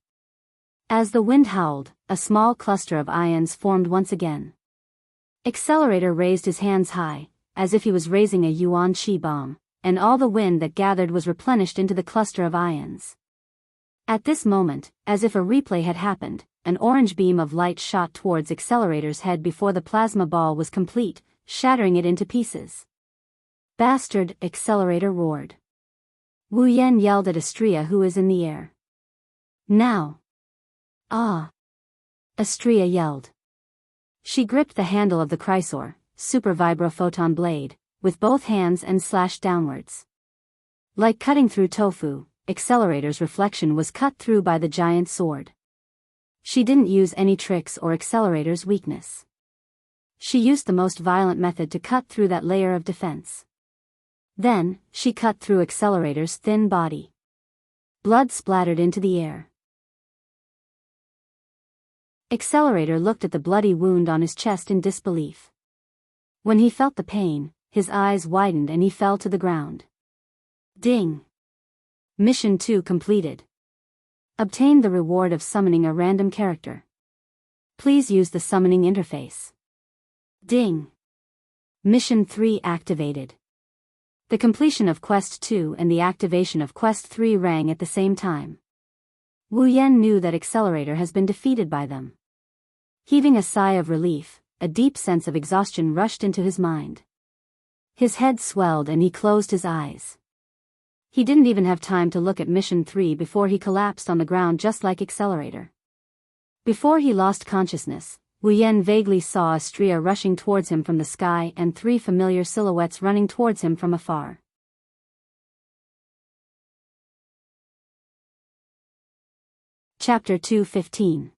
As the wind howled, a small cluster of ions formed once again. Accelerator raised his hands high, as if he was raising a yuan qi bomb, and all the wind that gathered was replenished into the cluster of ions. At this moment, as if a replay had happened, an orange beam of light shot towards Accelerator's head before the plasma ball was complete, shattering it into pieces. Bastard! Accelerator roared. Wu Yan yelled at Astria, who is in the air. Now! Ah! Astria yelled. She gripped the handle of the Chrysor, super vibrophoton blade, with both hands and slashed downwards. Like cutting through tofu, Accelerator's reflection was cut through by the giant sword. She didn't use any tricks or Accelerator's weakness. She used the most violent method to cut through that layer of defense. Then, she cut through Accelerator's thin body. Blood splattered into the air. Accelerator looked at the bloody wound on his chest in disbelief. When he felt the pain, his eyes widened and he fell to the ground. Ding! Mission 2 completed. Obtained the reward of summoning a random character. Please use the summoning interface. Ding! Mission 3 activated. The completion of Quest 2 and the activation of Quest 3 rang at the same time. Wu Yan knew that Accelerator has been defeated by them. Heaving a sigh of relief, a deep sense of exhaustion rushed into his mind. His head swelled and he closed his eyes. He didn't even have time to look at Mission 3 before he collapsed on the ground just like Accelerator. Before he lost consciousness, Wu Yan vaguely saw Astria rushing towards him from the sky and 3 familiar silhouettes running towards him from afar. Chapter 2:15.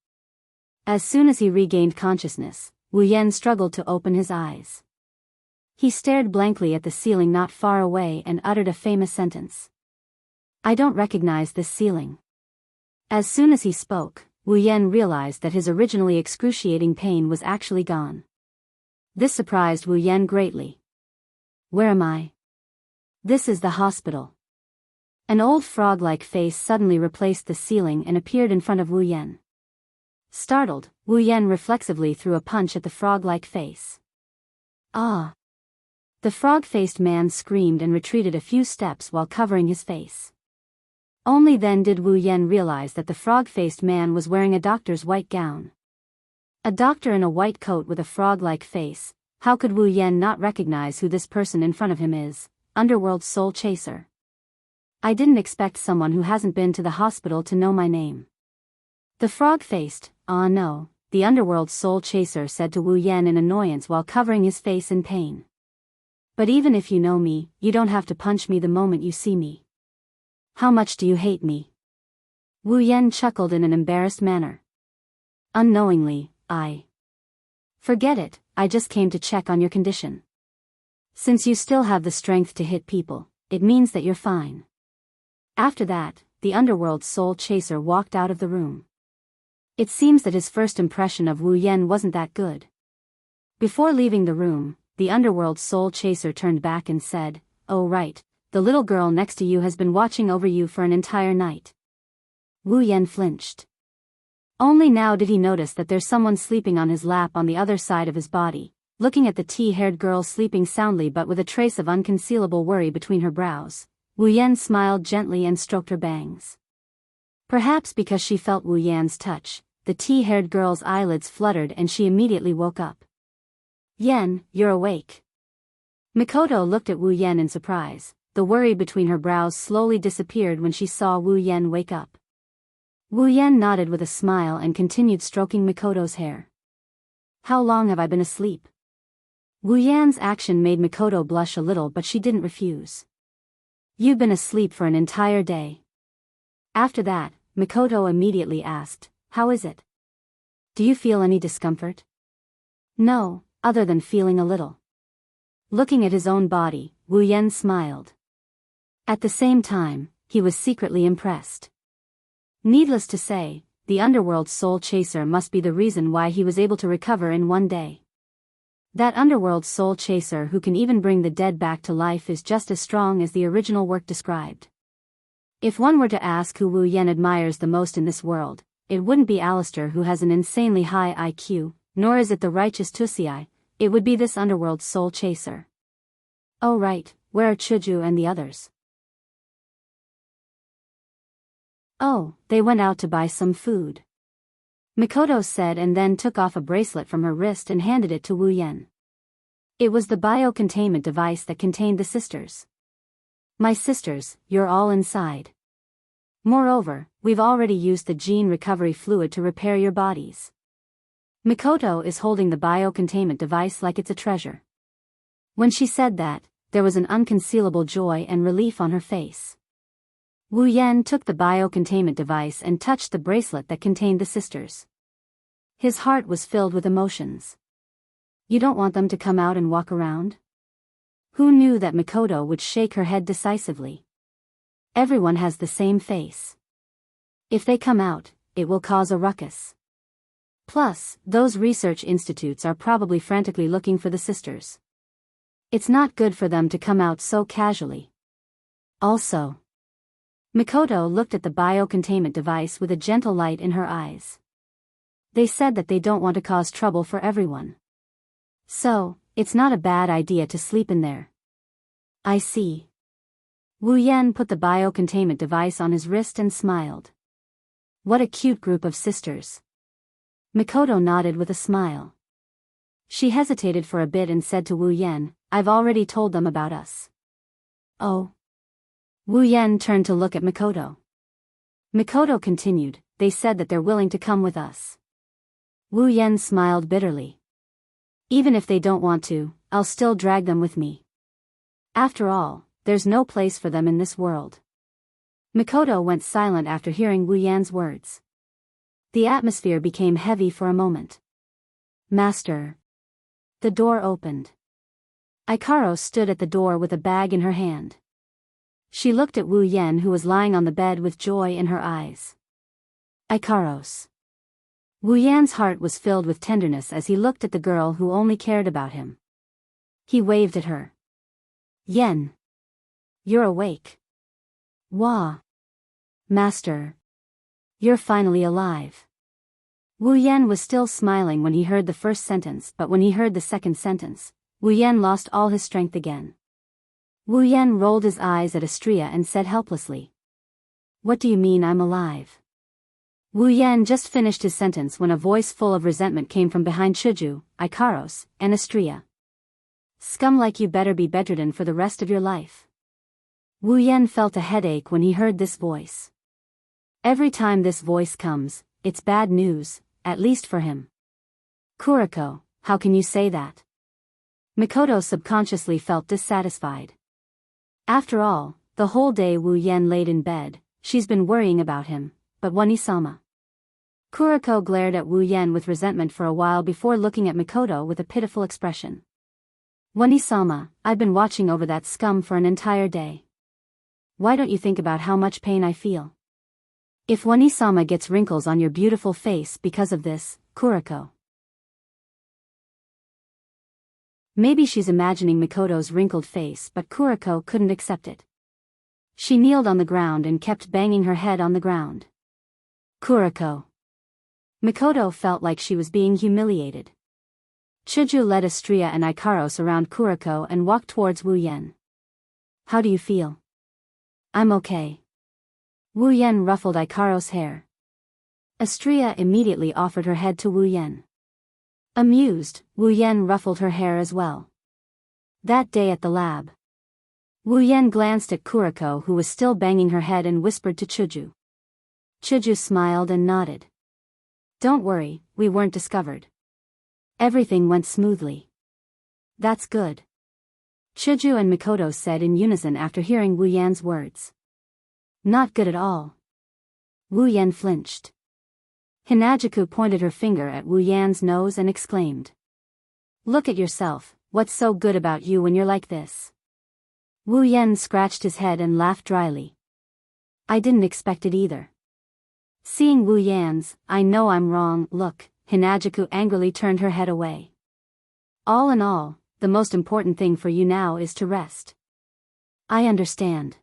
As soon as he regained consciousness, Wu Yan struggled to open his eyes. He stared blankly at the ceiling not far away and uttered a famous sentence. I don't recognize this ceiling. As soon as he spoke, Wu Yan realized that his originally excruciating pain was actually gone. This surprised Wu Yan greatly. Where am I? This is the hospital. An old frog-like face suddenly replaced the ceiling and appeared in front of Wu Yan. Startled, Wu Yan reflexively threw a punch at the frog-like face. Ah! The frog-faced man screamed and retreated a few steps while covering his face. Only then did Wu Yan realize that the frog-faced man was wearing a doctor's white gown. A doctor in a white coat with a frog-like face. How could Wu Yan not recognize who this person in front of him is? Underworld's soul chaser. I didn't expect someone who hasn't been to the hospital to know my name. The frog-faced, no, the Underworld's soul chaser said to Wu Yan in annoyance while covering his face in pain. But even if you know me, you don't have to punch me the moment you see me. How much do you hate me? Wu Yan chuckled in an embarrassed manner. Unknowingly, Forget it, I just came to check on your condition. Since you still have the strength to hit people, it means that you're fine. After that, the Underworld's soul chaser walked out of the room. It seems that his first impression of Wu Yan wasn't that good. Before leaving the room, the Underworld's soul chaser turned back and said, "Oh right, the little girl next to you has been watching over you for an entire night." Wu Yan flinched. Only now did he notice that there's someone sleeping on his lap on the other side of his body, looking at the tea-haired girl sleeping soundly but with a trace of unconcealable worry between her brows. Wu Yan smiled gently and stroked her bangs. Perhaps because she felt Wu Yan's touch, the tea-haired girl's eyelids fluttered and she immediately woke up. "Yan, you're awake." Mikoto looked at Wu Yan in surprise. The worry between her brows slowly disappeared when she saw Wu Yan wake up. Wu Yan nodded with a smile and continued stroking Mikoto's hair. "How long have I been asleep?" Wu Yan's action made Mikoto blush a little, but she didn't refuse. "You've been asleep for an entire day." After that, Mikoto immediately asked, "How is it? Do you feel any discomfort?" "No, other than feeling a little." Looking at his own body, Wu Yan smiled. At the same time, he was secretly impressed. Needless to say, the Underworld soul chaser must be the reason why he was able to recover in one day. That Underworld soul chaser who can even bring the dead back to life is just as strong as the original work described. If one were to ask who Wu Yan admires the most in this world, it wouldn't be Alistair, who has an insanely high IQ, nor is it the righteous Tusii, it would be this Underworld soul chaser. Oh right, where are Chuju and the others? Oh, they went out to buy some food. Mikoto said and then took off a bracelet from her wrist and handed it to Wu Yan. It was the bio-containment device that contained the sisters. "My sisters, you're all inside. Moreover, we've already used the gene recovery fluid to repair your bodies." Mikoto is holding the bio-containment device like it's a treasure. When she said that, there was an unconcealable joy and relief on her face. Wu Yan took the bio-containment device and touched the bracelet that contained the sisters. His heart was filled with emotions. "You don't want them to come out and walk around?" Who knew that Mikoto would shake her head decisively? Everyone has the same face. If they come out, it will cause a ruckus. Plus, those research institutes are probably frantically looking for the sisters. It's not good for them to come out so casually. Also, Mikoto looked at the bio-containment device with a gentle light in her eyes. They said that they don't want to cause trouble for everyone. So, it's not a bad idea to sleep in there. I see. Wu Yan put the bio-containment device on his wrist and smiled. What a cute group of sisters. Mikoto nodded with a smile. She hesitated for a bit and said to Wu Yan, "I've already told them about us." Oh. Wu Yan turned to look at Mikoto. Mikoto continued, "They said that they're willing to come with us." Wu Yan smiled bitterly. "Even if they don't want to, I'll still drag them with me. After all, there's no place for them in this world." Mikoto went silent after hearing Wu Yan's words. The atmosphere became heavy for a moment. "Master." The door opened. Ikaro stood at the door with a bag in her hand. She looked at Wu Yan, who was lying on the bed with joy in her eyes. Ikaros. Wu Yan's heart was filled with tenderness as he looked at the girl who only cared about him. He waved at her. "Yen. You're awake. Wah. Master. You're finally alive. Wu Yan was still smiling when he heard the first sentence, but when he heard the second sentence, Wu Yan lost all his strength again. Wu Yan rolled his eyes at Astria and said helplessly, "What do you mean I'm alive?" Wu Yan just finished his sentence when a voice full of resentment came from behind Chuju, Ikaros, and Astria. "Scum like you better be bedridden for the rest of your life." Wu Yan felt a headache when he heard this voice. Every time this voice comes, it's bad news, at least for him. "Kuriko, how can you say that?" Mikoto subconsciously felt dissatisfied. After all, the whole day Wu Yan laid in bed, she's been worrying about him, but Wani-sama. Kuriko glared at Wu Yan with resentment for a while before looking at Mikoto with a pitiful expression. "Wani-sama, I've been watching over that scum for an entire day. Why don't you think about how much pain I feel? If Wani-sama gets wrinkles on your beautiful face because of this, Kuriko." Maybe she's imagining Mikoto's wrinkled face, but Kuriko couldn't accept it. She kneeled on the ground and kept banging her head on the ground. "Kuriko." Mikoto felt like she was being humiliated. Chuju led Astria and Ikaros around Kuriko and walked towards Wu Yan. "How do you feel?" "I'm okay." Wu Yan ruffled Ikaros' hair. Astria immediately offered her head to Wu Yan. Amused, Wu Yan ruffled her hair as well. That day at the lab, Wu Yan glanced at Kuriko, who was still banging her head, and whispered to Chuju. Chuju smiled and nodded. "Don't worry, we weren't discovered. Everything went smoothly." "That's good," Chuju and Mikoto said in unison after hearing Wu Yan's words. "Not good at all." Wu Yan flinched. Hinajuku pointed her finger at Wu Yan's nose and exclaimed, "Look at yourself, what's so good about you when you're like this?" Wu Yan scratched his head and laughed dryly. "I didn't expect it either." Seeing Wu Yan's, "I know I'm wrong" look, Hinajuku angrily turned her head away. "All in all, the most important thing for you now is to rest." "I understand,"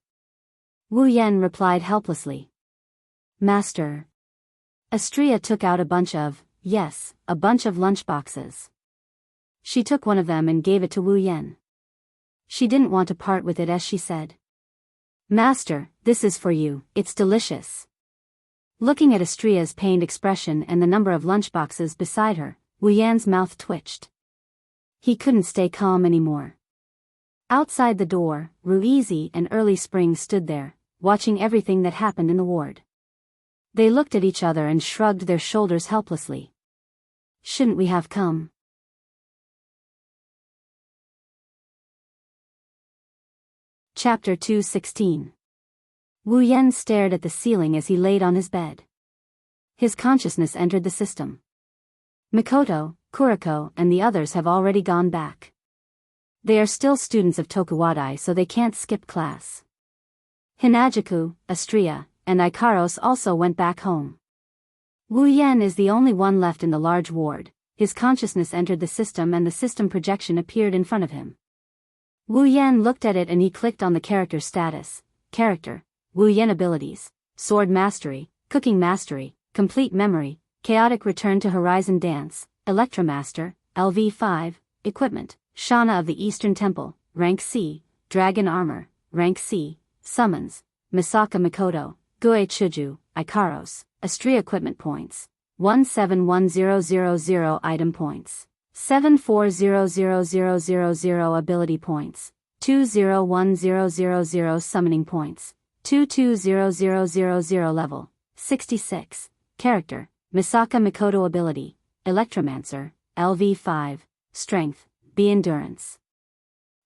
Wu Yan replied helplessly. "Master." Astria took out a bunch of lunchboxes. She took one of them and gave it to Wu Yan. She didn't want to part with it as she said, "Master, this is for you, it's delicious." Looking at Astria's pained expression and the number of lunchboxes beside her, Wu Yan's mouth twitched. He couldn't stay calm anymore. Outside the door, Ruizi and Early Spring stood there, watching everything that happened in the ward. They looked at each other and shrugged their shoulders helplessly. "Shouldn't we have come?" Chapter 216. Wu Yan stared at the ceiling as he laid on his bed. His consciousness entered the system. Mikoto, Kuriko, and the others have already gone back. They are still students of Tokuwadai, so they can't skip class. Hinajuku, Astria, and Ikaros also went back home. Wu Yan is the only one left in the large ward. His consciousness entered the system and the system projection appeared in front of him. Wu Yan looked at it and he clicked on the character status. Character, Wu Yan abilities, Sword Mastery, Cooking Mastery, Complete Memory, Chaotic Return to Horizon Dance, Electromaster, LV5, Equipment, Shana of the Eastern Temple, Rank C, Dragon Armor, Rank C, Summons, Misaka Mikoto, Gue Chuju, Ikaros, Astria Equipment Points, 171000 Item Points, 740000 Ability Points, 201000 Summoning Points, 220000 Level, 66, Character, Misaka Mikoto Ability, Electromancer, LV5, Strength, B Endurance,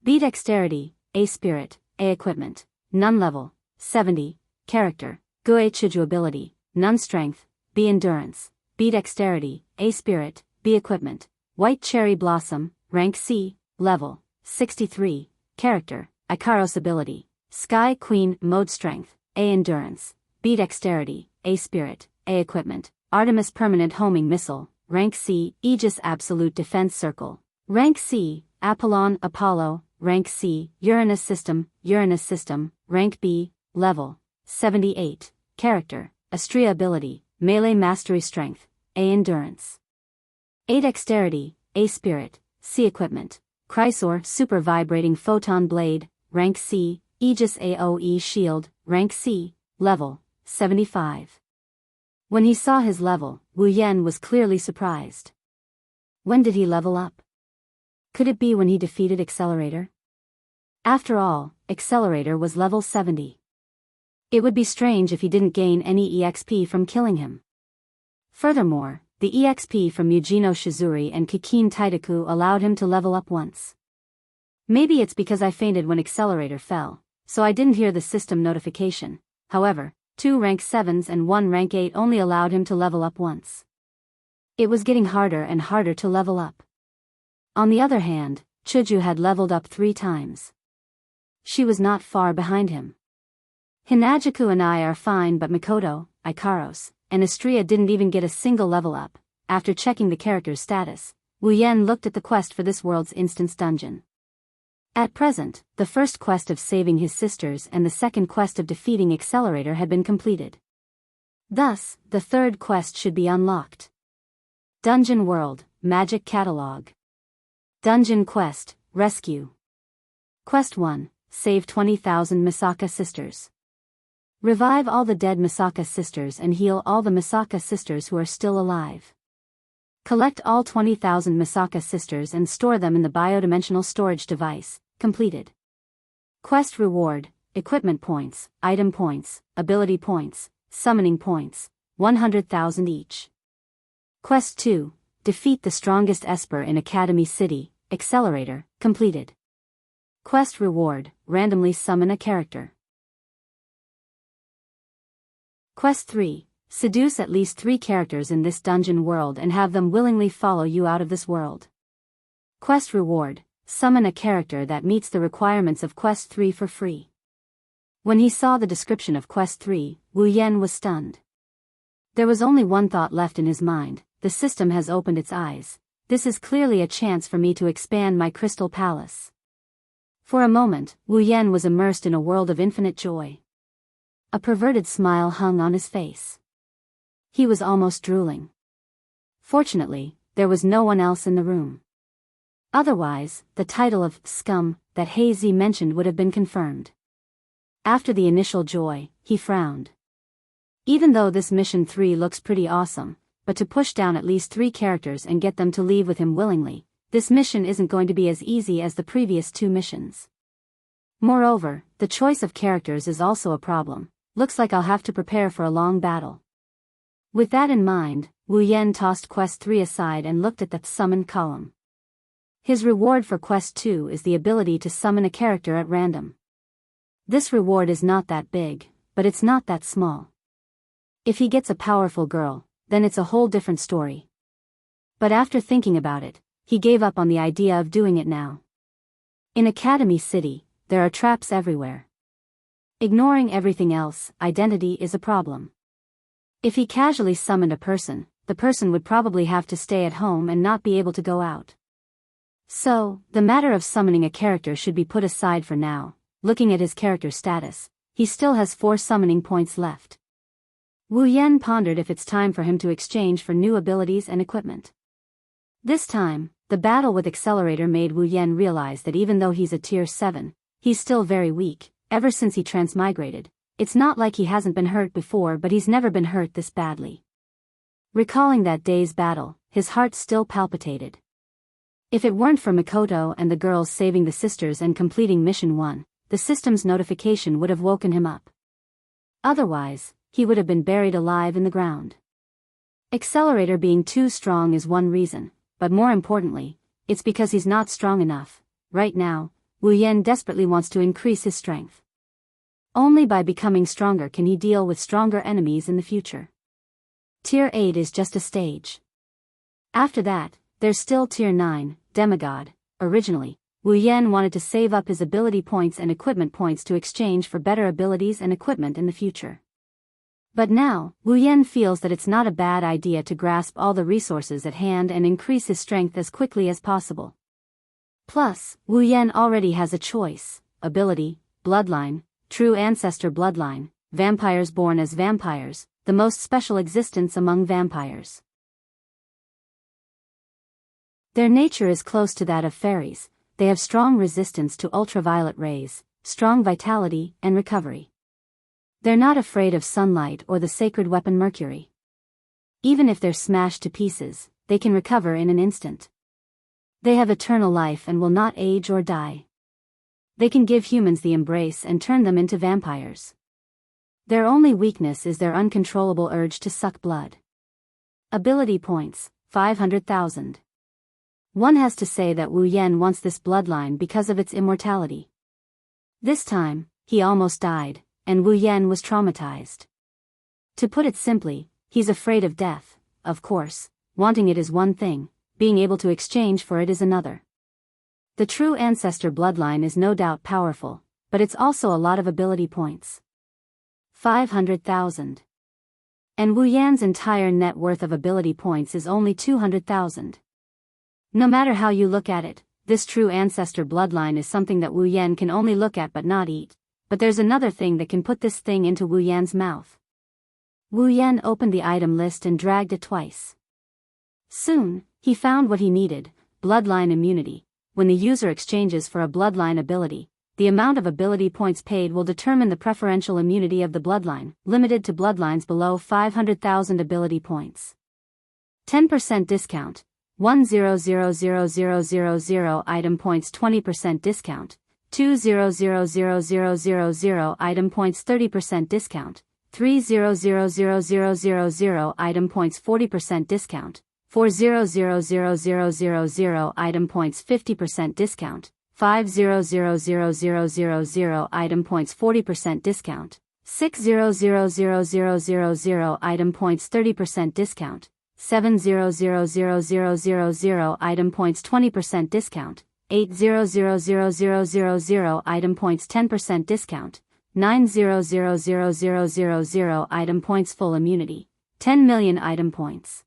B Dexterity, A Spirit, A Equipment, None Level, 70, Character, Gue Chuju Ability, None Strength, B Endurance, B Dexterity, A Spirit, B Equipment, White Cherry Blossom, Rank C, Level, 63, Character, Ikaros Ability, Sky Queen Mode Strength, A Endurance, B Dexterity, A Spirit, A Equipment, Artemis Permanent Homing Missile, Rank C, Aegis Absolute Defense Circle, Rank C, Apollon Apollo, rank C, Uranus system, rank B, level 78, character, Astria ability, melee mastery strength, A endurance, A dexterity, A spirit, C equipment, Chrysor super vibrating photon blade, rank C, Aegis AoE shield, rank C, level 75. When he saw his level, Wu Yan was clearly surprised. When did he level up? Could it be when he defeated Accelerator? After all, Accelerator was level 70. It would be strange if he didn't gain any EXP from killing him. Furthermore, the EXP from Mujino Shizuri and Kikin Taitaku allowed him to level up once. Maybe it's because I fainted when Accelerator fell, so I didn't hear the system notification. However, 2 rank 7s and 1 rank 8 only allowed him to level up once. It was getting harder and harder to level up. On the other hand, Chuju had leveled up 3 times. She was not far behind him. Hinajaku and I are fine, but Mikoto, Ikaros, and Astria didn't even get a single level up. After checking the character's status, Wu Yan looked at the quest for this world's instance dungeon. At present, the first quest of saving his sisters and the second quest of defeating Accelerator had been completed. Thus, the third quest should be unlocked. Dungeon World, Magic Catalog. Dungeon Quest, Rescue. Quest 1, Save 20,000 Misaka Sisters. Revive all the dead Misaka sisters and heal all the Misaka sisters who are still alive. Collect all 20,000 Misaka sisters and store them in the biodimensional storage device. Completed. Quest reward, equipment points, item points, ability points, summoning points, 100,000 each. Quest 2, defeat the strongest Esper in Academy City, Accelerator, completed. Quest reward, randomly summon a character. Quest 3, seduce at least 3 characters in this dungeon world and have them willingly follow you out of this world. Quest reward, summon a character that meets the requirements of Quest 3 for free. When he saw the description of Quest 3, Wu Yan was stunned. There was only one thought left in his mind: the system has opened its eyes. This is clearly a chance for me to expand my crystal palace. For a moment, Wu Yan was immersed in a world of infinite joy. A perverted smile hung on his face. He was almost drooling. Fortunately, there was no one else in the room. Otherwise, the title of scum that Hazy mentioned would have been confirmed. After the initial joy, he frowned. Even though this mission 3 looks pretty awesome, but to push down at least 3 characters and get them to leave with him willingly, this mission isn't going to be as easy as the previous 2 missions. Moreover, the choice of characters is also a problem. Looks like I'll have to prepare for a long battle. With that in mind, Wu Yan tossed Quest 3 aside and looked at the summon column. His reward for Quest 2 is the ability to summon a character at random. This reward is not that big, but it's not that small. If he gets a powerful girl, then it's a whole different story. But after thinking about it, he gave up on the idea of doing it now. In Academy City, there are traps everywhere. Ignoring everything else, identity is a problem. If he casually summoned a person, the person would probably have to stay at home and not be able to go out. So, the matter of summoning a character should be put aside for now. Looking at his character status, he still has 4 summoning points left. Wu Yan pondered if it's time for him to exchange for new abilities and equipment. This time, the battle with Accelerator made Wu Yan realize that even though he's a tier 7, he's still very weak. Ever since he transmigrated, it's not like he hasn't been hurt before, but he's never been hurt this badly. Recalling that day's battle, his heart still palpitated. If it weren't for Mikoto and the girls saving the sisters and completing Mission 1, the system's notification would have woken him up. Otherwise, he would have been buried alive in the ground. Accelerator being too strong is one reason, but more importantly, it's because he's not strong enough. Right now, Wu Yan desperately wants to increase his strength. Only by becoming stronger can he deal with stronger enemies in the future. Tier 8 is just a stage. After that, there's still Tier 9, Demigod. Originally, Wu Yan wanted to save up his ability points and equipment points to exchange for better abilities and equipment in the future. But now, Wu Yan feels that it's not a bad idea to grasp all the resources at hand and increase his strength as quickly as possible. Plus, Wu Yan already has a choice: ability, bloodline, true ancestor bloodline, vampires born as vampires, the most special existence among vampires. Their nature is close to that of fairies. They have strong resistance to ultraviolet rays, strong vitality and recovery. They're not afraid of sunlight or the sacred weapon Mercury. Even if they're smashed to pieces, they can recover in an instant. They have eternal life and will not age or die. They can give humans the embrace and turn them into vampires. Their only weakness is their uncontrollable urge to suck blood. Ability points, 500,000. One has to say that Wu Yan wants this bloodline because of its immortality. This time, he almost died, and Wu Yan was traumatized. To put it simply, he's afraid of death. Of course, wanting it is one thing, being able to exchange for it is another. The true ancestor bloodline is no doubt powerful, but it's also a lot of ability points. 500,000. And Wu Yan's entire net worth of ability points is only 200,000. No matter how you look at it, this true ancestor bloodline is something that Wu Yan can only look at but not eat. But there's another thing that can put this thing into Wu Yan's mouth. Wu Yan opened the item list and dragged it twice. Soon, he found what he needed: bloodline immunity. When the user exchanges for a bloodline ability, the amount of ability points paid will determine the preferential immunity of the bloodline, limited to bloodlines below 500,000 ability points. 10% discount. 1000000 item points 20% discount. 2000000 item points 30% discount. 3000000 item points 40% discount. 4000000 item points 50% discount. 5000000 item points 40% discount. 6000000 item points 30% discount. 7000000 item points 20% discount. 8000000 item points 10% discount. 9000000 item points full immunity. 10 million item points.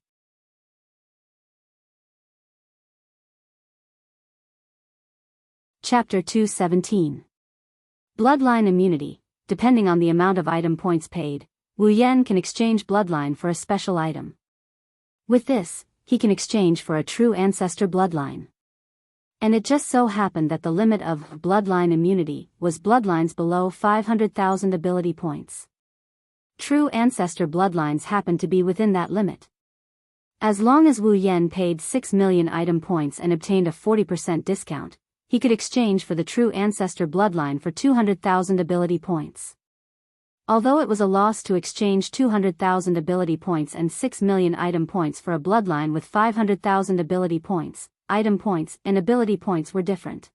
Chapter 217. Bloodline immunity. Depending on the amount of item points paid, Wu Yan can exchange bloodline for a special item. With this, he can exchange for a true ancestor bloodline. And it just so happened that the limit of bloodline immunity was bloodlines below 500,000 ability points. True ancestor bloodlines happened to be within that limit. As long as Wu Yan paid 6 million item points and obtained a 40% discount, he could exchange for the true ancestor bloodline for 200,000 ability points. Although it was a loss to exchange 200,000 ability points and 6 million item points for a bloodline with 500,000 ability points, item points and ability points were different.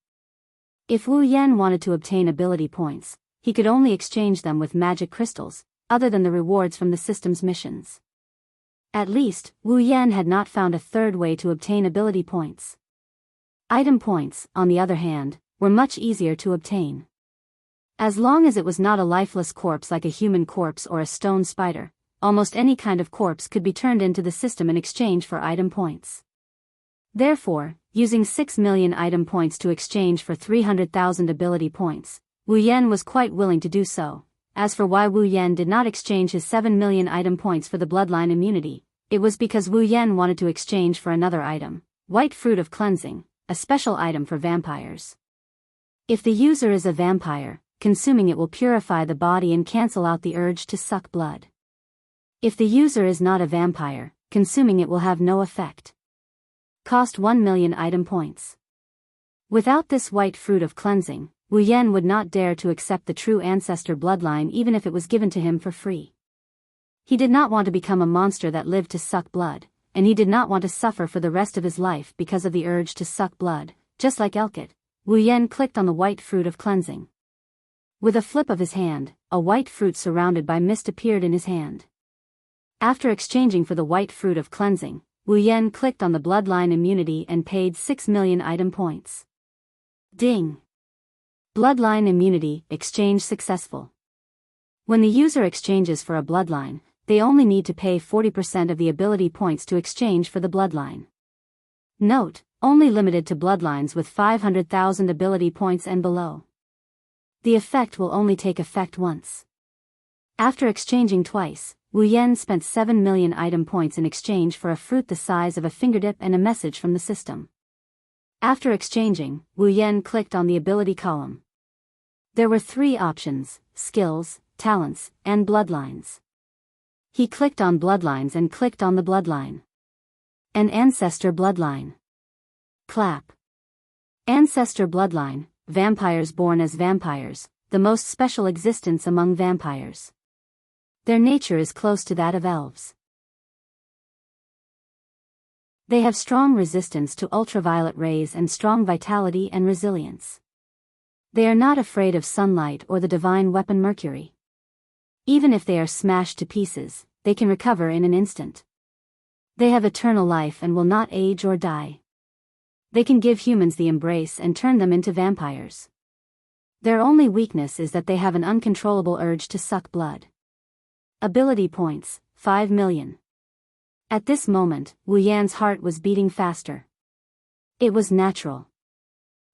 If Wu Yan wanted to obtain ability points, he could only exchange them with magic crystals, other than the rewards from the system's missions. At least, Wu Yan had not found a third way to obtain ability points. Item points, on the other hand, were much easier to obtain. As long as it was not a lifeless corpse like a human corpse or a stone spider, almost any kind of corpse could be turned into the system in exchange for item points. Therefore, using 6 million item points to exchange for 300,000 ability points, Wu Yan was quite willing to do so. As for why Wu Yan did not exchange his 7 million item points for the bloodline immunity, it was because Wu Yan wanted to exchange for another item, white fruit of cleansing, a special item for vampires. If the user is a vampire, consuming it will purify the body and cancel out the urge to suck blood. If the user is not a vampire, consuming it will have no effect. Cost 1 million item points. Without this white fruit of cleansing, Wu Yan would not dare to accept the true ancestor bloodline even if it was given to him for free. He did not want to become a monster that lived to suck blood, and he did not want to suffer for the rest of his life because of the urge to suck blood. Just like Elkit, Wu Yan clicked on the white fruit of cleansing. With a flip of his hand, a white fruit surrounded by mist appeared in his hand. After exchanging for the white fruit of cleansing, Wu Yan clicked on the bloodline immunity and paid 6 million item points. Ding! Bloodline immunity, exchange successful. When the user exchanges for a bloodline, they only need to pay 40% of the ability points to exchange for the bloodline. Note: only limited to bloodlines with 500,000 ability points and below. The effect will only take effect once. After exchanging twice, Wu Yan spent 7 million item points in exchange for a fruit the size of a fingertip and a message from the system. After exchanging, Wu Yan clicked on the ability column. There were 3 options: skills, talents, and bloodlines. He clicked on bloodlines and clicked on the bloodline. An ancestor bloodline. Clap. Ancestor bloodline, vampires born as vampires, the most special existence among vampires. Their nature is close to that of elves. They have strong resistance to ultraviolet rays and strong vitality and resilience. They are not afraid of sunlight or the divine weapon Mercury. Even if they are smashed to pieces, they can recover in an instant. They have eternal life and will not age or die. They can give humans the embrace and turn them into vampires. Their only weakness is that they have an uncontrollable urge to suck blood. Ability points, 5 million. At this moment, Wu Yan's heart was beating faster. It was natural.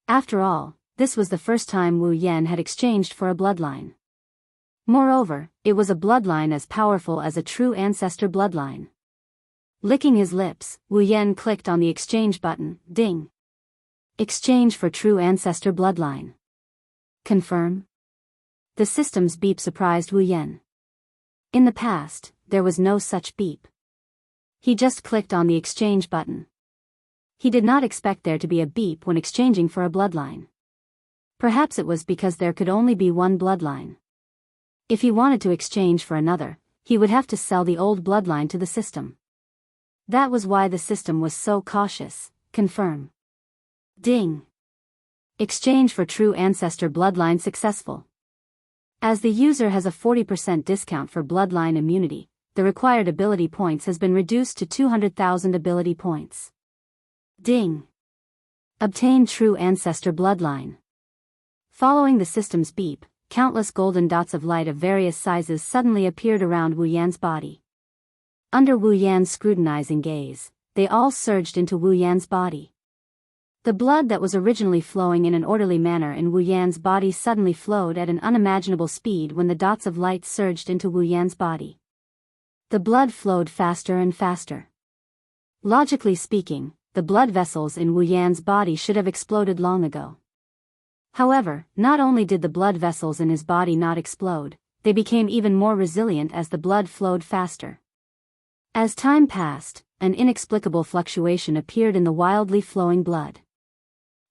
After all, this was the first time Wu Yan had exchanged for a bloodline. Moreover, it was a bloodline as powerful as a true ancestor bloodline. Licking his lips, Wu Yan clicked on the exchange button. Ding. Exchange for true ancestor bloodline. Confirm. The system's beep surprised Wu Yan. In the past, there was no such beep. He just clicked on the exchange button. He did not expect there to be a beep when exchanging for a bloodline. Perhaps it was because there could only be one bloodline. If he wanted to exchange for another, he would have to sell the old bloodline to the system. That was why the system was so cautious. Confirm. Ding. Exchange for true ancestor bloodline successful. As the user has a 40% discount for bloodline immunity, the required ability points has been reduced to 200,000 ability points. Ding. Obtain true ancestor bloodline. Following the system's beep, countless golden dots of light of various sizes suddenly appeared around Wu Yan's body. Under Wu Yan's scrutinizing gaze, they all surged into Wu Yan's body. The blood that was originally flowing in an orderly manner in Wu Yan's body suddenly flowed at an unimaginable speed when the dots of light surged into Wu Yan's body. The blood flowed faster and faster. Logically speaking, the blood vessels in Wu Yan's body should have exploded long ago. However, not only did the blood vessels in his body not explode, they became even more resilient as the blood flowed faster. As time passed, an inexplicable fluctuation appeared in the wildly flowing blood.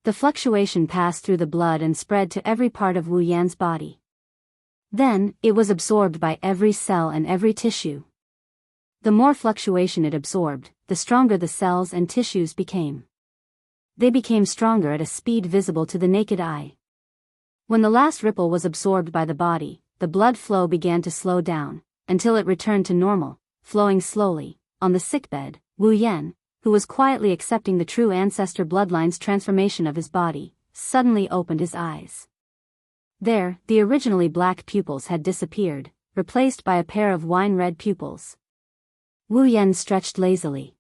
The fluctuation passed through the blood and spread to every part of Wu Yan's body. Then, it was absorbed by every cell and every tissue. The more fluctuation it absorbed, the stronger the cells and tissues became. They became stronger at a speed visible to the naked eye. When the last ripple was absorbed by the body, the blood flow began to slow down, until it returned to normal, flowing slowly. On the sickbed, Wu Yan, who was quietly accepting the true ancestor bloodline's transformation of his body, suddenly opened his eyes. There, the originally black pupils had disappeared, replaced by a pair of wine-red pupils. Wu Yan stretched lazily.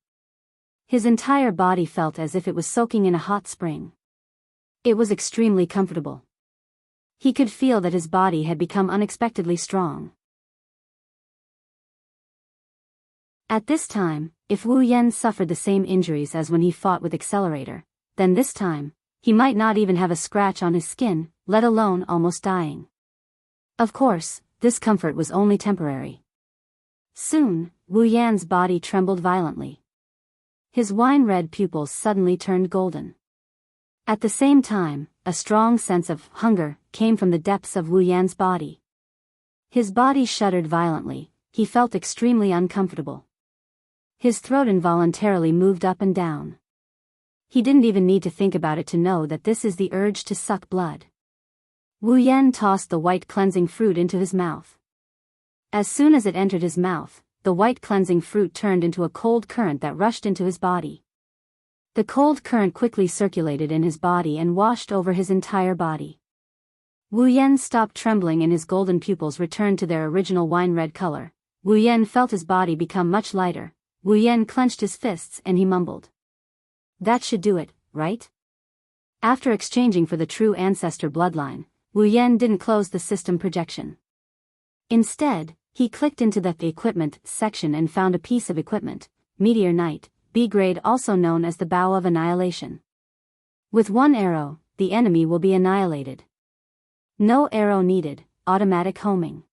His entire body felt as if it was soaking in a hot spring. It was extremely comfortable. He could feel that his body had become unexpectedly strong. At this time, if Wu Yan suffered the same injuries as when he fought with Accelerator, then this time, he might not even have a scratch on his skin, let alone almost dying. Of course, this comfort was only temporary. Soon, Wu Yan's body trembled violently. His wine-red pupils suddenly turned golden. At the same time, a strong sense of hunger came from the depths of Wu Yan's body. His body shuddered violently, he felt extremely uncomfortable. His throat involuntarily moved up and down. He didn't even need to think about it to know that this is the urge to suck blood. Wu Yan tossed the white cleansing fruit into his mouth. As soon as it entered his mouth, the white cleansing fruit turned into a cold current that rushed into his body. The cold current quickly circulated in his body and washed over his entire body. Wu Yan stopped trembling and his golden pupils returned to their original wine-red color. Wu Yan felt his body become much lighter. Wu Yan clenched his fists and he mumbled. That should do it, right? After exchanging for the true ancestor bloodline, Wu Yan didn't close the system projection. Instead, he clicked into the equipment section and found a piece of equipment, Meteor Knight, B grade, also known as the Bow of Annihilation. With one arrow, the enemy will be annihilated. No arrow needed, automatic homing.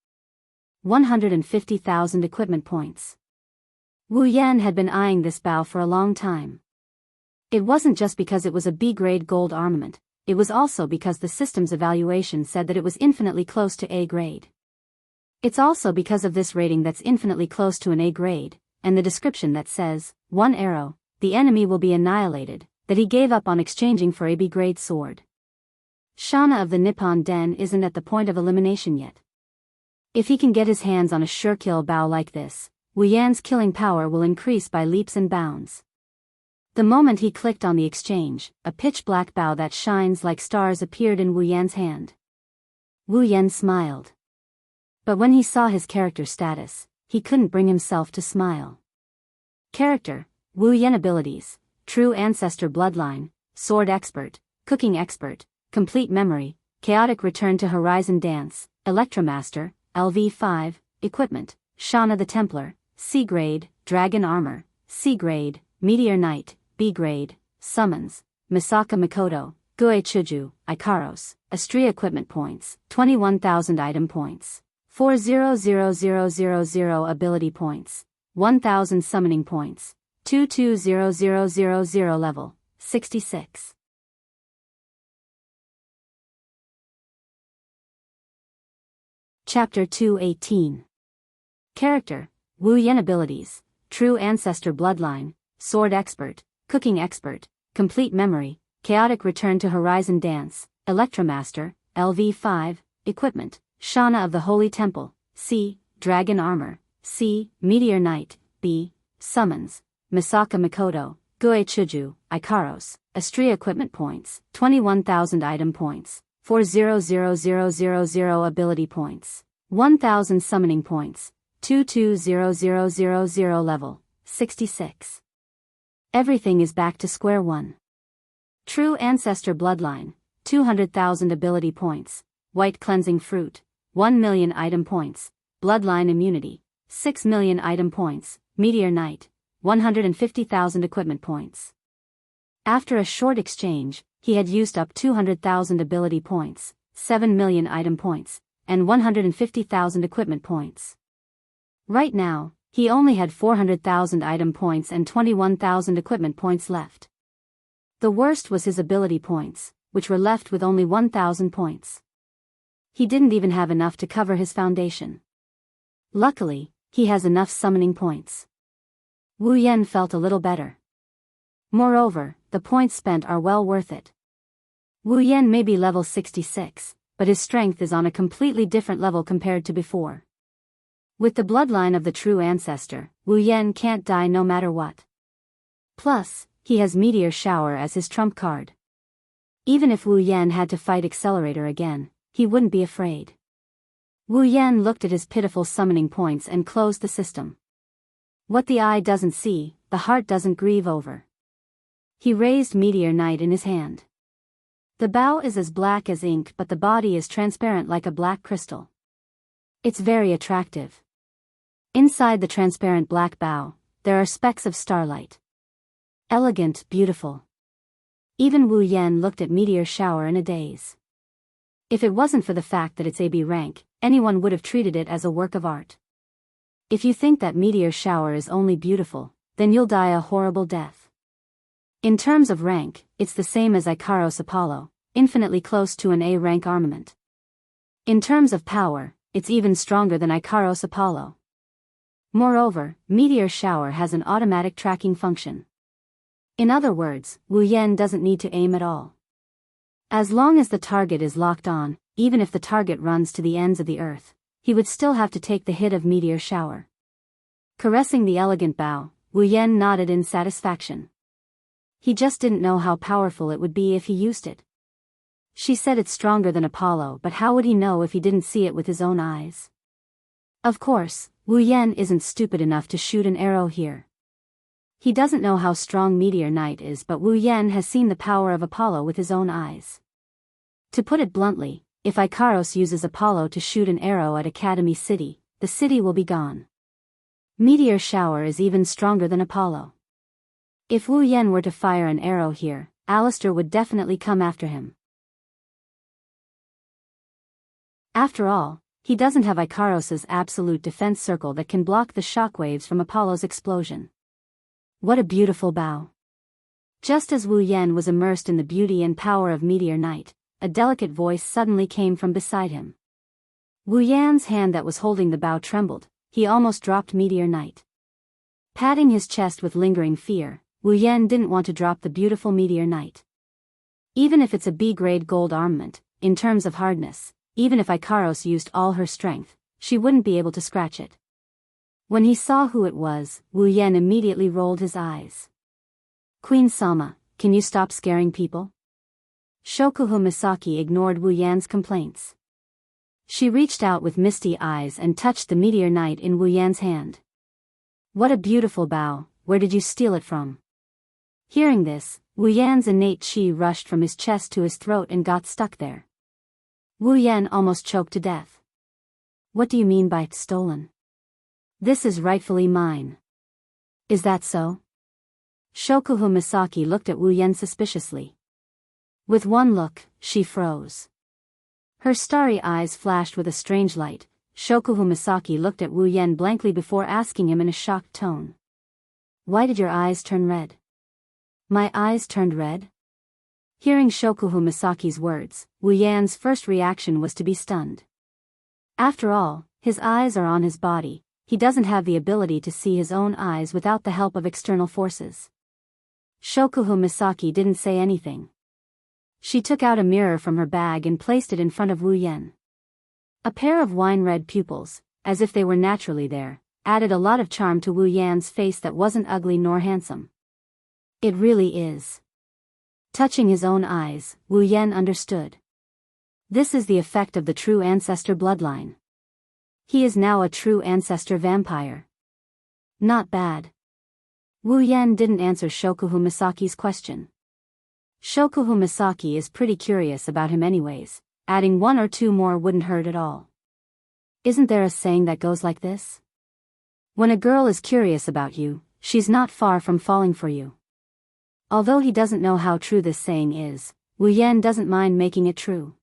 150,000 equipment points. Wu Yan had been eyeing this bow for a long time. It wasn't just because it was a B-grade gold armament, it was also because the system's evaluation said that it was infinitely close to A grade. It's also because of this rating that's infinitely close to an A grade, and the description that says, one arrow, the enemy will be annihilated, that he gave up on exchanging for a B-grade sword. Shana of the Nippon Den isn't at the point of elimination yet. If he can get his hands on a sure-kill bow like this, Wu Yan's killing power will increase by leaps and bounds. The moment he clicked on the exchange, a pitch-black bow that shines like stars appeared in Wu Yan's hand. Wu Yan smiled. But when he saw his character status, he couldn't bring himself to smile. Character, Wu Yan abilities, True Ancestor Bloodline, Sword Expert, Cooking Expert, Complete Memory, Chaotic Return to Horizon Dance, Electromaster, LV5, Equipment, Shana the Templar, C grade, Dragon Armor, C grade, Meteor Knight, B grade, Summons, Misaka Mikoto, Gue Chuju, Ikaros, Astria Equipment Points, 21,000 Item Points, 400000 Ability Points, 1,000 Summoning Points, 220000 Level, 66. Chapter 218. Character, Wu Yan abilities, True Ancestor Bloodline, Sword Expert, Cooking Expert, Complete Memory, Chaotic Return to Horizon Dance, Electromaster, LV5, Equipment, Shana of the Holy Temple, C, Dragon Armor, C, Meteor Knight, B, Summons, Misaka Mikoto, Gue Chuju, Ikaros, Astria Equipment Points, 21,000 Item Points, 400000 Ability Points, 1,000 Summoning Points, 220000 Level, 66. Everything is back to square one. True Ancestor Bloodline, 200,000 Ability Points, White Cleansing Fruit, 1 million Item Points, Bloodline Immunity, 6 million Item Points, Meteor Knight, 150,000 Equipment Points. After a short exchange, he had used up 200,000 Ability Points, 7 million Item Points, and 150,000 Equipment Points. Right now, he only had 400,000 Item Points and 21,000 Equipment Points left. The worst was his ability points, which were left with only 1,000 points. He didn't even have enough to cover his foundation. Luckily, he has enough summoning points. Wu Yan felt a little better. Moreover, the points spent are well worth it. Wu Yan may be level 66, but his strength is on a completely different level compared to before. With the bloodline of the true ancestor, Wu Yan can't die no matter what. Plus, he has Meteor Shower as his trump card. Even if Wu Yan had to fight Accelerator again, he wouldn't be afraid. Wu Yan looked at his pitiful summoning points and closed the system. What the eye doesn't see, the heart doesn't grieve over. He raised Meteor Knight in his hand. The bow is as black as ink, but the body is transparent like a black crystal. It's very attractive. Inside the transparent black bow, there are specks of starlight. Elegant, beautiful. Even Wu Yan looked at Meteor Shower in a daze. If it wasn't for the fact that it's AB rank, anyone would have treated it as a work of art. If you think that Meteor Shower is only beautiful, then you'll die a horrible death. In terms of rank, it's the same as Ikaros Apollo, infinitely close to an A rank armament. In terms of power, it's even stronger than Ikaros Apollo. Moreover, Meteor Shower has an automatic tracking function. In other words, Wu Yan doesn't need to aim at all. As long as the target is locked on, even if the target runs to the ends of the earth, he would still have to take the hit of Meteor Shower. Caressing the elegant bow, Wu Yan nodded in satisfaction. He just didn't know how powerful it would be if he used it. She said it's stronger than Apollo, but how would he know if he didn't see it with his own eyes? Of course, Wu Yan isn't stupid enough to shoot an arrow here. He doesn't know how strong Meteor Knight is, but Wu Yan has seen the power of Apollo with his own eyes. To put it bluntly, if Ikaros uses Apollo to shoot an arrow at Academy City, the city will be gone. Meteor Shower is even stronger than Apollo. If Wu Yan were to fire an arrow here, Alistair would definitely come after him. After all, he doesn't have Ikaros's absolute defense circle that can block the shockwaves from Apollo's explosion. What a beautiful bow. Just as Wu Yan was immersed in the beauty and power of Meteor Knight, a delicate voice suddenly came from beside him. Wu Yan's hand that was holding the bow trembled. He almost dropped Meteor Knight. Patting his chest with lingering fear, Wu Yan didn't want to drop the beautiful Meteor Knight. Even if it's a B-grade gold armament, in terms of hardness, even if Ikaros used all her strength, she wouldn't be able to scratch it. When he saw who it was, Wu Yan immediately rolled his eyes. Queen Sama, can you stop scaring people? Shokuhu Misaki ignored Wu Yan's complaints. She reached out with misty eyes and touched the Meteor Knight in Wu Yan's hand. What a beautiful bow, where did you steal it from? Hearing this, Wu Yan's innate chi rushed from his chest to his throat and got stuck there. Wu Yan almost choked to death. What do you mean by stolen? This is rightfully mine. Is that so? Shokuhu Misaki looked at Wu Yan suspiciously. With one look, she froze. Her starry eyes flashed with a strange light. Shokuhu Misaki looked at Wu Yan blankly before asking him in a shocked tone. Why did your eyes turn red? My eyes turned red? Hearing Shokuhu Misaki's words, Wu Yan's first reaction was to be stunned. After all, his eyes are on his body. He doesn't have the ability to see his own eyes without the help of external forces. Shokuhu Misaki didn't say anything. She took out a mirror from her bag and placed it in front of Wu Yan. A pair of wine-red pupils, as if they were naturally there, added a lot of charm to Wu Yan's face that wasn't ugly nor handsome. It really is. Touching his own eyes, Wu Yan understood. This is the effect of the true ancestor bloodline. He is now a true ancestor vampire. Not bad. Wu Yan didn't answer Shokuhu Misaki's question. Shokuhu Misaki is pretty curious about him anyways, adding one or two more wouldn't hurt at all. Isn't there a saying that goes like this? When a girl is curious about you, she's not far from falling for you. Although he doesn't know how true this saying is, Wu Yan doesn't mind making it true.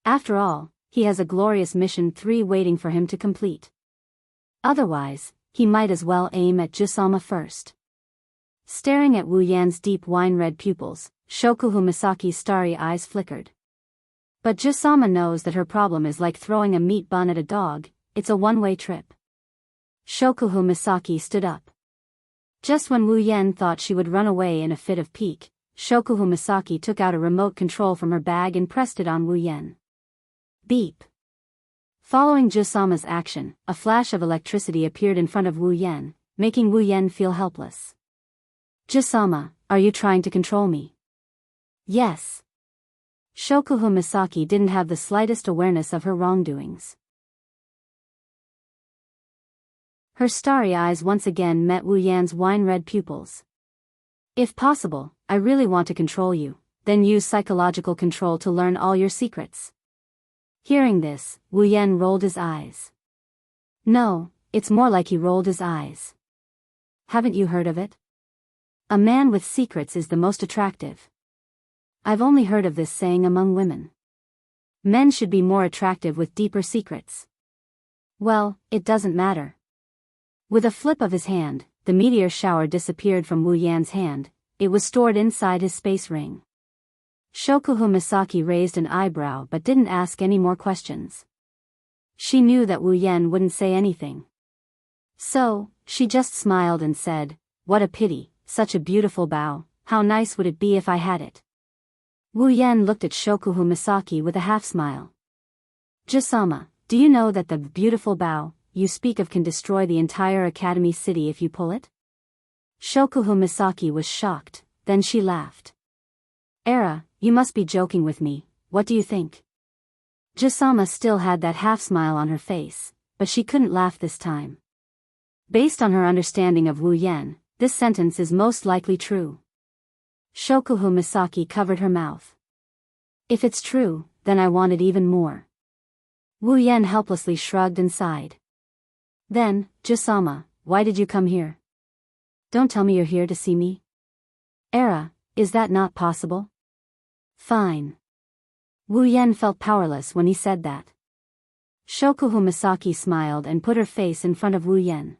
After all, he has a glorious mission 3 waiting for him to complete. Otherwise, he might as well aim at Jusama first. Staring at Wu Yan's deep wine-red pupils, Shokuhu Misaki's starry eyes flickered. But Jusama knows that her problem is like throwing a meat bun at a dog, it's a one-way trip. Shokuhu Misaki stood up. Just when Wu Yan thought she would run away in a fit of pique, Shokuhu Misaki took out a remote control from her bag and pressed it on Wu Yan. Beep. Following Jusama's action, a flash of electricity appeared in front of Wu Yan, making Wu Yan feel helpless. Jusama, are you trying to control me? Yes. Shokuhu Misaki didn't have the slightest awareness of her wrongdoings. Her starry eyes once again met Wu Yan's wine-red pupils. If possible, I really want to control you, then use psychological control to learn all your secrets. Hearing this, Wu Yan rolled his eyes. No, it's more like he rolled his eyes. Haven't you heard of it? A man with secrets is the most attractive. I've only heard of this saying among women. Men should be more attractive with deeper secrets. Well, it doesn't matter. With a flip of his hand, the meteor shower disappeared from Wu Yan's hand. It was stored inside his space ring. Shokuhu Misaki raised an eyebrow but didn't ask any more questions. She knew that Wu Yan wouldn't say anything. So, she just smiled and said, "What a pity, such a beautiful bow, how nice would it be if I had it?" Wu Yan looked at Shokuhu Misaki with a half-smile. "Jusama, do you know that the beautiful bow you speak of can destroy the entire Academy City if you pull it?" Shokuhu Misaki was shocked, then she laughed. "Era, you must be joking with me, what do you think?" Jusama still had that half-smile on her face, but she couldn't laugh this time. Based on her understanding of Wu Yan, This sentence is most likely true. Shokuhu Misaki covered her mouth. If it's true, then I want it even more. Wu Yan helplessly shrugged and sighed. Then, Jusama, why did you come here? Don't tell me you're here to see me. Era, is that not possible? Fine. Wu Yan felt powerless when he said that. Shokuhu Misaki smiled and put her face in front of Wu Yan.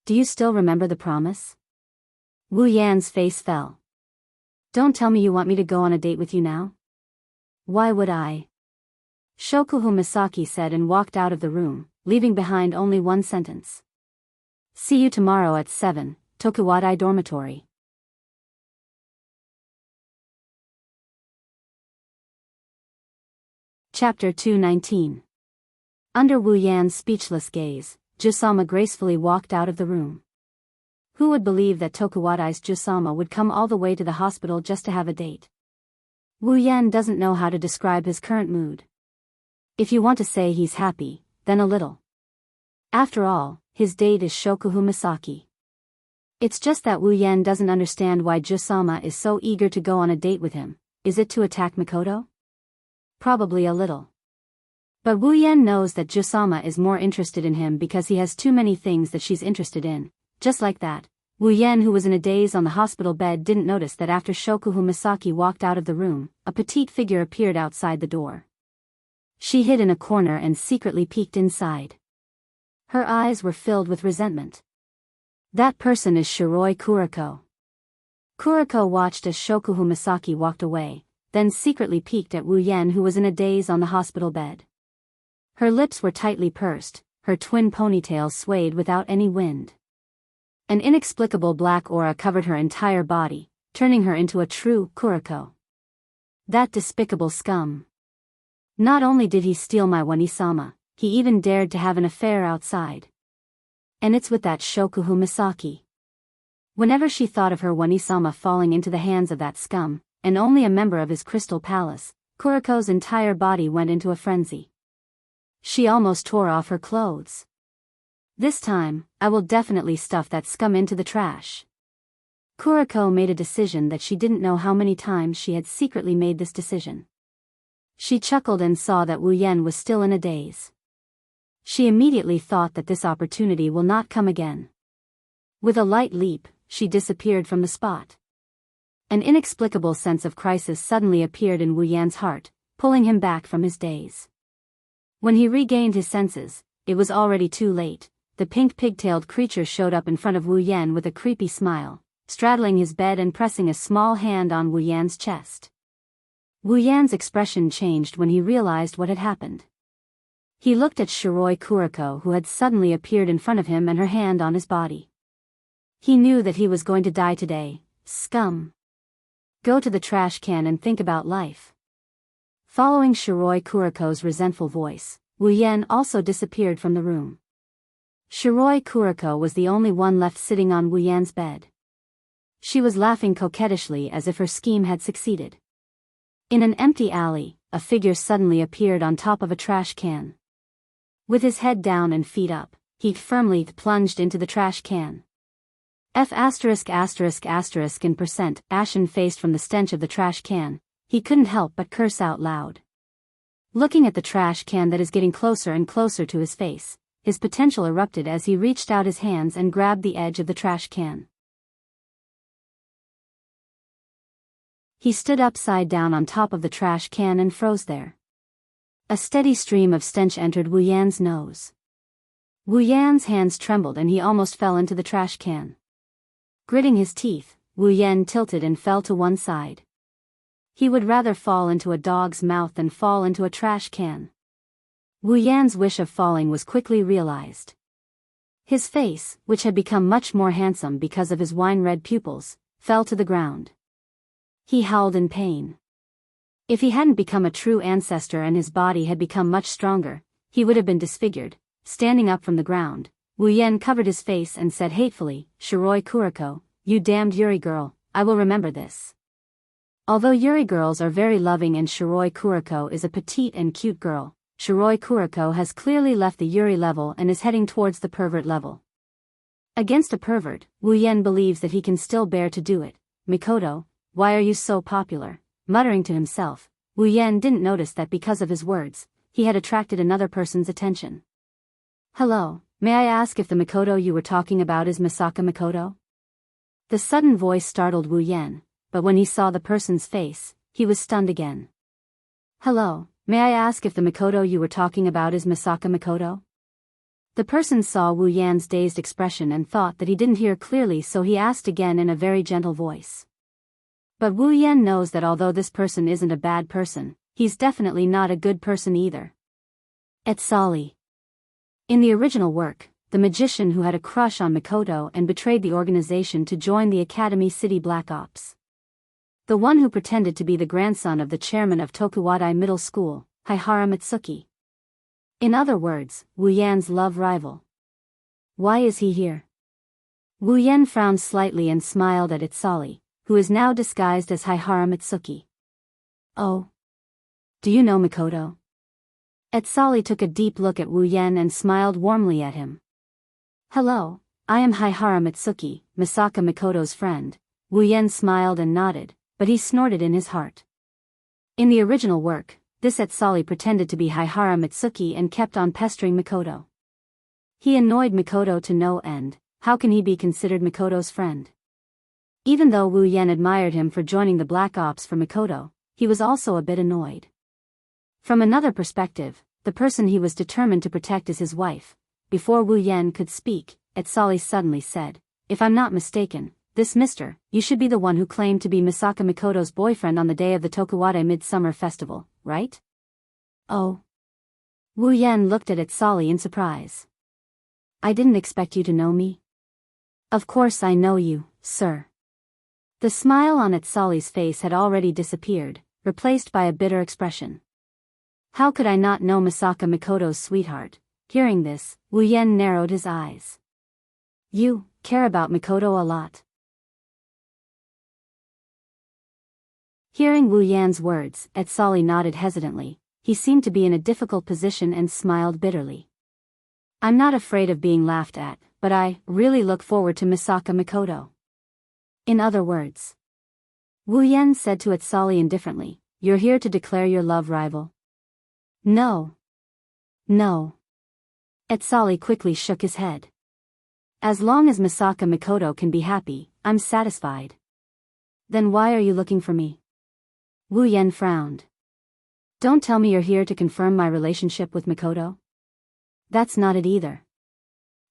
Do you still remember the promise? Wu Yan's face fell. Don't tell me you want me to go on a date with you now. Why would I? Shokuhu Misaki said and walked out of the room, leaving behind only one sentence. See you tomorrow at 7, Tokuwadai Dormitory. Chapter 219. Under Wu Yan's speechless gaze, Jusama gracefully walked out of the room. Who would believe that Tokuwadai's Jusama would come all the way to the hospital just to have a date? Wu Yan doesn't know how to describe his current mood. If you want to say he's happy, then a little. After all, his date is Shokuhu Misaki. It's just that Wu Yan doesn't understand why Jusama is so eager to go on a date with him. Is it to attack Mikoto? Probably a little. But Wu Yan knows that Jusama is more interested in him because he has too many things that she's interested in. Just like that, Wu Yan, who was in a daze on the hospital bed, didn't notice that after Shokuhu Misaki walked out of the room, a petite figure appeared outside the door. She hid in a corner and secretly peeked inside. Her eyes were filled with resentment. That person is Shiroi Kuriko. Kuriko watched as Shokuhu Misaki walked away, then secretly peeked at Wu Yan, who was in a daze on the hospital bed. Her lips were tightly pursed, her twin ponytails swayed without any wind. An inexplicable black aura covered her entire body, turning her into a true Kuriko. That despicable scum. Not only did he steal my Wani-sama, he even dared to have an affair outside. And it's with that Shokuhu Misaki. Whenever she thought of her Wani-sama falling into the hands of that scum, and only a member of his crystal palace, Kuriko's entire body went into a frenzy. She almost tore off her clothes. This time, I will definitely stuff that scum into the trash. Kuriko made a decision that she didn't know how many times she had secretly made this decision. She chuckled and saw that Wu Yan was still in a daze. She immediately thought that this opportunity will not come again. With a light leap, she disappeared from the spot. An inexplicable sense of crisis suddenly appeared in Wu Yan's heart, pulling him back from his daze. When he regained his senses, it was already too late. The pink pigtailed creature showed up in front of Wu Yan with a creepy smile, straddling his bed and pressing a small hand on Wu Yan's chest. Wu Yan's expression changed when he realized what had happened. He looked at Shiroi Kuriko, who had suddenly appeared in front of him and her hand on his body. He knew that he was going to die today. Scum. Go to the trash can and think about life. Following Shiroi Kuriko's resentful voice, Wu Yan also disappeared from the room. Shiroi Kuriko was the only one left sitting on Wu Yan's bed. She was laughing coquettishly as if her scheme had succeeded. In an empty alley, a figure suddenly appeared on top of a trash can. With his head down and feet up, he firmly plunged into the trash can. Ashen-faced from the stench of the trash can, he couldn't help but curse out loud. Looking at the trash can that is getting closer and closer to his face, his potential erupted as he reached out his hands and grabbed the edge of the trash can. He stood upside down on top of the trash can and froze there. A steady stream of stench entered Wu Yan's nose. Wu Yan's hands trembled and he almost fell into the trash can. Gritting his teeth, Wu Yan tilted and fell to one side. He would rather fall into a dog's mouth than fall into a trash can. Wu Yan's wish of falling was quickly realized. His face, which had become much more handsome because of his wine-red pupils, fell to the ground. He howled in pain. If he hadn't become a true ancestor and his body had become much stronger, he would have been disfigured. Standing up from the ground, Wu Yan covered his face and said hatefully, "Shiroi Kuriko, you damned Yuri girl, I will remember this." Although Yuri girls are very loving and Shiroi Kuriko is a petite and cute girl, Shiroi Kuriko has clearly left the Yuri level and is heading towards the pervert level. Against a pervert, Wu Yan believes that he can still bear to do it. Mikoto, why are you so popular? Muttering to himself, Wu Yan didn't notice that because of his words, he had attracted another person's attention. Hello, may I ask if the Mikoto you were talking about is Misaka Mikoto? The sudden voice startled Wu Yan, but when he saw the person's face, he was stunned again. Hello, may I ask if the Mikoto you were talking about is Misaka Mikoto? The person saw Wu Yan's dazed expression and thought that he didn't hear clearly, so he asked again in a very gentle voice. But Wu Yan knows that although this person isn't a bad person, he's definitely not a good person either. Etsali. In the original work, the magician who had a crush on Mikoto and betrayed the organization to join the Academy City Black Ops. The one who pretended to be the grandson of the chairman of Tokuwadai Middle School, Haihara Mitsuki. In other words, Wu Yan's love rival. Why is he here? Wu Yan frowned slightly and smiled at Etsali, who is now disguised as Haihara Mitsuki. Oh. Do you know Mikoto? Etsali took a deep look at Wu Yan and smiled warmly at him. Hello, I am Haihara Mitsuki, Misaka Mikoto's friend. Wu Yan smiled and nodded, but he snorted in his heart. In the original work, this Etsali pretended to be Haihara Mitsuki and kept on pestering Mikoto. He annoyed Mikoto to no end. How can he be considered Mikoto's friend? Even though Wu Yan admired him for joining the Black Ops for Mikoto, he was also a bit annoyed. From another perspective, the person he was determined to protect is his wife. Before Wu Yan could speak, Etsali suddenly said, if I'm not mistaken, this mister, you should be the one who claimed to be Misaka Mikoto's boyfriend on the day of the Tokuwadai Midsummer Festival, right? Oh. Wu Yan looked at Etsali in surprise. I didn't expect you to know me. Of course I know you, sir. The smile on Etsali's face had already disappeared, replaced by a bitter expression. How could I not know Misaka Mikoto's sweetheart? Hearing this, Wu Yan narrowed his eyes. You care about Mikoto a lot. Hearing Wu Yan's words, Etsali nodded hesitantly. He seemed to be in a difficult position and smiled bitterly. I'm not afraid of being laughed at, but I really look forward to Misaka Mikoto. In other words, Wu Yan said to Etsali indifferently, you're here to declare your love rival? No. No. Etsali quickly shook his head. As long as Misaka Mikoto can be happy, I'm satisfied. Then why are you looking for me? Wu Yan frowned. Don't tell me you're here to confirm my relationship with Mikoto? That's not it either.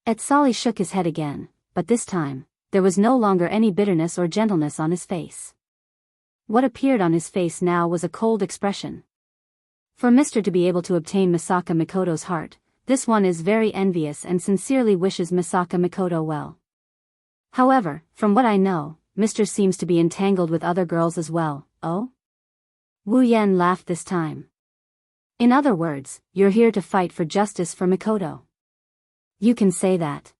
Etsali shook his head again, but this time, there was no longer any bitterness or gentleness on his face. What appeared on his face now was a cold expression. For Mr. to be able to obtain Misaka Mikoto's heart, this one is very envious and sincerely wishes Misaka Mikoto well. However, from what I know, Mr. seems to be entangled with other girls as well. Oh? Wu Yan laughed this time. In other words, you're here to fight for justice for Mikoto. You can say that.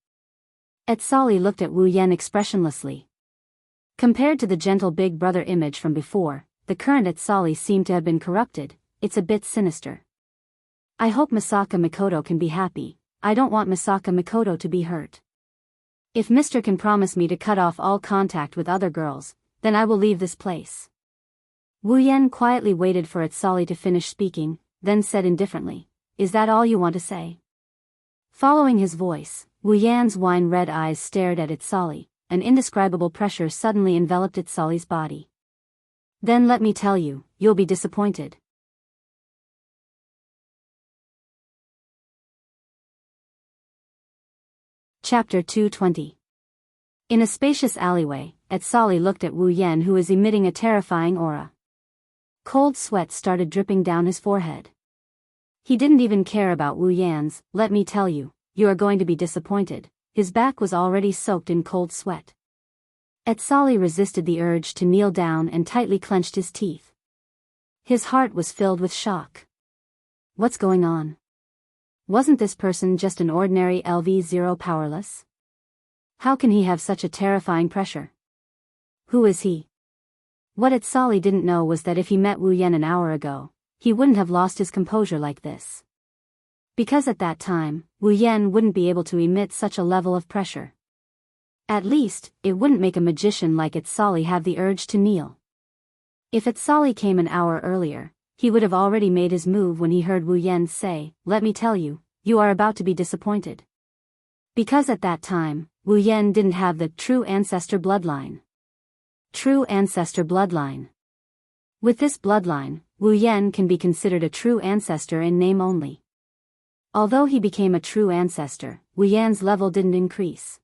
Etsali looked at Wu Yan expressionlessly. Compared to the gentle big brother image from before, the current Etsali seemed to have been corrupted. It's a bit sinister. I hope Misaka Mikoto can be happy. I don't want Misaka Mikoto to be hurt. If Mr. can promise me to cut off all contact with other girls, then I will leave this place. Wu Yan quietly waited for Etsali to finish speaking, then said indifferently, is that all you want to say? Following his voice, Wu Yan's wine-red eyes stared at Etsali. An indescribable pressure suddenly enveloped Etsali's body. Then let me tell you, you'll be disappointed. Chapter 220. In a spacious alleyway, Etsali looked at Wu Yan, who was emitting a terrifying aura. Cold sweat started dripping down his forehead. He didn't even care about Wu Yan's, let me tell you, you are going to be disappointed. His back was already soaked in cold sweat. Etsali resisted the urge to kneel down and tightly clenched his teeth. His heart was filled with shock. What's going on? Wasn't this person just an ordinary LV0 powerless? How can he have such a terrifying pressure? Who is he? What Etsali didn't know was that if he met Wu Yan an hour ago, he wouldn't have lost his composure like this. Because at that time, Wu Yan wouldn't be able to emit such a level of pressure. At least, it wouldn't make a magician like Etsali have the urge to kneel. If Etsali came an hour earlier, he would have already made his move when he heard Wu Yan say, "Let me tell you, you are about to be disappointed." Because at that time, Wu Yan didn't have the true ancestor bloodline. True ancestor bloodline. With this bloodline, Wu Yan can be considered a true ancestor in name only. Although he became a true ancestor, Wu Yan's level didn't increase.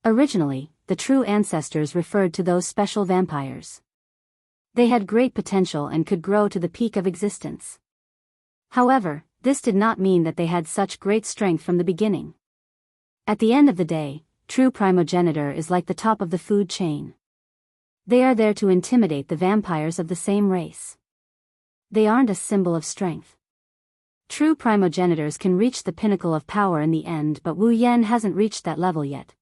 Originally, the true ancestors referred to those special vampires. They had great potential and could grow to the peak of existence. However, this did not mean that they had such great strength from the beginning. At the end of the day, true primogeniture is like the top of the food chain. They are there to intimidate the vampires of the same race. They aren't a symbol of strength. True primogenitors can reach the pinnacle of power in the end, but Wu Yan hasn't reached that level yet.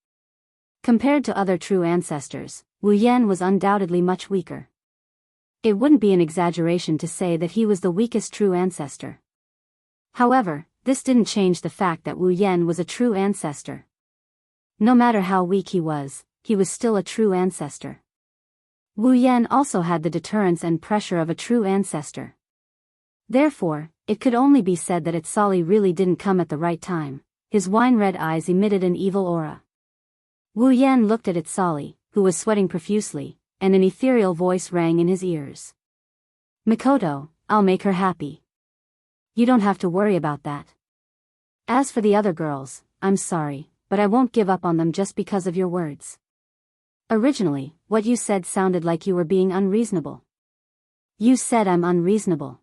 Compared to other true ancestors, Wu Yan was undoubtedly much weaker. It wouldn't be an exaggeration to say that he was the weakest true ancestor. However, this didn't change the fact that Wu Yan was a true ancestor. No matter how weak he was still a true ancestor. Wu Yan also had the deterrence and pressure of a true ancestor. Therefore, it could only be said that Etsali really didn't come at the right time. His wine-red eyes emitted an evil aura. Wu Yan looked at Etsali, who was sweating profusely, and an ethereal voice rang in his ears. "Mikoto, I'll make her happy. You don't have to worry about that. As for the other girls, I'm sorry, but I won't give up on them just because of your words. Originally, what you said sounded like you were being unreasonable. You said I'm unreasonable."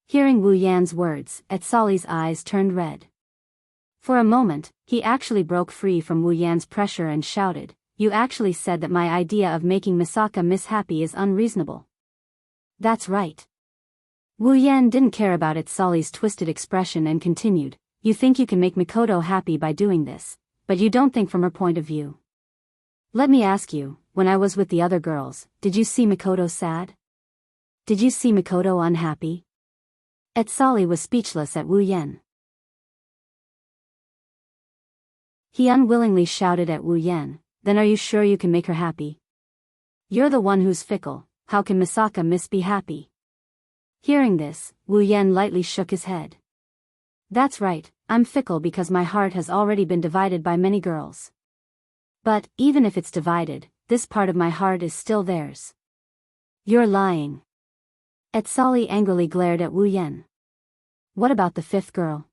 Hearing Wu Yan's words, Etsali's eyes turned red. For a moment, he actually broke free from Wu Yan's pressure and shouted, "You actually said that my idea of making Misaka Miss happy is unreasonable." "That's right." Wu Yan didn't care about Etsali's twisted expression and continued, "You think you can make Mikoto happy by doing this, but you don't think from her point of view. Let me ask you, when I was with the other girls, did you see Mikoto sad? Did you see Mikoto unhappy?" Etsali was speechless at Wu Yan. He unwillingly shouted at Wu Yan, "Then are you sure you can make her happy? You're the one who's fickle, how can Misaka Miss be happy?" Hearing this, Wu Yan lightly shook his head. "That's right, I'm fickle because my heart has already been divided by many girls. But, even if it's divided, this part of my heart is still theirs." "You're lying." Etsali angrily glared at Wu Yan. "What about the fifth girl?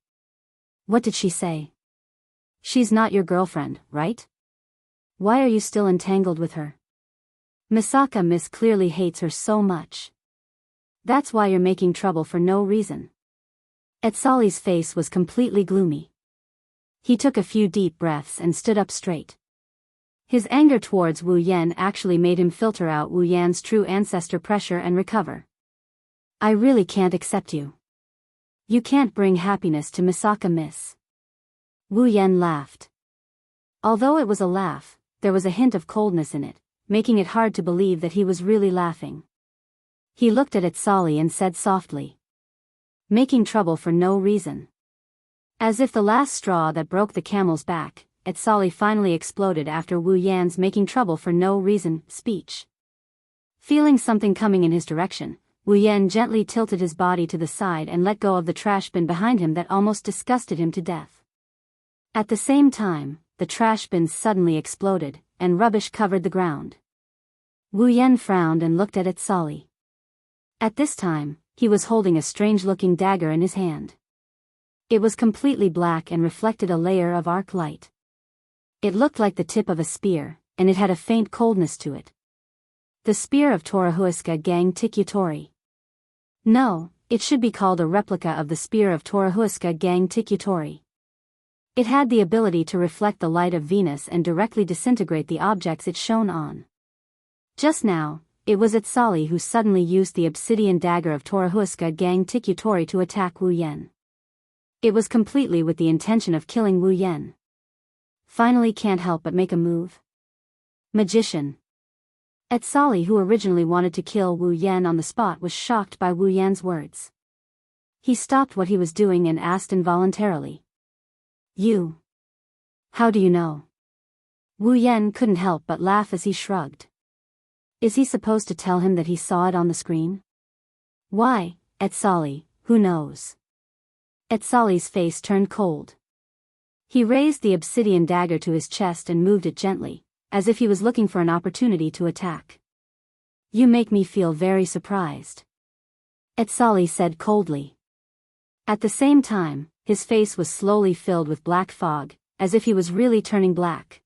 What did she say? She's not your girlfriend, right? Why are you still entangled with her? Misaka Miss clearly hates her so much. That's why you're making trouble for no reason." Etsali's face was completely gloomy. He took a few deep breaths and stood up straight. His anger towards Wu Yan actually made him filter out Wu Yan's true ancestor pressure and recover. "I really can't accept you. You can't bring happiness to Misaka Miss." Wu Yan laughed. Although it was a laugh, there was a hint of coldness in it, making it hard to believe that he was really laughing. He looked at Etsali and said softly, "Making trouble for no reason." As if the last straw that broke the camel's back, Etsali finally exploded after Wu Yan's "making trouble for no reason" speech. Feeling something coming in his direction, Wu Yan gently tilted his body to the side and let go of the trash bin behind him that almost disgusted him to death. At the same time, the trash bin suddenly exploded, and rubbish covered the ground. Wu Yan frowned and looked at Etsali. At this time, he was holding a strange-looking dagger in his hand. It was completely black and reflected a layer of arc light. It looked like the tip of a spear, and it had a faint coldness to it. The spear of Torahuaska Gang Tikutori. No, it should be called a replica of the spear of Torahuaska Gang Tikutori. It had the ability to reflect the light of Venus and directly disintegrate the objects it shone on. Just now, it was Etsali who suddenly used the obsidian dagger of Torahuaska Gang Tikutori to attack Wu Yan. It was completely with the intention of killing Wu Yan. Finally can't help but make a move. Magician. Etsali, who originally wanted to kill Wu Yan on the spot, was shocked by Wu Yan's words. He stopped what he was doing and asked involuntarily, "You? How do you know?" Wu Yan couldn't help but laugh as he shrugged. Is he supposed to tell him that he saw it on the screen? Why, Etsali, who knows? Etsali's face turned cold. He raised the obsidian dagger to his chest and moved it gently, as if he was looking for an opportunity to attack. You make me feel very surprised, Etsali said coldly. At the same time, his face was slowly filled with black fog, as if he was really turning black.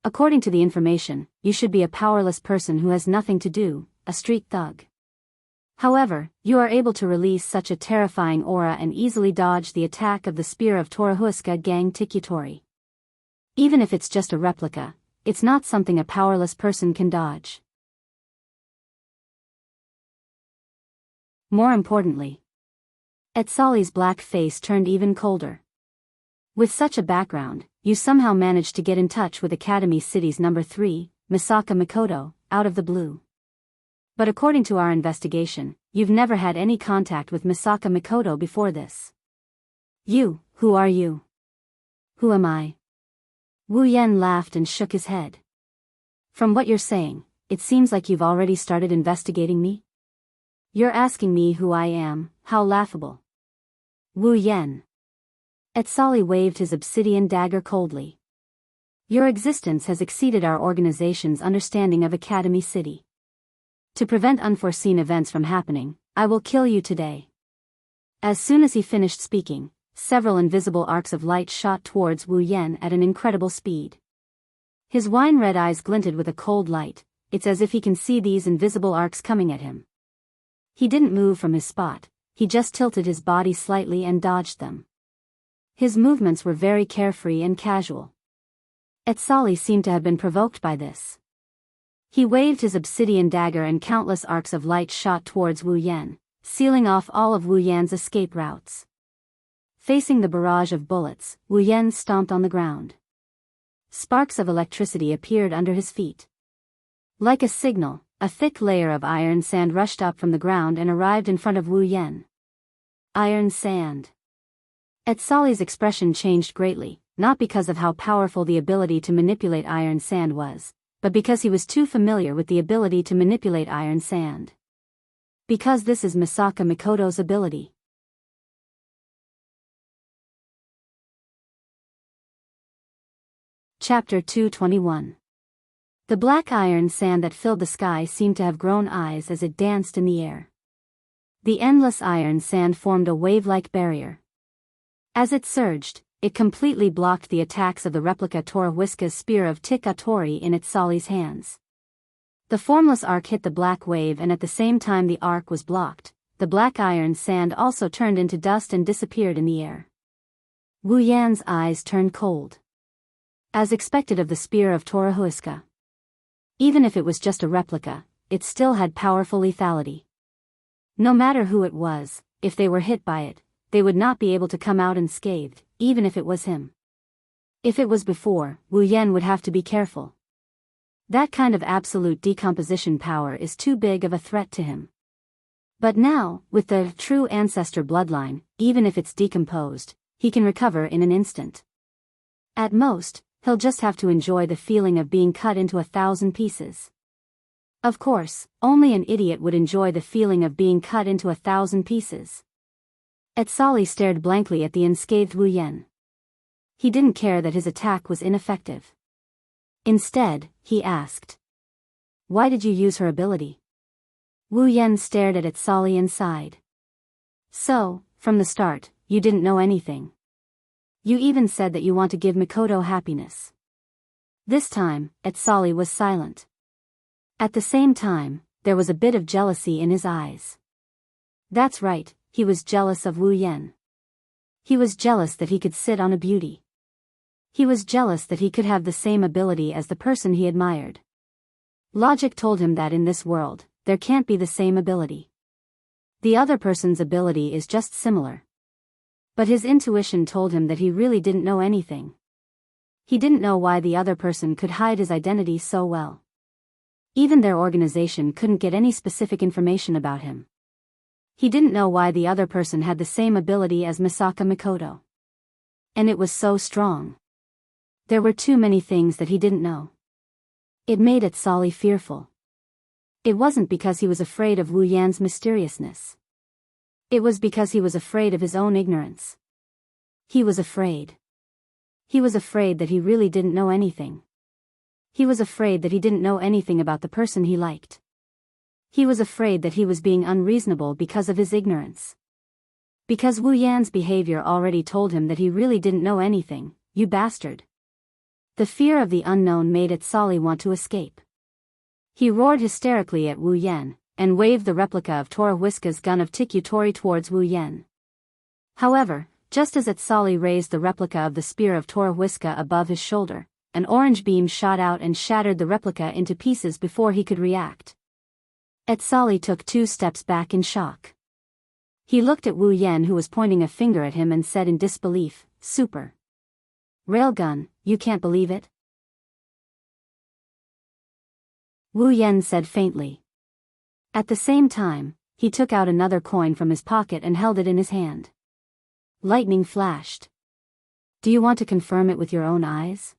According to the information, you should be a powerless person who has nothing to do, a street thug. However, you are able to release such a terrifying aura and easily dodge the attack of the spear of Torahuska Gang Tikutori. Even if it's just a replica, it's not something a powerless person can dodge. More importantly, Etsali's black face turned even colder. With such a background, you somehow managed to get in touch with Academy City's number 3, Misaka Mikoto, out of the blue. But according to our investigation, you've never had any contact with Misaka Mikoto before this. Who are you? Who am I? Wu Yan laughed and shook his head. From what you're saying, it seems like you've already started investigating me? You're asking me who I am, how laughable. Wu Yan. Etsali waved his obsidian dagger coldly. Your existence has exceeded our organization's understanding of Academy City. To prevent unforeseen events from happening, I will kill you today. As soon as he finished speaking, several invisible arcs of light shot towards Wu Yan at an incredible speed. His wine-red eyes glinted with a cold light. It's as if he can see these invisible arcs coming at him. He didn't move from his spot, he just tilted his body slightly and dodged them. His movements were very carefree and casual. Etsali seemed to have been provoked by this. He waved his obsidian dagger and countless arcs of light shot towards Wu Yan, sealing off all of Wu Yan's escape routes. Facing the barrage of bullets, Wu Yan stomped on the ground. Sparks of electricity appeared under his feet. Like a signal, a thick layer of iron sand rushed up from the ground and arrived in front of Wu Yan. Iron sand. Etsali's expression changed greatly, not because of how powerful the ability to manipulate iron sand was, but because he was too familiar with the ability to manipulate iron sand. Because this is Misaka Mikoto's ability. Chapter 221. The black iron sand that filled the sky seemed to have grown eyes as it danced in the air. The endless iron sand formed a wave-like barrier. As it surged, it completely blocked the attacks of the replica Torahuska's spear of Tikutori in Etsali's hands. The formless arc hit the black wave, and at the same time the arc was blocked, the black iron sand also turned into dust and disappeared in the air. Wu Yan's eyes turned cold. As expected of the spear of Torahuska. Even if it was just a replica, it still had powerful lethality. No matter who it was, if they were hit by it, they would not be able to come out unscathed, even if it was him. If it was before, Wu Yan would have to be careful. That kind of absolute decomposition power is too big of a threat to him. But now, with the true ancestor bloodline, even if it's decomposed, he can recover in an instant. At most, he'll just have to enjoy the feeling of being cut into 1,000 pieces. Of course, only an idiot would enjoy the feeling of being cut into 1,000 pieces. Etsali stared blankly at the unscathed Wu Yan. He didn't care that his attack was ineffective. Instead, he asked, "Why did you use her ability?" Wu Yan stared at Etsali and sighed. "So, from the start, you didn't know anything. You even said that you want to give Mikoto happiness." This time, Etsali was silent. At the same time, there was a bit of jealousy in his eyes. That's right, he was jealous of Wu Yan. He was jealous that he could sit on a beauty. He was jealous that he could have the same ability as the person he admired. Logic told him that in this world, there can't be the same ability. The other person's ability is just similar. But his intuition told him that he really didn't know anything. He didn't know why the other person could hide his identity so well. Even their organization couldn't get any specific information about him. He didn't know why the other person had the same ability as Misaka Mikoto. And it was so strong. There were too many things that he didn't know. It made Atsali fearful. It wasn't because he was afraid of Wu Yan's mysteriousness. It was because he was afraid of his own ignorance. He was afraid. He was afraid that he really didn't know anything. He was afraid that he didn't know anything about the person he liked. He was afraid that he was being unreasonable because of his ignorance. Because Wu Yan's behavior already told him that he really didn't know anything, you bastard. The fear of the unknown made Atsali want to escape. He roared hysterically at Wu Yan, and waved the replica of Torohuiska's gun of Tikutori towards Wu Yan. However, just as Atsali raised the replica of the spear of Torohuiska above his shoulder, an orange beam shot out and shattered the replica into pieces before he could react. Atsali took 2 steps back in shock. He looked at Wu Yan, who was pointing a finger at him, and said in disbelief, "Super railgun, you can't believe it?" Wu Yan said faintly. At the same time, he took out another coin from his pocket and held it in his hand. Lightning flashed. "Do you want to confirm it with your own eyes?"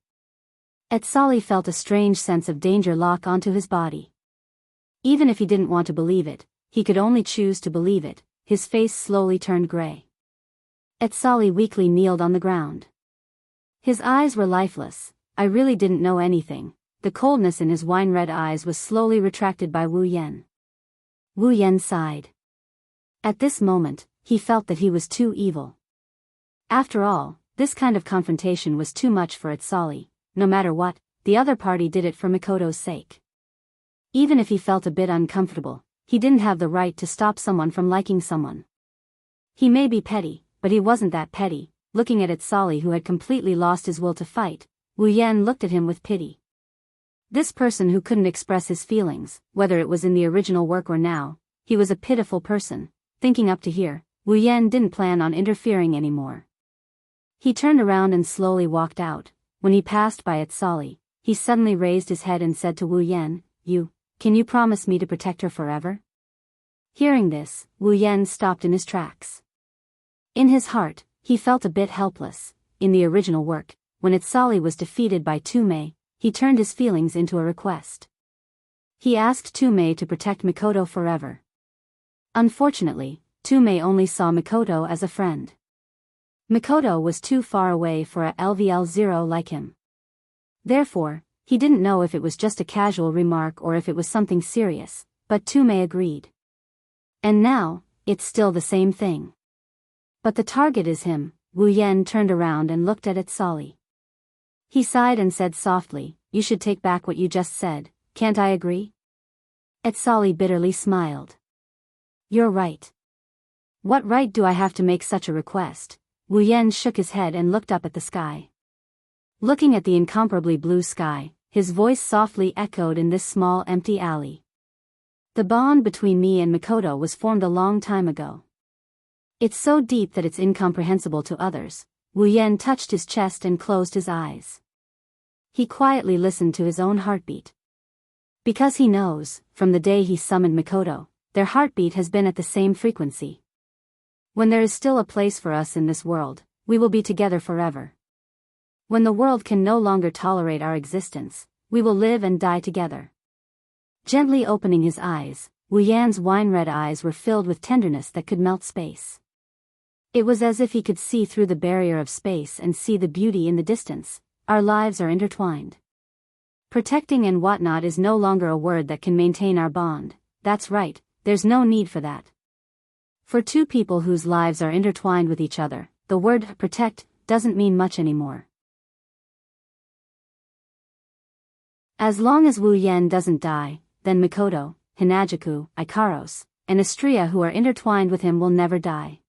Atsali felt a strange sense of danger lock onto his body. Even if he didn't want to believe it, he could only choose to believe it. His face slowly turned gray. Atsali weakly kneeled on the ground. His eyes were lifeless. "I really didn't know anything." The coldness in his wine-red eyes was slowly retracted by Wu Yan. Wu Yan sighed. At this moment, he felt that he was too evil. After all, this kind of confrontation was too much for Atsali. No matter what, the other party did it for Mikoto's sake. Even if he felt a bit uncomfortable, he didn't have the right to stop someone from liking someone. He may be petty, but he wasn't that petty. Looking at Atsali, who had completely lost his will to fight, Wu Yan looked at him with pity. This person who couldn't express his feelings, whether it was in the original work or now, he was a pitiful person. Thinking up to here, Wu Yan didn't plan on interfering anymore. He turned around and slowly walked out. When he passed by Atsali, he suddenly raised his head and said to Wu Yan, Can you promise me to protect her forever?" Hearing this, Wu Yan stopped in his tracks. In his heart, he felt a bit helpless. In the original work, when Atsali was defeated by Tumei, he turned his feelings into a request. He asked Tumei to protect Mikoto forever. Unfortunately, Tumei only saw Mikoto as a friend. Mikoto was too far away for a LVL0 like him. Therefore, he didn't know if it was just a casual remark or if it was something serious, but Tumei agreed. And now, it's still the same thing. But the target is him. Wu Yan turned around and looked at Atsali. He sighed and said softly, "You should take back what you just said, can't I agree?" Atsali bitterly smiled. "You're right. What right do I have to make such a request?" Wu Yan shook his head and looked up at the sky. Looking at the incomparably blue sky, his voice softly echoed in this small empty alley. "The bond between me and Mikoto was formed a long time ago. It's so deep that it's incomprehensible to others." Wu Yan touched his chest and closed his eyes. He quietly listened to his own heartbeat. Because he knows, from the day he summoned Mikoto, their heartbeat has been at the same frequency. When there is still a place for us in this world, we will be together forever. When the world can no longer tolerate our existence, we will live and die together. Gently opening his eyes, Wu Yan's wine-red eyes were filled with tenderness that could melt space. It was as if he could see through the barrier of space and see the beauty in the distance. Our lives are intertwined. Protecting and whatnot is no longer a word that can maintain our bond. That's right, there's no need for that. For two people whose lives are intertwined with each other, the word protect doesn't mean much anymore. As long as Wu Yan doesn't die, then Mikoto, Hinajuku, Ikaros, and Astria who are intertwined with him will never die.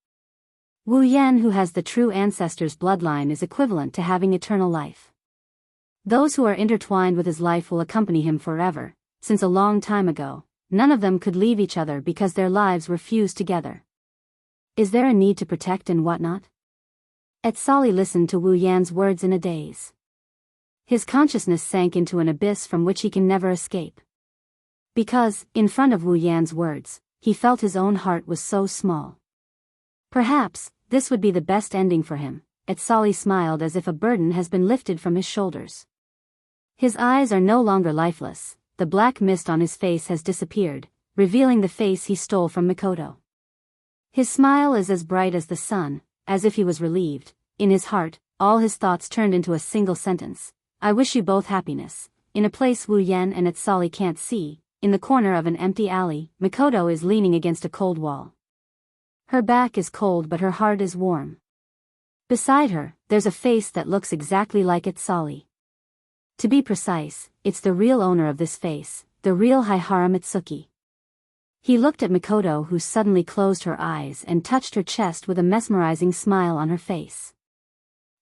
Wu Yan, who has the true ancestor's bloodline, is equivalent to having eternal life. Those who are intertwined with his life will accompany him forever. Since a long time ago, none of them could leave each other because their lives were fused together. Is there a need to protect and whatnot? Atsali listened to Wu Yan's words in a daze. His consciousness sank into an abyss from which he can never escape. Because, in front of Wu Yan's words, he felt his own heart was so small. Perhaps, this would be the best ending for him. Etsali smiled as if a burden has been lifted from his shoulders. His eyes are no longer lifeless, the black mist on his face has disappeared, revealing the face he stole from Mikoto. His smile is as bright as the sun, as if he was relieved. In his heart, all his thoughts turned into a single sentence. I wish you both happiness. In a place Wu Yan and Etsali can't see, in the corner of an empty alley, Mikoto is leaning against a cold wall. Her back is cold but her heart is warm. Beside her, there's a face that looks exactly like Etsali. To be precise, it's the real owner of this face, the real Haihara Mitsuki. He looked at Mikoto, who suddenly closed her eyes and touched her chest with a mesmerizing smile on her face.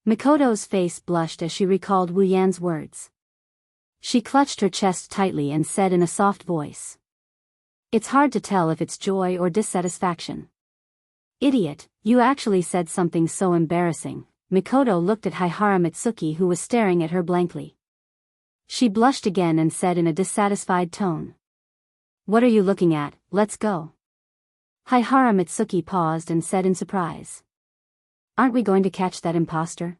Mikoto's face blushed as she recalled Wu Yan's words. She clutched her chest tightly and said in a soft voice. It's hard to tell if it's joy or dissatisfaction. Idiot, you actually said something so embarrassing. Mikoto looked at Haihara Mitsuki, who was staring at her blankly. She blushed again and said in a dissatisfied tone. What are you looking at? Let's go. Haihara Mitsuki paused and said in surprise. Aren't we going to catch that imposter?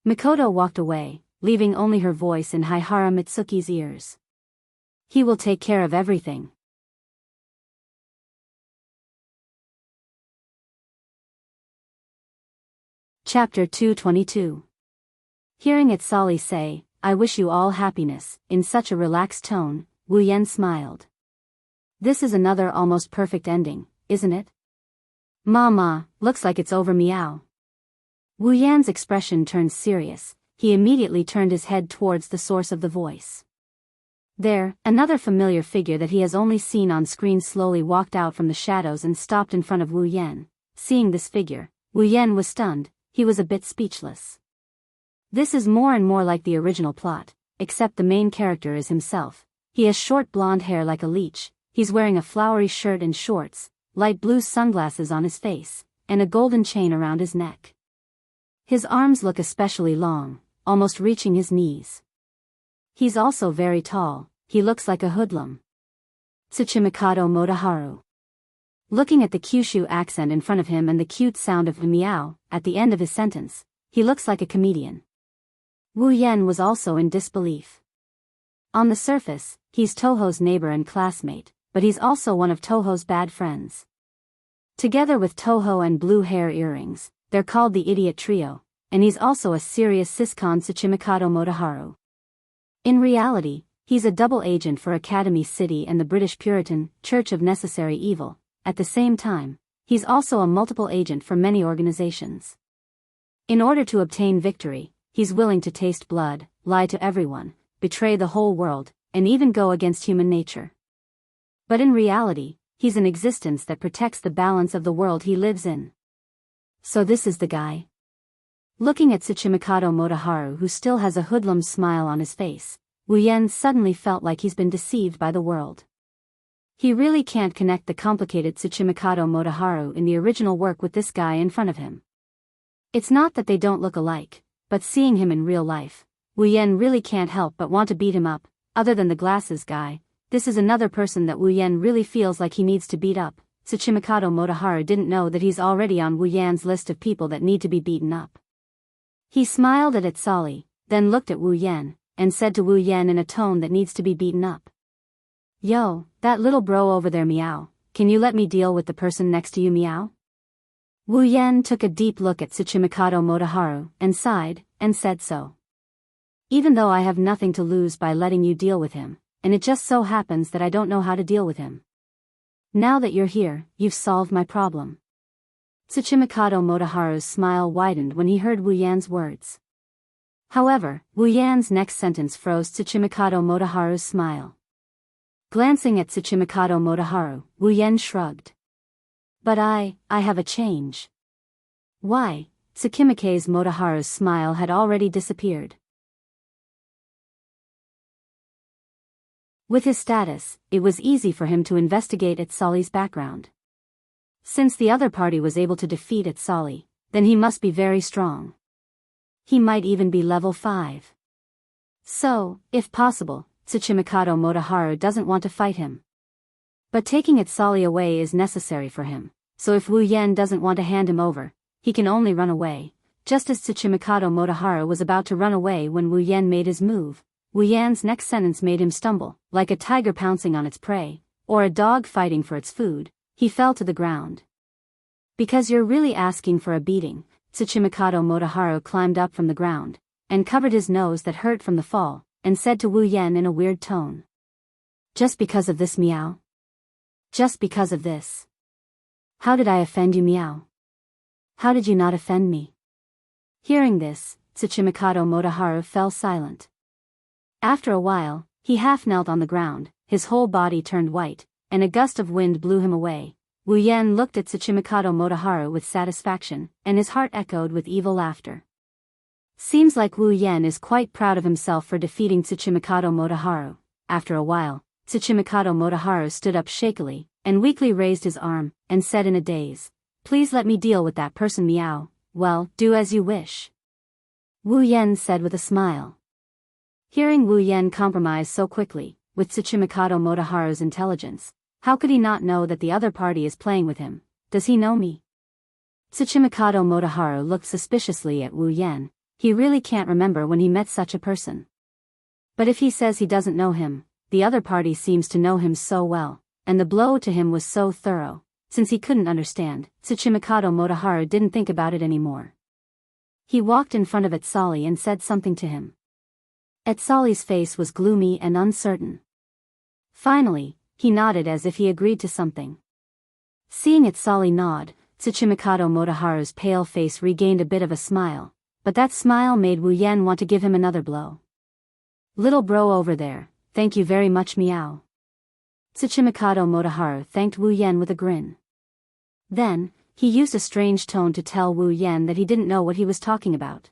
Mikoto walked away, leaving only her voice in Haihara Mitsuki's ears. He will take care of everything. Chapter 222. Hearing Etsali say, I wish you all happiness, in such a relaxed tone, Wu Yan smiled. This is another almost perfect ending, isn't it? Mama, looks like it's over, meow. Wu Yan's expression turned serious. He immediately turned his head towards the source of the voice. There, another familiar figure that he has only seen on screen slowly walked out from the shadows and stopped in front of Wu Yan. Seeing this figure, Wu Yan was stunned. He was a bit speechless. This is more and more like the original plot, except the main character is himself. He has short blonde hair like a leech, he's wearing a flowery shirt and shorts, light blue sunglasses on his face, and a golden chain around his neck. His arms look especially long, almost reaching his knees. He's also very tall, he looks like a hoodlum. Tsuchimikado Motoharu. Looking at the Kyushu accent in front of him and the cute sound of meow at the end of his sentence, he looks like a comedian. Wu Yan was also in disbelief. On the surface, he's Toho's neighbor and classmate, but he's also one of Toho's bad friends. Together with Toho and blue hair earrings, they're called the Idiot Trio, and he's also a serious siscon Tsuchimikado Motoharu. In reality, he's a double agent for Academy City and the British Puritan Church of Necessary Evil. At the same time, he's also a multiple agent for many organizations. In order to obtain victory, he's willing to taste blood, lie to everyone, betray the whole world, and even go against human nature. But in reality, he's an existence that protects the balance of the world he lives in. So this is the guy. Looking at Tsuchimikado Motoharu, who still has a hoodlum smile on his face, Wu Yan suddenly felt like he's been deceived by the world. He really can't connect the complicated Tsuchimikado Motoharu in the original work with this guy in front of him. It's not that they don't look alike, but seeing him in real life, Wu Yan really can't help but want to beat him up. Other than the glasses guy, this is another person that Wu Yan really feels like he needs to beat up. Tsuchimikado Motoharu didn't know that he's already on Wu Yan's list of people that need to be beaten up. He smiled at Etsali, then looked at Wu Yan, and said to Wu Yan in a tone that needs to be beaten up. Yo, that little bro over there meow, can you let me deal with the person next to you meow? Wu Yan took a deep look at Tsuchimikado Motoharu, and sighed, and said so. Even though I have nothing to lose by letting you deal with him, and it just so happens that I don't know how to deal with him. Now that you're here, you've solved my problem. Tsuchimikado Motoharu's smile widened when he heard Wu Yan's words. However, Wu Yan's next sentence froze Tsuchimikado Motoharu's smile. Glancing at Tsuchimikado Motoharu, Wu Yan shrugged. But I have a change. Why? Tsukimikaze Motoharu's smile had already disappeared. With his status, it was easy for him to investigate Etsali's background. Since the other party was able to defeat Etsali, then he must be very strong. He might even be level 5. So, if possible, Tsuchimikado Motoharu doesn't want to fight him. But taking Etsali away is necessary for him, so if Wu Yan doesn't want to hand him over, he can only run away. just as Tsuchimikado Motoharu was about to run away when Wu Yan made his move. Wu Yan's next sentence made him stumble, like a tiger pouncing on its prey, or a dog fighting for its food. He fell to the ground. Because you're really asking for a beating, Tsuchimikado Motoharu climbed up from the ground, and covered his nose that hurt from the fall, and said to Wu Yan in a weird tone. Just because of this, meow? Just because of this? How did I offend you, meow? How did you not offend me? Hearing this, Tsuchimikado Motoharu fell silent. After a while, he half knelt on the ground, his whole body turned white, and a gust of wind blew him away. Wu Yan looked at Tsuchimikado Motoharu with satisfaction, and his heart echoed with evil laughter. Seems like Wu Yan is quite proud of himself for defeating Tsuchimikado Motoharu. After a while, Tsuchimikado Motoharu stood up shakily, and weakly raised his arm, and said in a daze, "Please let me deal with that person, meow." "Well, do as you wish," Wu Yan said with a smile. Hearing Wu Yan compromise so quickly, with Tsuchimikado Motoharu's intelligence, how could he not know that the other party is playing with him? Does he know me? Tsuchimikado Motoharu looked suspiciously at Wu Yan. He really can't remember when he met such a person. But if he says he doesn't know him, the other party seems to know him so well, and the blow to him was so thorough. Since he couldn't understand, Tsuchimikado Motoharu didn't think about it anymore. He walked in front of Etsali and said something to him. Etsali's face was gloomy and uncertain. Finally, he nodded as if he agreed to something. Seeing Etsali nod, Tsuchimikado Motoharu's pale face regained a bit of a smile, but that smile made Wu Yan want to give him another blow. "Little bro over there, thank you very much, meow." Tsuchimikado Motoharu thanked Wu Yan with a grin. Then, he used a strange tone to tell Wu Yan that he didn't know what he was talking about.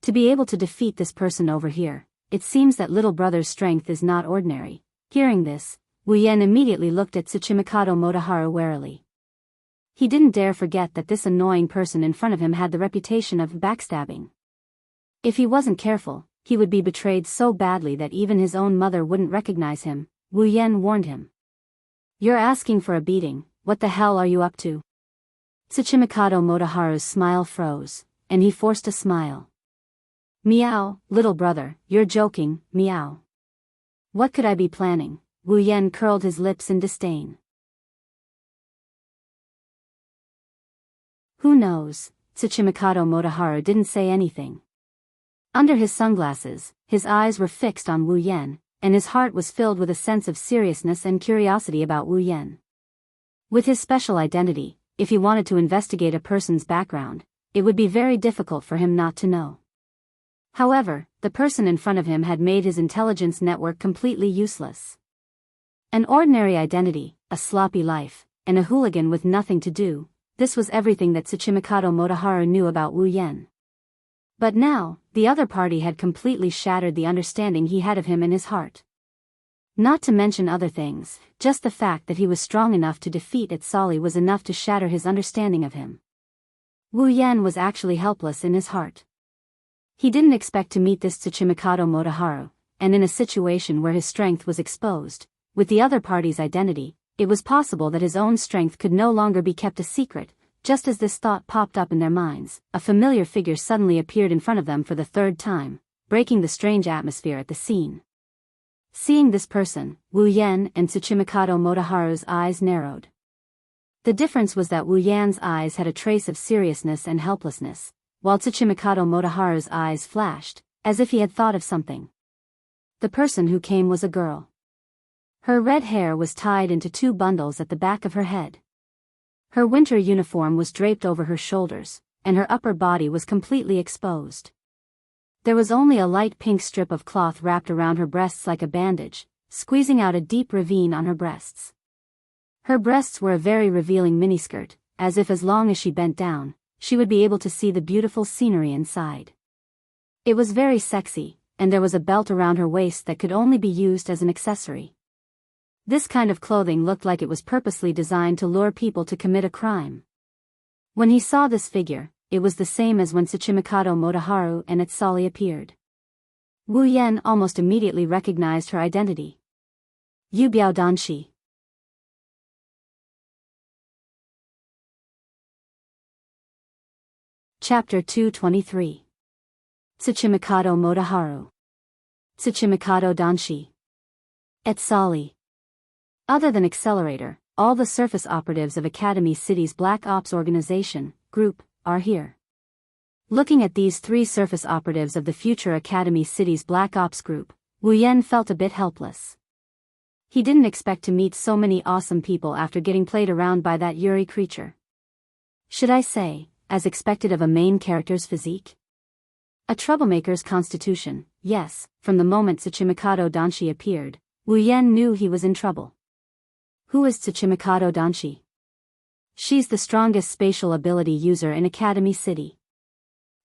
To be able to defeat this person over here, it seems that little brother's strength is not ordinary. Hearing this, Wu Yan immediately looked at Tsuchimikado Motoharu warily. He didn't dare forget that this annoying person in front of him had the reputation of backstabbing. If he wasn't careful, he would be betrayed so badly that even his own mother wouldn't recognize him. Wu Yan warned him. "You're asking for a beating, what the hell are you up to?" Tsuchimikado Motoharu's smile froze, and he forced a smile. "Meow, little brother, you're joking, meow." "What could I be planning?" Wu Yan curled his lips in disdain. "Who knows?" Tsuchimikado Motoharu didn't say anything. Under his sunglasses, his eyes were fixed on Wu Yan, and his heart was filled with a sense of seriousness and curiosity about Wu Yan. With his special identity, if he wanted to investigate a person's background, it would be very difficult for him not to know. However, the person in front of him had made his intelligence network completely useless. An ordinary identity, a sloppy life, and a hooligan with nothing to do, this was everything that Tsuchimikado Motoharu knew about Wu Yan. But now, the other party had completely shattered the understanding he had of him in his heart. Not to mention other things, just the fact that he was strong enough to defeat Etsali was enough to shatter his understanding of him. Wu Yan was actually helpless in his heart. He didn't expect to meet this Tsuchimikado Motoharu, and in a situation where his strength was exposed, with the other party's identity, it was possible that his own strength could no longer be kept a secret. Just as this thought popped up in their minds, a familiar figure suddenly appeared in front of them for the third time, breaking the strange atmosphere at the scene. Seeing this person, Wu Yan and Tsuchimikado Motoharu's eyes narrowed. The difference was that Wu Yan's eyes had a trace of seriousness and helplessness, while Tsuchimikado Motoharu's eyes flashed, as if he had thought of something. The person who came was a girl. Her red hair was tied into 2 bundles at the back of her head. Her winter uniform was draped over her shoulders, and her upper body was completely exposed. There was only a light pink strip of cloth wrapped around her breasts like a bandage, squeezing out a deep ravine on her breasts. Her breasts were a very revealing miniskirt, as if as long as she bent down, she would be able to see the beautiful scenery inside. It was very sexy, and there was a belt around her waist that could only be used as an accessory. This kind of clothing looked like it was purposely designed to lure people to commit a crime. When he saw this figure, it was the same as when Tsuchimikado Motoharu and Etsali appeared. Wu Yan almost immediately recognized her identity. Yu Biao Danshi. Chapter 223. Tsuchimikado Motoharu. Tsuchimikado Danshi. Et Sali. Other than Accelerator, all the surface operatives of Academy City's Black Ops organization, group, are here. Looking at these three surface operatives of the future Academy City's Black Ops group, Wu Yan felt a bit helpless. He didn't expect to meet so many awesome people after getting played around by that Yuri creature. Should I say, as expected of a main character's physique? A troublemaker's constitution, yes. From the moment Tsuchimikado Danshi appeared, Wu Yan knew he was in trouble. Who is Tsuchimikado Danshi? She's the strongest spatial ability user in Academy City.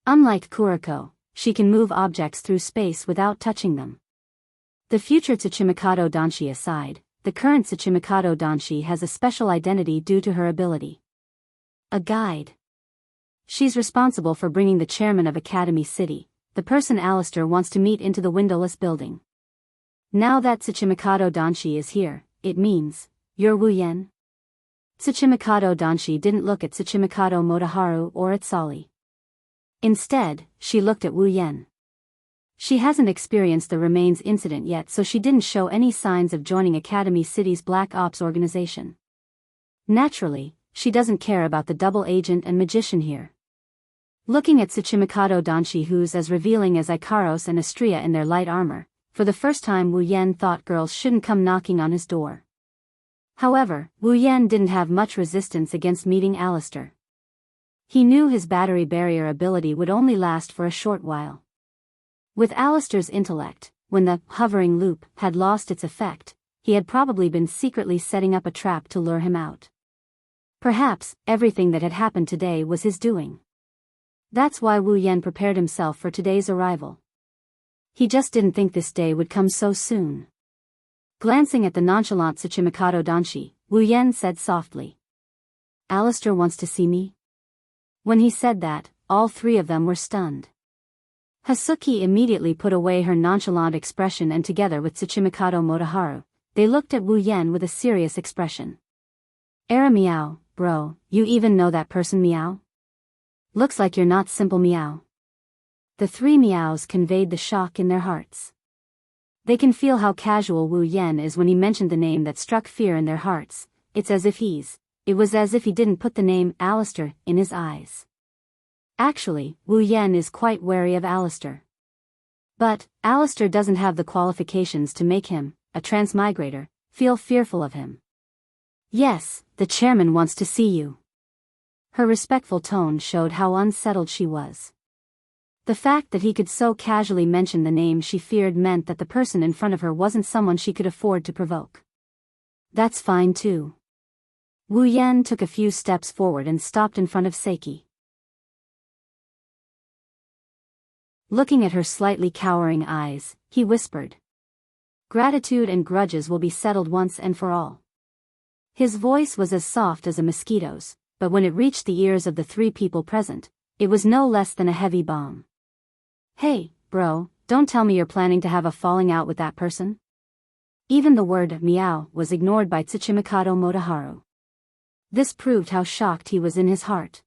Unlike Kuriko, she can move objects through space without touching them. The future Tsuchimikado Danshi aside, the current Tsuchimikado Danshi has a special identity due to her ability. A guide. She's responsible for bringing the chairman of Academy City, the person Alistair wants to meet, into the windowless building. Now that Tsuchimikado Danshi is here, it means, you're Wu Yan? Tsuchimikado Danshi didn't look at Tsuchimikado Motoharu or at Sali. Instead, she looked at Wu Yan. She hasn't experienced the remains incident yet, so she didn't show any signs of joining Academy City's Black Ops organization. Naturally, she doesn't care about the double agent and magician here. Looking at Tsuchimikado Danshi, who's as revealing as Ikaros and Astria in their light armor, for the first time Wu Yan thought girls shouldn't come knocking on his door. However, Wu Yan didn't have much resistance against meeting Alistair. He knew his battery barrier ability would only last for a short while. With Alistair's intellect, when the hovering loop had lost its effect, he had probably been secretly setting up a trap to lure him out. Perhaps everything that had happened today was his doing. That's why Wu Yan prepared himself for today's arrival. He just didn't think this day would come so soon. Glancing at the nonchalant Tsuchimikado Danshi, Wu Yan said softly, "Alistair wants to see me?" When he said that, all three of them were stunned. Hasuki immediately put away her nonchalant expression, and together with Tsuchimikado Motoharu, they looked at Wu Yan with a serious expression. "Era meow, bro, you even know that person meow? Looks like you're not simple meow." The three meows conveyed the shock in their hearts. They can feel how casual Wu Yan is when he mentioned the name that struck fear in their hearts. It was as if he didn't put the name Alistair in his eyes. Actually, Wu Yan is quite wary of Alistair. But Alistair doesn't have the qualifications to make him, a transmigrator, feel fearful of him. "Yes, the chairman wants to see you." Her respectful tone showed how unsettled she was. The fact that he could so casually mention the name she feared meant that the person in front of her wasn't someone she could afford to provoke. "That's fine too." Wu Yan took a few steps forward and stopped in front of Seiki. Looking at her slightly cowering eyes, he whispered, "Gratitude and grudges will be settled once and for all." His voice was as soft as a mosquito's, but when it reached the ears of the three people present, it was no less than a heavy bomb. "Hey, bro, don't tell me you're planning to have a falling out with that person?" Even the word meow was ignored by Tsuchimikado Motoharu. This proved how shocked he was in his heart.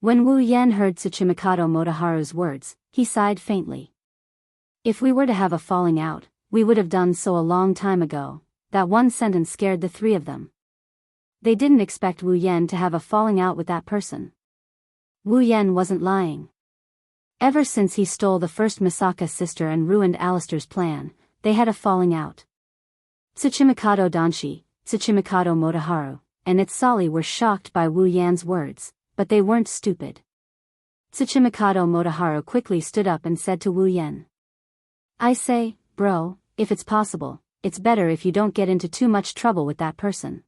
When Wu Yan heard Tsuchimikado Motoharu's words, he sighed faintly. "If we were to have a falling out, we would have done so a long time ago." That one sentence scared the three of them. They didn't expect Wu Yan to have a falling out with that person. Wu Yan wasn't lying. Ever since he stole the first Misaka's sister and ruined Alistair's plan, they had a falling out. Tsuchimikado Danshi, Tsuchimikado Motoharu, and Itsali were shocked by Wu Yan's words, but they weren't stupid. Tsuchimikado Motoharu quickly stood up and said to Wu Yan, "I say, bro, if it's possible, it's better if you don't get into too much trouble with that person.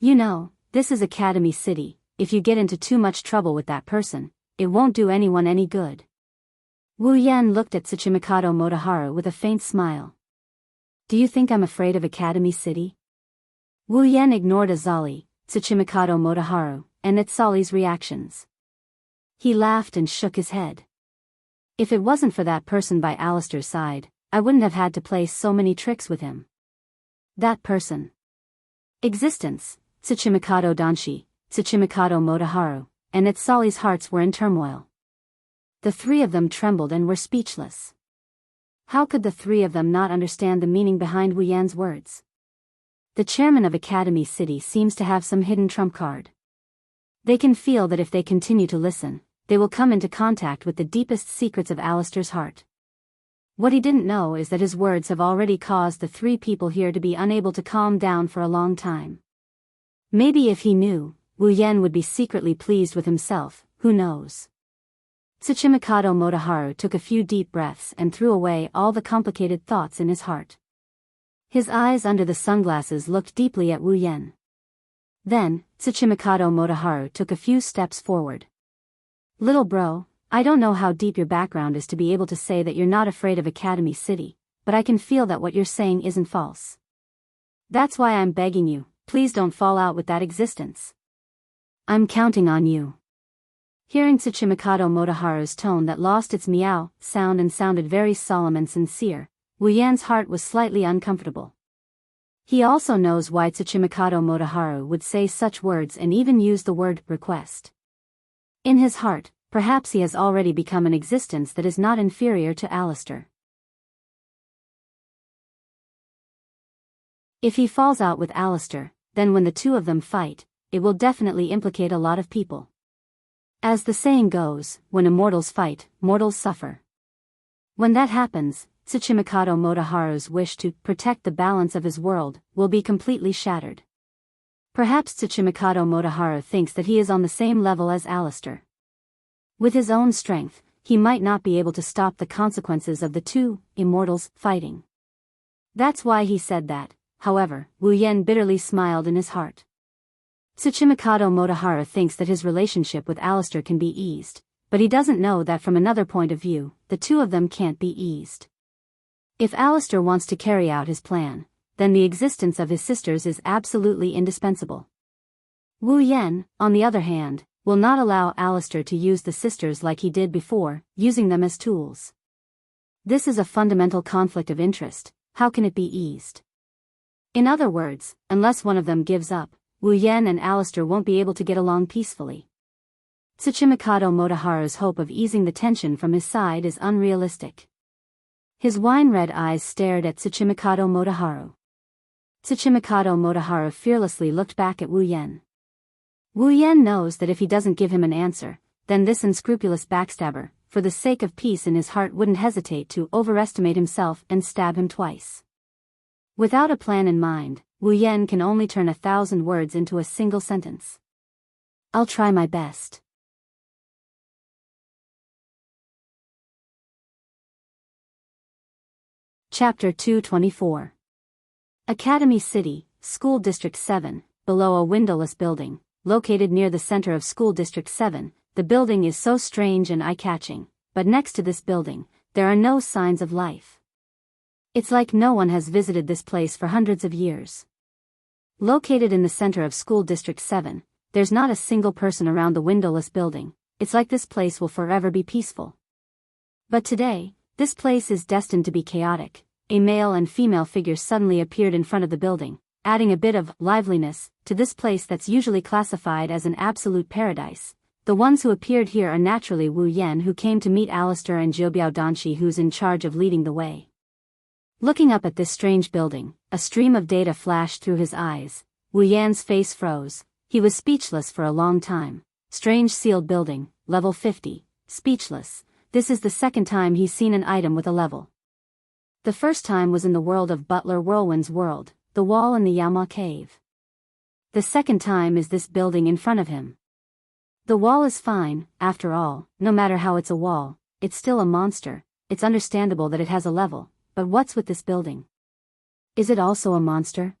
You know, this is Academy City. If you get into too much trouble with that person, it won't do anyone any good." Wu Yan looked at Tsuchimikado Motoharu with a faint smile. "Do you think I'm afraid of Academy City?" Wu Yan ignored Azali, Tsuchimikado Motoharu, and Itsali's reactions. He laughed and shook his head. "If it wasn't for that person by Alistair's side, I wouldn't have had to play so many tricks with him." That person. Existence, Tsuchimikado Danshi, Tsuchimikado Motoharu, and Itsali's hearts were in turmoil. The three of them trembled and were speechless. How could the three of them not understand the meaning behind Wu Yan's words? The chairman of Academy City seems to have some hidden trump card. They can feel that if they continue to listen, they will come into contact with the deepest secrets of Alistair's heart. What he didn't know is that his words have already caused the three people here to be unable to calm down for a long time. Maybe if he knew, Wu Yan would be secretly pleased with himself, who knows? Tsuchimikado Motoharu took a few deep breaths and threw away all the complicated thoughts in his heart. His eyes under the sunglasses looked deeply at Wu Yan. Then, Tsuchimikado Motoharu took a few steps forward. Little bro, I don't know how deep your background is to be able to say that you're not afraid of Academy City, but I can feel that what you're saying isn't false. That's why I'm begging you, please don't fall out with that existence. I'm counting on you. Hearing Tsuchimikado Motoharu's tone that lost its meow sound and sounded very solemn and sincere, Wu Yan's heart was slightly uncomfortable. He also knows why Tsuchimikado Motoharu would say such words and even use the word request. In his heart, perhaps he has already become an existence that is not inferior to Alistair. If he falls out with Alistair, then when the two of them fight, it will definitely implicate a lot of people. As the saying goes, when immortals fight, mortals suffer. When that happens, Tsuchimikado Motoharu's wish to protect the balance of his world will be completely shattered. Perhaps Tsuchimikado Motoharu thinks that he is on the same level as Alistair. With his own strength, he might not be able to stop the consequences of the two immortals fighting. That's why he said that. However, Wu Yan bitterly smiled in his heart. Tsuchimikado Motoharu thinks that his relationship with Alistair can be eased, but he doesn't know that from another point of view, the two of them can't be eased. If Alistair wants to carry out his plan, then the existence of his sisters is absolutely indispensable. Wu Yan, on the other hand, will not allow Alistair to use the sisters like he did before, using them as tools. This is a fundamental conflict of interest. How can it be eased? In other words, unless one of them gives up, Wu Yan and Alistair won't be able to get along peacefully. Tsuchimikado Motoharu's hope of easing the tension from his side is unrealistic. His wine-red eyes stared at Tsuchimikado Motoharu. Tsuchimikado Motoharu fearlessly looked back at Wu Yan. Wu Yan knows that if he doesn't give him an answer, then this unscrupulous backstabber, for the sake of peace in his heart, wouldn't hesitate to overestimate himself and stab him twice. Without a plan in mind, Wu Yan can only turn 1,000 words into a single sentence. I'll try my best. Chapter 224. Academy City, School District 7, below a windowless building, located near the center of School District 7, the building is so strange and eye-catching, but next to this building, there are no signs of life. It's like no one has visited this place for hundreds of years. Located in the center of School District 7, there's not a single person around the windowless building. It's like this place will forever be peaceful. But today, this place is destined to be chaotic. A male and female figure suddenly appeared in front of the building, adding a bit of liveliness to this place that's usually classified as an absolute paradise. The ones who appeared here are naturally Wu Yan, who came to meet Alistair, and Jiubiao Danshi, who's in charge of leading the way. Looking up at this strange building, a stream of data flashed through his eyes. Wu Yan's face froze. He was speechless for a long time. Strange sealed building, level 50, speechless. This is the second time he's seen an item with a level. The first time was in the world of Butler Whirlwind's world, the wall in the Yama cave. The second time is this building in front of him. The wall is fine, after all. No matter how it's a wall, it's still a monster. It's understandable that it has a level, but what's with this building? Is it also a monster?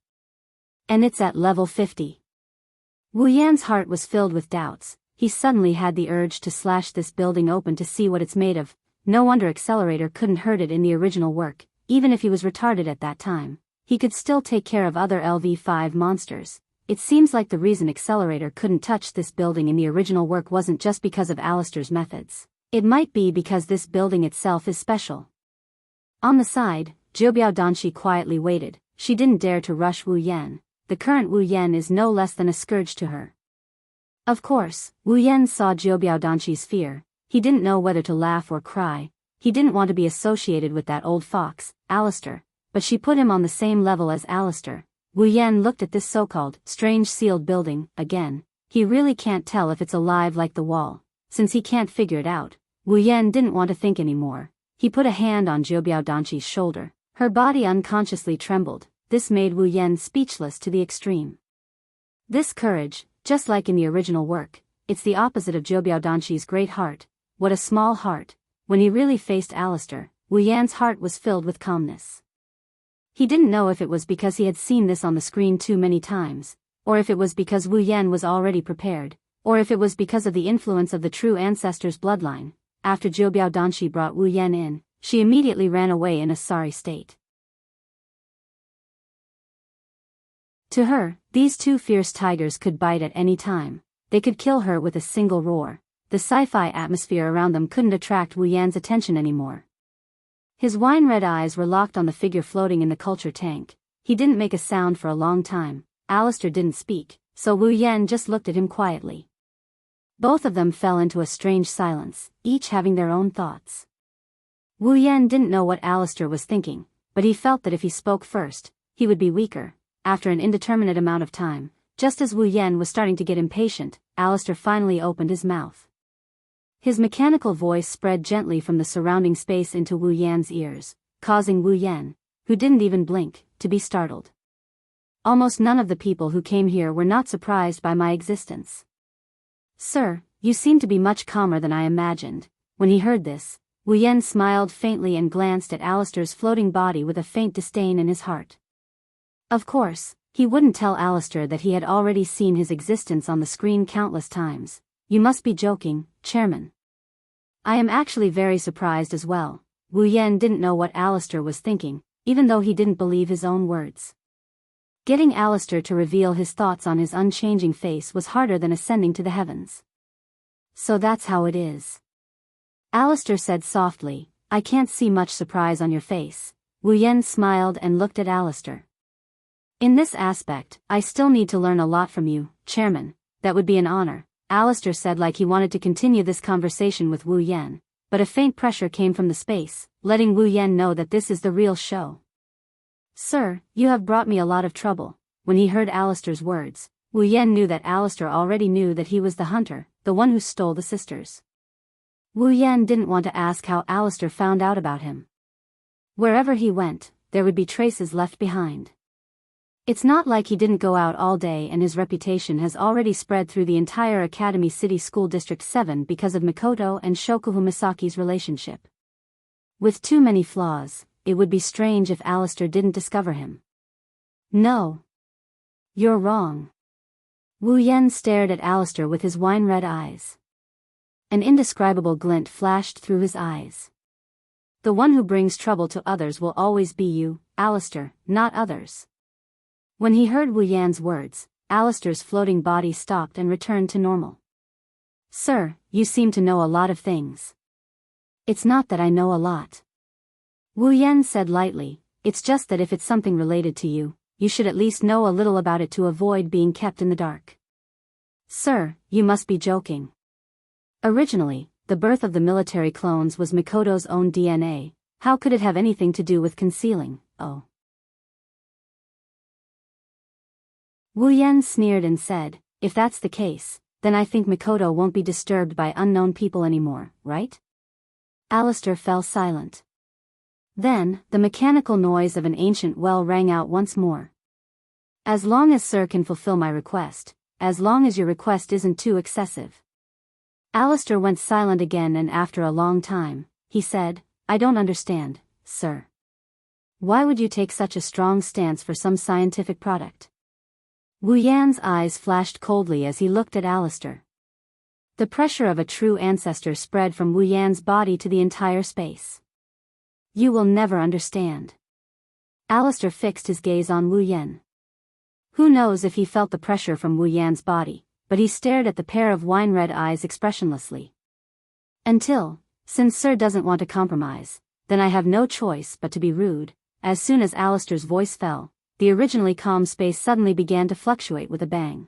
And it's at level 50. Wu Yan's heart was filled with doubts. He suddenly had the urge to slash this building open to see what it's made of. No wonder Accelerator couldn't hurt it in the original work. Even if he was retarded at that time, he could still take care of other LV5 monsters. It seems like the reason Accelerator couldn't touch this building in the original work wasn't just because of Alistair's methods. It might be because this building itself is special. On the side, Jiubiao Danshi quietly waited. She didn't dare to rush Wu Yan. The current Wu Yan is no less than a scourge to her. Of course, Wu Yan saw Zhou Biaodanqi's fear. He didn't know whether to laugh or cry. He didn't want to be associated with that old fox, Alistair, but she put him on the same level as Alistair. Wu Yan looked at this so-called strange sealed building again. He really can't tell if it's alive like the wall. Since he can't figure it out, Wu Yan didn't want to think anymore. He put a hand on Zhou Biaodanqi's shoulder. Her body unconsciously trembled. This made Wu Yan speechless to the extreme. This courage, just like in the original work, it's the opposite of Zhou Biaodanqi's great heart. What a small heart. When he really faced Alistair, Wu Yan's heart was filled with calmness. He didn't know if it was because he had seen this on the screen too many times, or if it was because Wu Yan was already prepared, or if it was because of the influence of the true ancestor's bloodline. After Zhou Biaodanqi brought Wu Yan in, she immediately ran away in a sorry state. To her, these two fierce tigers could bite at any time. They could kill her with a single roar. The sci-fi atmosphere around them couldn't attract Wu Yan's attention anymore. His wine-red eyes were locked on the figure floating in the culture tank. He didn't make a sound for a long time. Alistair didn't speak, so Wu Yan just looked at him quietly. Both of them fell into a strange silence, each having their own thoughts. Wu Yan didn't know what Alistair was thinking, but he felt that if he spoke first, he would be weaker. After an indeterminate amount of time, just as Wu Yan was starting to get impatient, Alistair finally opened his mouth. His mechanical voice spread gently from the surrounding space into Wu Yan's ears, causing Wu Yan, who didn't even blink, to be startled. Almost none of the people who came here were not surprised by my existence. Sir, you seem to be much calmer than I imagined. When he heard this, Wu Yan smiled faintly and glanced at Alistair's floating body with a faint disdain in his heart. Of course, he wouldn't tell Alistair that he had already seen his existence on the screen countless times. You must be joking, Chairman. I am actually very surprised as well. Wu Yan didn't know what Alistair was thinking, even though he didn't believe his own words. Getting Alistair to reveal his thoughts on his unchanging face was harder than ascending to the heavens. So that's how it is. Alistair said softly, I can't see much surprise on your face. Wu Yan smiled and looked at Alistair. In this aspect, I still need to learn a lot from you, Chairman. That would be an honor. Alistair said like he wanted to continue this conversation with Wu Yan, but a faint pressure came from the space, letting Wu Yan know that this is the real show. Sir, you have brought me a lot of trouble. When he heard Alistair's words, Wu Yan knew that Alistair already knew that he was the hunter, the one who stole the sisters. Wu Yan didn't want to ask how Alistair found out about him. Wherever he went, there would be traces left behind. It's not like he didn't go out all day, and his reputation has already spread through the entire Academy City School District 7 because of Mikoto and Shokuhu Misaki's relationship. With too many flaws, it would be strange if Alistair didn't discover him. No. You're wrong. Wu Yan stared at Alistair with his wine-red eyes. An indescribable glint flashed through his eyes. The one who brings trouble to others will always be you, Alistair, not others. When he heard Wu Yan's words, Alistair's floating body stopped and returned to normal. Sir, you seem to know a lot of things. It's not that I know a lot. Wu Yan said lightly, it's just that if it's something related to you, you should at least know a little about it to avoid being kept in the dark. Sir, you must be joking. Originally, the birth of the military clones was Mikoto's own DNA. How could it have anything to do with concealing? Oh. Wu Yan sneered and said, if that's the case, then I think Mikoto won't be disturbed by unknown people anymore, right? Alistair fell silent. Then, the mechanical noise of an ancient well rang out once more. As long as Sir can fulfill my request, as long as your request isn't too excessive. Alistair went silent again, and after a long time, he said, I don't understand, sir. Why would you take such a strong stance for some scientific product? Wu Yan's eyes flashed coldly as he looked at Alistair. The pressure of a true ancestor spread from Wu Yan's body to the entire space. You will never understand. Alistair fixed his gaze on Wu Yan. Who knows if he felt the pressure from Wu Yan's body, but he stared at the pair of wine-red eyes expressionlessly. Since Sir doesn't want to compromise, then I have no choice but to be rude. As soon as Alistair's voice fell, the originally calm space suddenly began to fluctuate with a bang.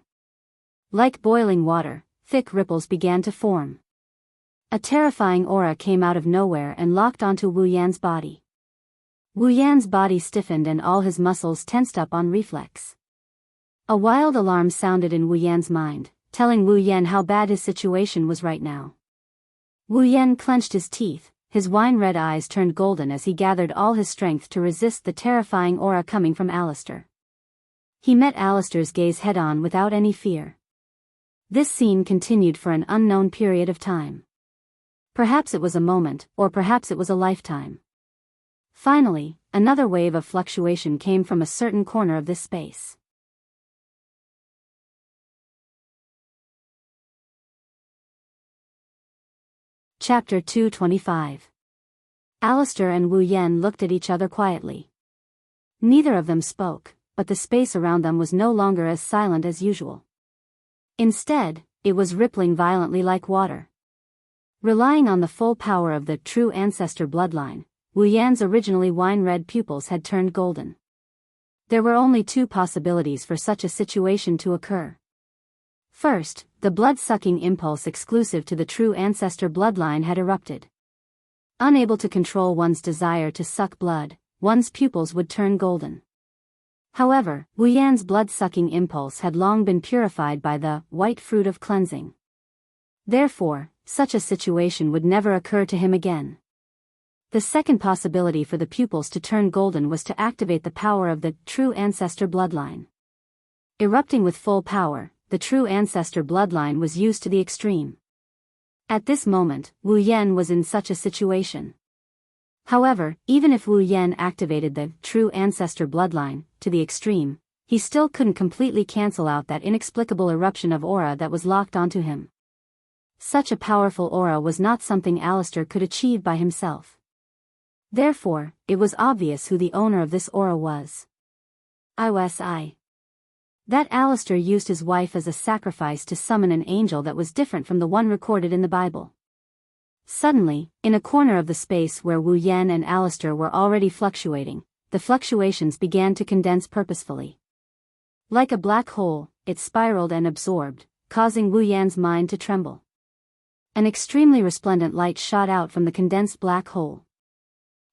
Like boiling water, thick ripples began to form. A terrifying aura came out of nowhere and locked onto Wu Yan's body. Wu Yan's body stiffened and all his muscles tensed up on reflex. A wild alarm sounded in Wu Yan's mind, telling Wu Yan how bad his situation was right now. Wu Yan clenched his teeth, his wine-red eyes turned golden as he gathered all his strength to resist the terrifying aura coming from Alistair. He met Alistair's gaze head-on without any fear. This scene continued for an unknown period of time. Perhaps it was a moment, or perhaps it was a lifetime. Finally, another wave of fluctuation came from a certain corner of this space. Chapter 225. Alistair and Wu Yan looked at each other quietly. Neither of them spoke, but the space around them was no longer as silent as usual. Instead, it was rippling violently like water. Relying on the full power of the true ancestor bloodline, Wu Yan's originally wine-red pupils had turned golden. There were only two possibilities for such a situation to occur. First, the blood-sucking impulse exclusive to the true ancestor bloodline had erupted. Unable to control one's desire to suck blood, one's pupils would turn golden. However, Wu Yan's blood-sucking impulse had long been purified by the white fruit of cleansing. Therefore, such a situation would never occur to him again. The second possibility for the pupils to turn golden was to activate the power of the true ancestor bloodline. Erupting with full power, the true ancestor bloodline was used to the extreme. At this moment, Wu Yan was in such a situation. However, even if Wu Yan activated the true ancestor bloodline to the extreme, he still couldn't completely cancel out that inexplicable eruption of aura that was locked onto him. Such a powerful aura was not something Alistair could achieve by himself. Therefore, it was obvious who the owner of this aura was. I. That Alistair used his wife as a sacrifice to summon an angel that was different from the one recorded in the Bible. Suddenly, in a corner of the space where Wu Yan and Alistair were already fluctuating, the fluctuations began to condense purposefully. Like a black hole, it spiraled and absorbed, causing Wu Yan's mind to tremble. An extremely resplendent light shot out from the condensed black hole.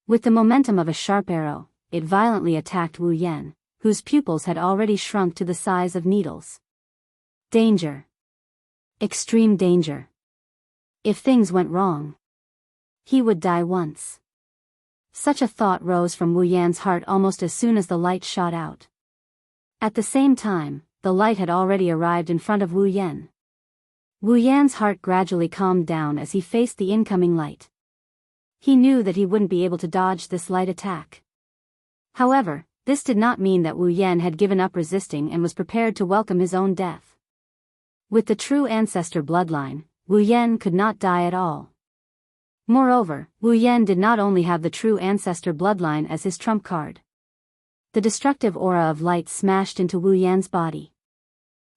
With the momentum of a sharp arrow, it violently attacked Wu Yan, whose pupils had already shrunk to the size of needles. Danger. Extreme danger. If things went wrong, he would die once. Such a thought rose from Wu Yan's heart almost as soon as the light shot out. At the same time, the light had already arrived in front of Wu Yan. Wu Yan's heart gradually calmed down as he faced the incoming light. He knew that he wouldn't be able to dodge this light attack. However, this did not mean that Wu Yan had given up resisting and was prepared to welcome his own death. With the true ancestor bloodline, Wu Yan could not die at all. Moreover, Wu Yan did not only have the true ancestor bloodline as his trump card. The destructive aura of light smashed into Wu Yan's body.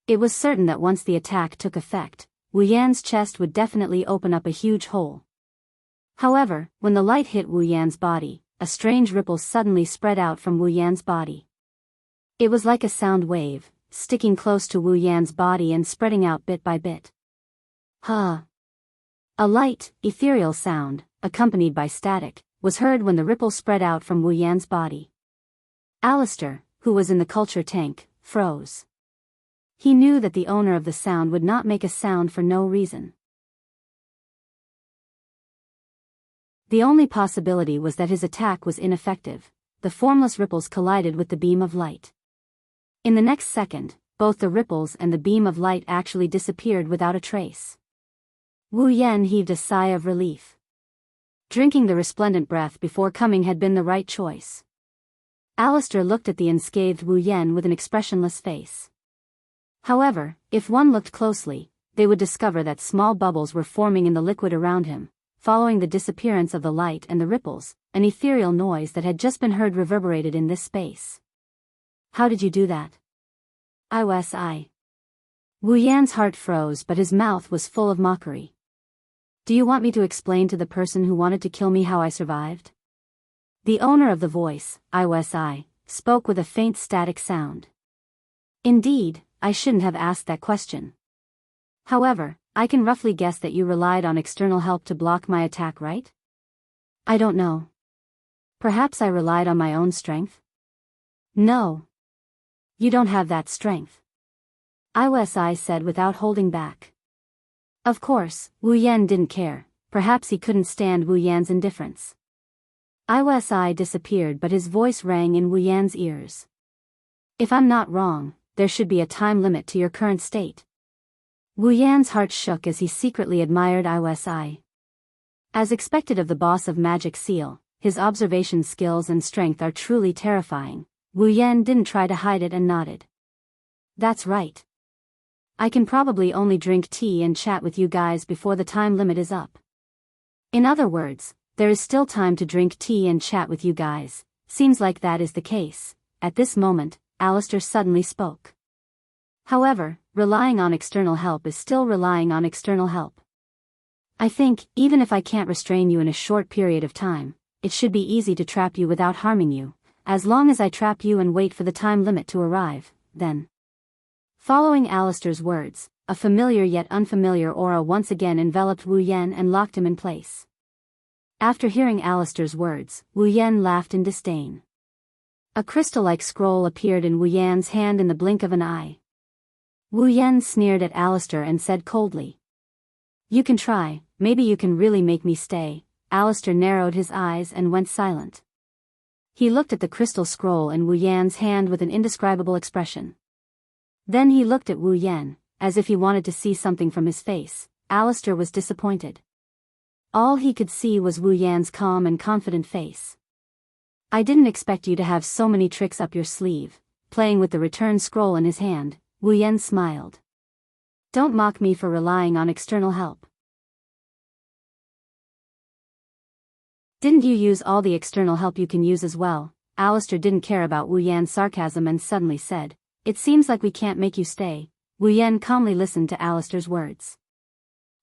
It was certain that once the attack took effect, Wu Yan's chest would definitely open up a huge hole. However, when the light hit Wu Yan's body, a strange ripple suddenly spread out from Wu Yan's body. It was like a sound wave, sticking close to Wu Yan's body and spreading out bit by bit. A light, ethereal sound, accompanied by static, was heard when the ripple spread out from Wu Yan's body. Alistair, who was in the culture tank, froze. He knew that the owner of the sound would not make a sound for no reason. The only possibility was that his attack was ineffective. The formless ripples collided with the beam of light. In the next second, both the ripples and the beam of light actually disappeared without a trace. Wu Yan heaved a sigh of relief. Drinking the resplendent breath before coming had been the right choice. Alistair looked at the unscathed Wu Yan with an expressionless face. However, if one looked closely, they would discover that small bubbles were forming in the liquid around him. Following the disappearance of the light and the ripples, an ethereal noise that had just been heard reverberated in this space. How did you do that? I. Wu Yan's heart froze, but his mouth was full of mockery. Do you want me to explain to the person who wanted to kill me how I survived? The owner of the voice, I, spoke with a faint static sound. Indeed, I shouldn't have asked that question. However, I can roughly guess that you relied on external help to block my attack, right? I don't know. Perhaps I relied on my own strength? No. You don't have that strength. Iwsi said without holding back. Of course, Wu Yan didn't care. Perhaps he couldn't stand Wu Yan's indifference. Iwsi disappeared, but his voice rang in Wu Yan's ears. If I'm not wrong, there should be a time limit to your current state. Wu Yan's heart shook as he secretly admired Iwsi. As expected of the boss of Magic Seal, his observation skills and strength are truly terrifying. Wu Yan didn't try to hide it and nodded. That's right. I can probably only drink tea and chat with you guys before the time limit is up. In other words, there is still time to drink tea and chat with you guys. Seems like that is the case. At this moment, Alistair suddenly spoke. However, relying on external help is still relying on external help. I think, even if I can't restrain you in a short period of time, it should be easy to trap you without harming you, as long as I trap you and wait for the time limit to arrive, then. Following Alistair's words, a familiar yet unfamiliar aura once again enveloped Wu Yan and locked him in place. After hearing Alistair's words, Wu Yan laughed in disdain. A crystal-like scroll appeared in Wu Yan's hand in the blink of an eye. Wu Yan sneered at Alistair and said coldly. You can try, maybe you can really make me stay. Alistair narrowed his eyes and went silent. He looked at the crystal scroll in Wu Yan's hand with an indescribable expression. Then he looked at Wu Yan, as if he wanted to see something from his face. Alistair was disappointed. All he could see was Wu Yan's calm and confident face. I didn't expect you to have so many tricks up your sleeve. Playing with the return scroll in his hand, Wu Yan smiled. Don't mock me for relying on external help. Didn't you use all the external help you can use as well? Alistair didn't care about Wu Yan's sarcasm and suddenly said, It seems like we can't make you stay. Wu Yan calmly listened to Alistair's words.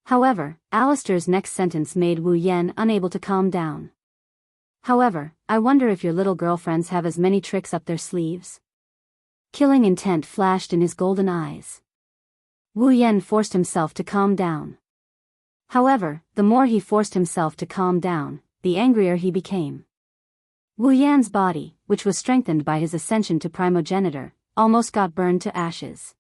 However, Alistair's next sentence made Wu Yan unable to calm down. However, I wonder if your little girlfriends have as many tricks up their sleeves? Killing intent flashed in his golden eyes. Wu Yan forced himself to calm down. However, the more he forced himself to calm down, the angrier he became. Wu Yan's body, which was strengthened by his ascension to primogenitor, almost got burned to ashes.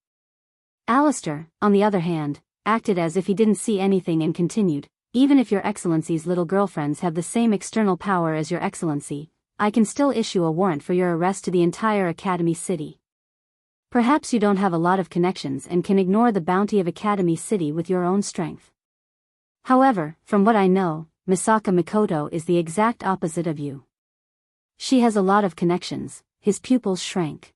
Alistair, on the other hand, acted as if he didn't see anything and continued, Even if your excellency's little girlfriends have the same external power as your excellency, I can still issue a warrant for your arrest to the entire Academy City. Perhaps you don't have a lot of connections and can ignore the bounty of Academy City with your own strength. However, from what I know, Misaka Mikoto is the exact opposite of you. She has a lot of connections. His pupils shrank.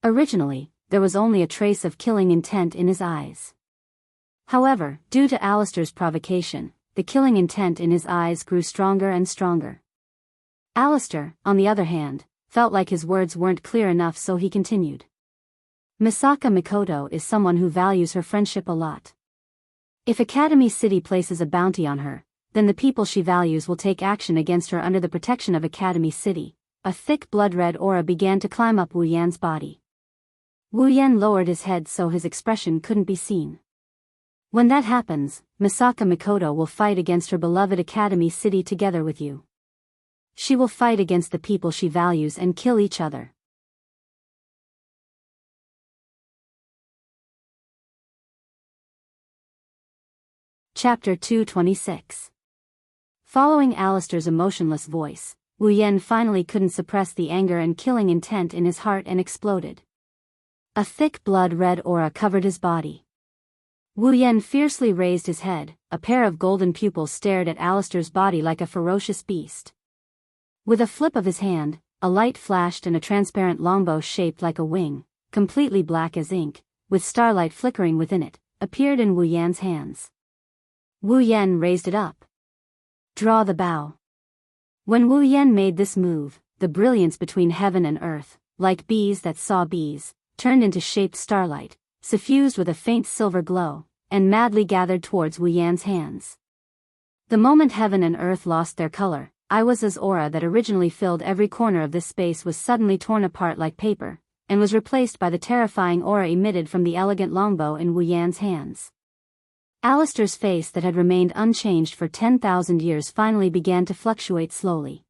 Originally, there was only a trace of killing intent in his eyes. However, due to Alistair's provocation, the killing intent in his eyes grew stronger and stronger. Alistair, on the other hand, felt like his words weren't clear enough, so he continued. Misaka Mikoto is someone who values her friendship a lot. If Academy City places a bounty on her, then the people she values will take action against her under the protection of Academy City. A thick blood-red aura began to climb up Wu Yan's body. Wu Yan lowered his head so his expression couldn't be seen. When that happens, Misaka Mikoto will fight against her beloved Academy City together with you. She will fight against the people she values and kill each other. Chapter 226. Following Alistair's emotionless voice, Wu Yan finally couldn't suppress the anger and killing intent in his heart and exploded. A thick blood-red aura covered his body. Wu Yan fiercely raised his head. A pair of golden pupils stared at Alistair's body like a ferocious beast. With a flip of his hand, a light flashed and a transparent longbow shaped like a wing, completely black as ink, with starlight flickering within it, appeared in Wu Yan's hands. Wu Yan raised it up. Draw the bow. When Wu Yan made this move, the brilliance between heaven and earth, like bees that saw bees, turned into shaped starlight, suffused with a faint silver glow, and madly gathered towards Wu Yan's hands. The moment heaven and earth lost their color, Iwasa's aura that originally filled every corner of this space was suddenly torn apart like paper, and was replaced by the terrifying aura emitted from the elegant longbow in Wu Yan's hands. Alistair's face that had remained unchanged for 10,000 years finally began to fluctuate slowly.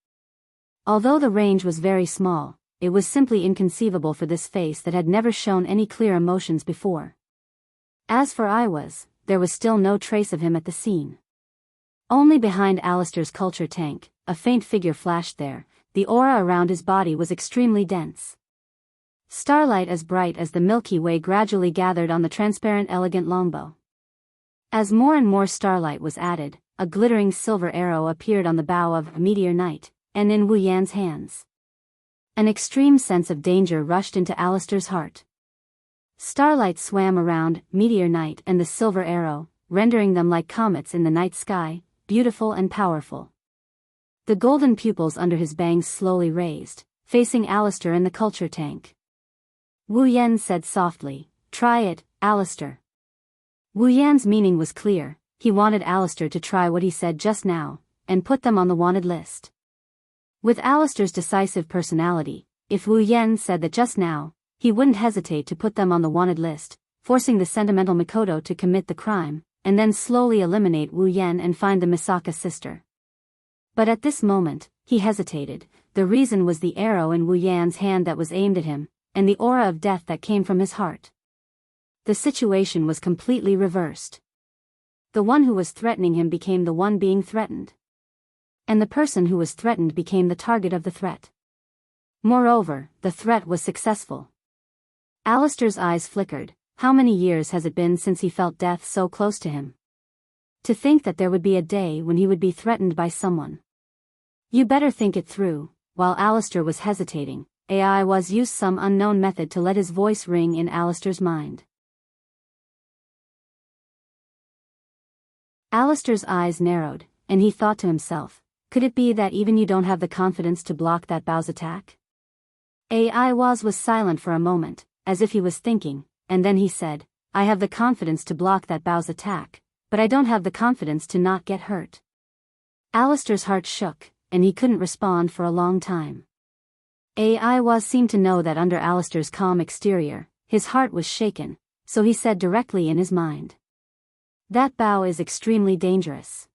Although the range was very small, it was simply inconceivable for this face that had never shown any clear emotions before. As for Iwas, there was still no trace of him at the scene. Only behind Alistair's culture tank, a faint figure flashed there. The aura around his body was extremely dense. Starlight as bright as the Milky Way gradually gathered on the transparent elegant longbow. As more and more starlight was added, a glittering silver arrow appeared on the bow of Meteor Knight, and in Wu Yan's hands. An extreme sense of danger rushed into Alistair's heart. Starlight swam around Meteor Knight and the silver arrow, rendering them like comets in the night sky, beautiful and powerful. The golden pupils under his bangs slowly raised, facing Alistair in the culture tank. Wu Yan said softly, "Try it, Alistair." Wu Yan's meaning was clear. He wanted Alistair to try what he said just now, and put them on the wanted list. With Alistair's decisive personality, if Wu Yan said that just now, he wouldn't hesitate to put them on the wanted list, forcing the sentimental Mikoto to commit the crime, and then slowly eliminate Wu Yan and find the Misaka sister. But at this moment, he hesitated. The reason was the arrow in Wu Yan's hand that was aimed at him, and the aura of death that came from his heart. The situation was completely reversed. The one who was threatening him became the one being threatened. And the person who was threatened became the target of the threat. Moreover, the threat was successful. Alistair's eyes flickered. How many years has it been since he felt death so close to him? To think that there would be a day when he would be threatened by someone. You better think it through. While Alistair was hesitating, AI was used some unknown method to let his voice ring in Alistair's mind. Alistair's eyes narrowed, and he thought to himself, could it be that even you don't have the confidence to block that Bao's attack? AI was silent for a moment, as if he was thinking, and then he said, I have the confidence to block that Bao's attack, but I don't have the confidence to not get hurt. Alistair's heart shook, and he couldn't respond for a long time. AI seemed to know that under Alistair's calm exterior, his heart was shaken, so he said directly in his mind. That Bao is extremely dangerous.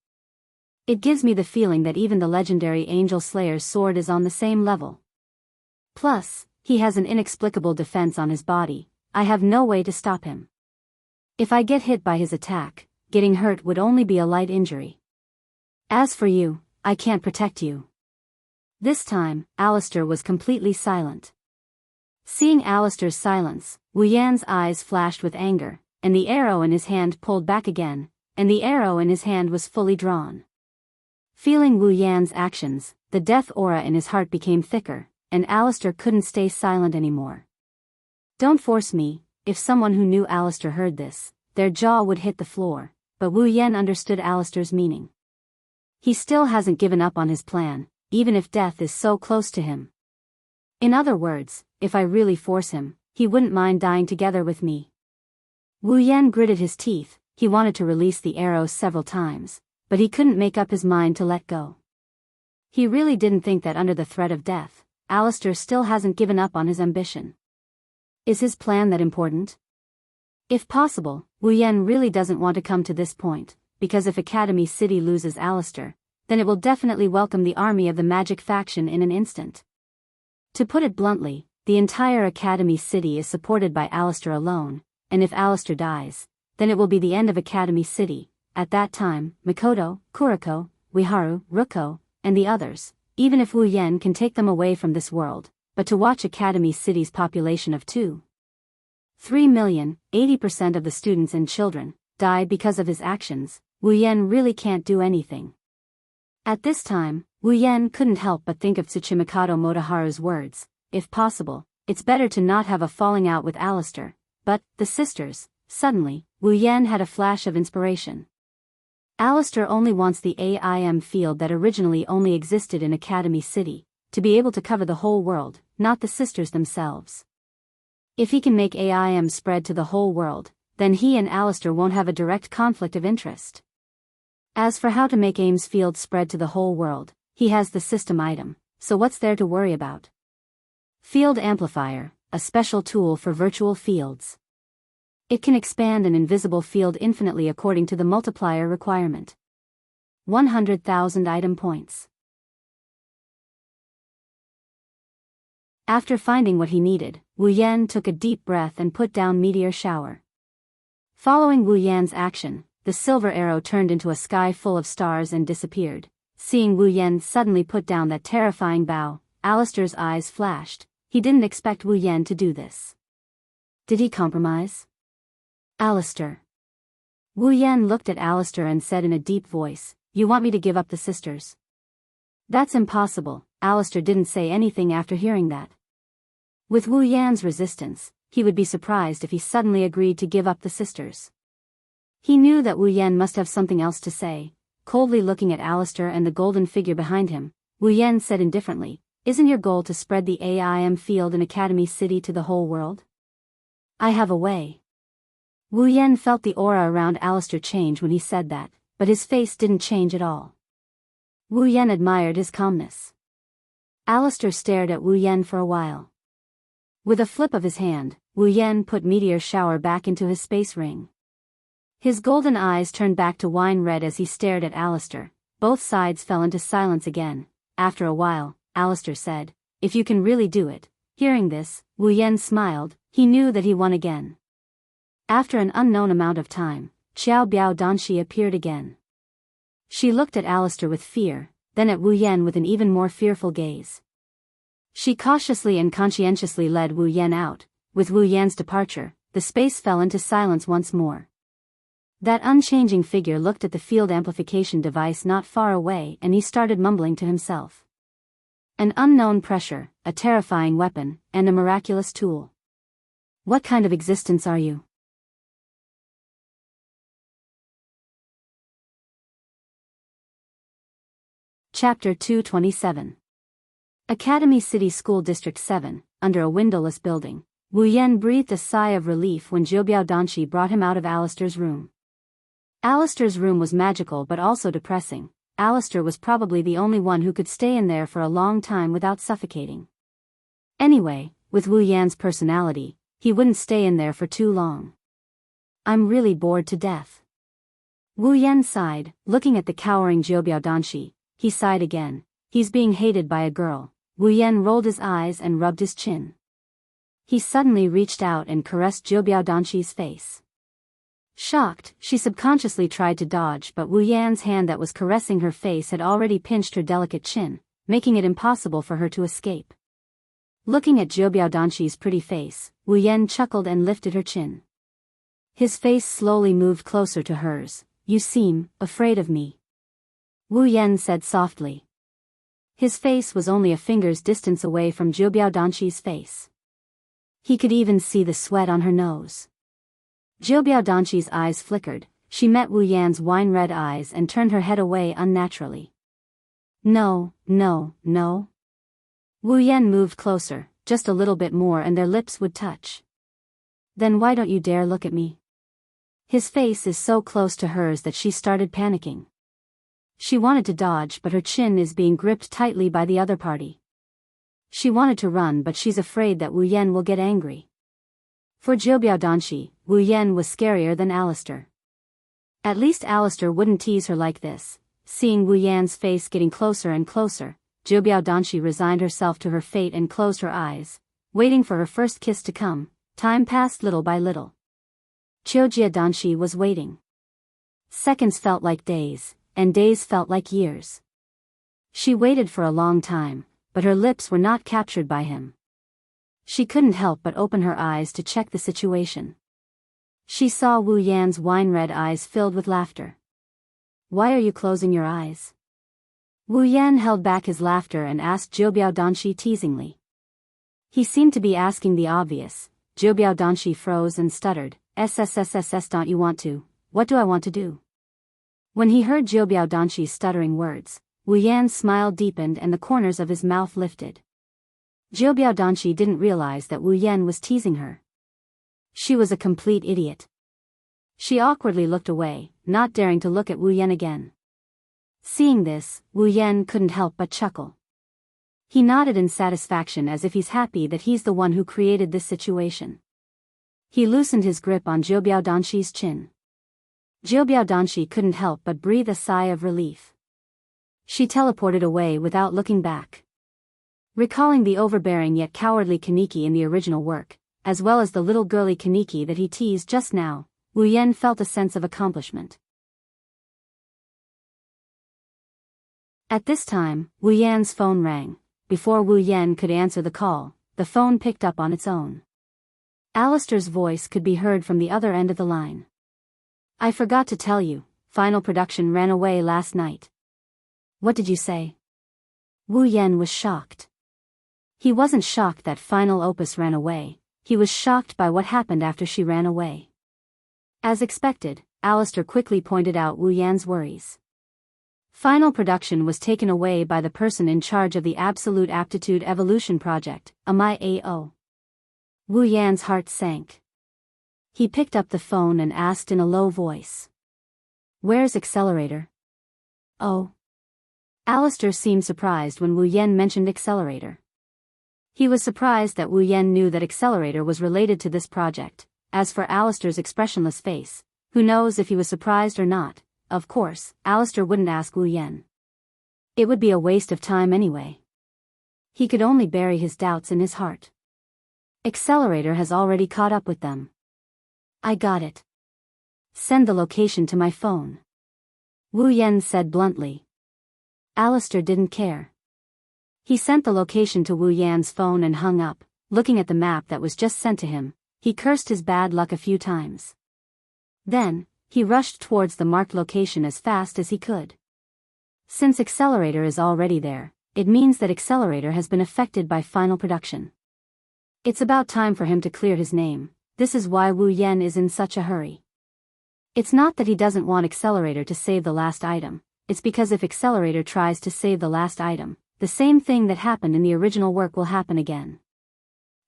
It gives me the feeling that even the legendary Angel Slayer's sword is on the same level. Plus, he has an inexplicable defense on his body. I have no way to stop him. If I get hit by his attack, getting hurt would only be a light injury. As for you, I can't protect you. This time, Alistair was completely silent. Seeing Alistair's silence, Wu Yan's eyes flashed with anger, and the arrow in his hand pulled back again, and the arrow in his hand was fully drawn. Feeling Wu Yan's actions, the death aura in his heart became thicker, and Alistair couldn't stay silent anymore. Don't force me. If someone who knew Alistair heard this, their jaw would hit the floor, but Wu Yan understood Alistair's meaning. He still hasn't given up on his plan, even if death is so close to him. In other words, if I really force him, he wouldn't mind dying together with me. Wu Yan gritted his teeth. He wanted to release the arrow several times, but he couldn't make up his mind to let go. He really didn't think that under the threat of death, Alistair still hasn't given up on his ambition. Is his plan that important? If possible, Wu Yan really doesn't want to come to this point, because if Academy City loses Alistair, then it will definitely welcome the army of the magic faction in an instant. To put it bluntly, the entire Academy City is supported by Alistair alone, and if Alistair dies, then it will be the end of Academy City. At that time, Mikoto, Kuriko, Ueharu, Ruko, and the others, even if Wu Yan can take them away from this world, but to watch Academy City's population of 2.3 million, 80% of the students and children, die because of his actions, Wu Yan really can't do anything. At this time, Wu Yan couldn't help but think of Tsuchimikado Motoharu's words, if possible, it's better to not have a falling out with Alistair, but, the sisters, suddenly, Wu Yan had a flash of inspiration. Alistair only wants the AIM field that originally only existed in Academy City, to be able to cover the whole world, not the sisters themselves. If he can make AIM spread to the whole world, then he and Alistair won't have a direct conflict of interest. As for how to make AIM's field spread to the whole world, he has the system item, so what's there to worry about? Field Amplifier, a special tool for virtual fields. It can expand an invisible field infinitely according to the multiplier requirement. 100,000 item points. After finding what he needed, Wu Yan took a deep breath and put down meteor shower. Following Wu Yan's action, the silver arrow turned into a sky full of stars and disappeared. Seeing Wu Yan suddenly put down that terrifying bow, Alistair's eyes flashed. He didn't expect Wu Yan to do this. Did he compromise? Alistair. Wu Yan looked at Alistair and said in a deep voice, "You want me to give up the sisters?" "That's impossible." Alistair didn't say anything after hearing that. With Wu Yan's resistance, he would be surprised if he suddenly agreed to give up the sisters. He knew that Wu Yan must have something else to say. Coldly looking at Alistair and the golden figure behind him, Wu Yan said indifferently, "Isn't your goal to spread the AIM field in Academy City to the whole world?" "I have a way." Wu Yan felt the aura around Alistair change when he said that, but his face didn't change at all. Wu Yan admired his calmness. Alistair stared at Wu Yan for a while. With a flip of his hand, Wu Yan put meteor shower back into his space ring. His golden eyes turned back to wine red as he stared at Alistair. Both sides fell into silence again. After a while, Alistair said, "If you can really do it." Hearing this, Wu Yan smiled. He knew that he won again. After an unknown amount of time, Xiao Biao Danshi appeared again. She looked at Alistair with fear, then at Wu Yan with an even more fearful gaze. She cautiously and conscientiously led Wu Yan out. With Wu Yan's departure, the space fell into silence once more. That unchanging figure looked at the field amplification device not far away and he started mumbling to himself. An unknown pressure, a terrifying weapon, and a miraculous tool. What kind of existence are you? Chapter 227. Academy City School District 7, under a windowless building. Wu Yan breathed a sigh of relief when Zhoubiao Danshi brought him out of Alistair's room. Alistair's room was magical but also depressing. Alistair was probably the only one who could stay in there for a long time without suffocating. Anyway, with Wu Yan's personality, he wouldn't stay in there for too long. "I'm really bored to death." Wu Yan sighed, looking at the cowering Zhoubiao Danshi. He sighed again. He's being hated by a girl. Wu Yan rolled his eyes and rubbed his chin. He suddenly reached out and caressed Zhoubiao Danshi's face. Shocked, she subconsciously tried to dodge, but Wu Yan's hand that was caressing her face had already pinched her delicate chin, making it impossible for her to escape. Looking at Zhoubiao Danshi's pretty face, Wu Yan chuckled and lifted her chin. His face slowly moved closer to hers. "You seem afraid of me," Wu Yan said softly. His face was only a finger's distance away from Zhoubiao Danshi's face. He could even see the sweat on her nose. Zhoubiao Danshi's eyes flickered. She met Wu Yan's wine-red eyes and turned her head away unnaturally. "No, no, no." Wu Yan moved closer, just a little bit more and their lips would touch. "Then why don't you dare look at me?" His face is so close to hers that she started panicking. She wanted to dodge, but her chin is being gripped tightly by the other party. She wanted to run, but she's afraid that Wu Yan will get angry. For Zhoubiao Danshi, Wu Yan was scarier than Alistair. At least Alistair wouldn't tease her like this. Seeing Wu Yan's face getting closer and closer, Zhoubiao Danshi resigned herself to her fate and closed her eyes, waiting for her first kiss to come. Time passed little by little. Zhoubiao Danshi was waiting. Seconds felt like days, and days felt like years. She waited for a long time, but her lips were not captured by him. She couldn't help but open her eyes to check the situation. She saw Wu Yan's wine-red eyes filled with laughter. "Why are you closing your eyes?" Wu Yan held back his laughter and asked Zhoubiao Danshi teasingly. He seemed to be asking the obvious. Zhoubiao Danshi froze and stuttered, "SSSSS, don't you want to? What do I want to do?" When he heard Zhoubiao Danshi's stuttering words, Wu Yan's smile deepened and the corners of his mouth lifted. Zhoubiao Danshi didn't realize that Wu Yan was teasing her. She was a complete idiot. She awkwardly looked away, not daring to look at Wu Yan again. Seeing this, Wu Yan couldn't help but chuckle. He nodded in satisfaction as if he's happy that he's the one who created this situation. He loosened his grip on Zhoubiao Danxi's chin. Zhoubiao Danxi couldn't help but breathe a sigh of relief. She teleported away without looking back. Recalling the overbearing yet cowardly Kaneki in the original work, as well as the little girly Kaneki that he teased just now, Wu Yan felt a sense of accomplishment. At this time, Wu Yan's phone rang. Before Wu Yan could answer the call, the phone picked up on its own. Alistair's voice could be heard from the other end of the line. I forgot to tell you, final production ran away last night. What did you say? Wu Yan was shocked. He wasn't shocked that final opus ran away, he was shocked by what happened after she ran away. As expected, Alistair quickly pointed out Wu Yan's worries. Final production was taken away by the person in charge of the Absolute Aptitude Evolution Project, AO. Wu Yan's heart sank. He picked up the phone and asked in a low voice. Where's Accelerator? Oh. Alistair seemed surprised when Wu Yan mentioned Accelerator. He was surprised that Wu Yan knew that Accelerator was related to this project. As for Alistair's expressionless face, who knows if he was surprised or not? Of course, Alistair wouldn't ask Wu Yan. It would be a waste of time anyway. He could only bury his doubts in his heart. Accelerator has already caught up with them. I got it. Send the location to my phone. Wu Yan said bluntly. Alistair didn't care. He sent the location to Wu Yan's phone and hung up. Looking at the map that was just sent to him, he cursed his bad luck a few times. Then, he rushed towards the marked location as fast as he could. Since Accelerator is already there, it means that Accelerator has been affected by final production. It's about time for him to clear his name. This is why Wu Yan is in such a hurry. It's not that he doesn't want Accelerator to save the last item, it's because if Accelerator tries to save the last item, the same thing that happened in the original work will happen again.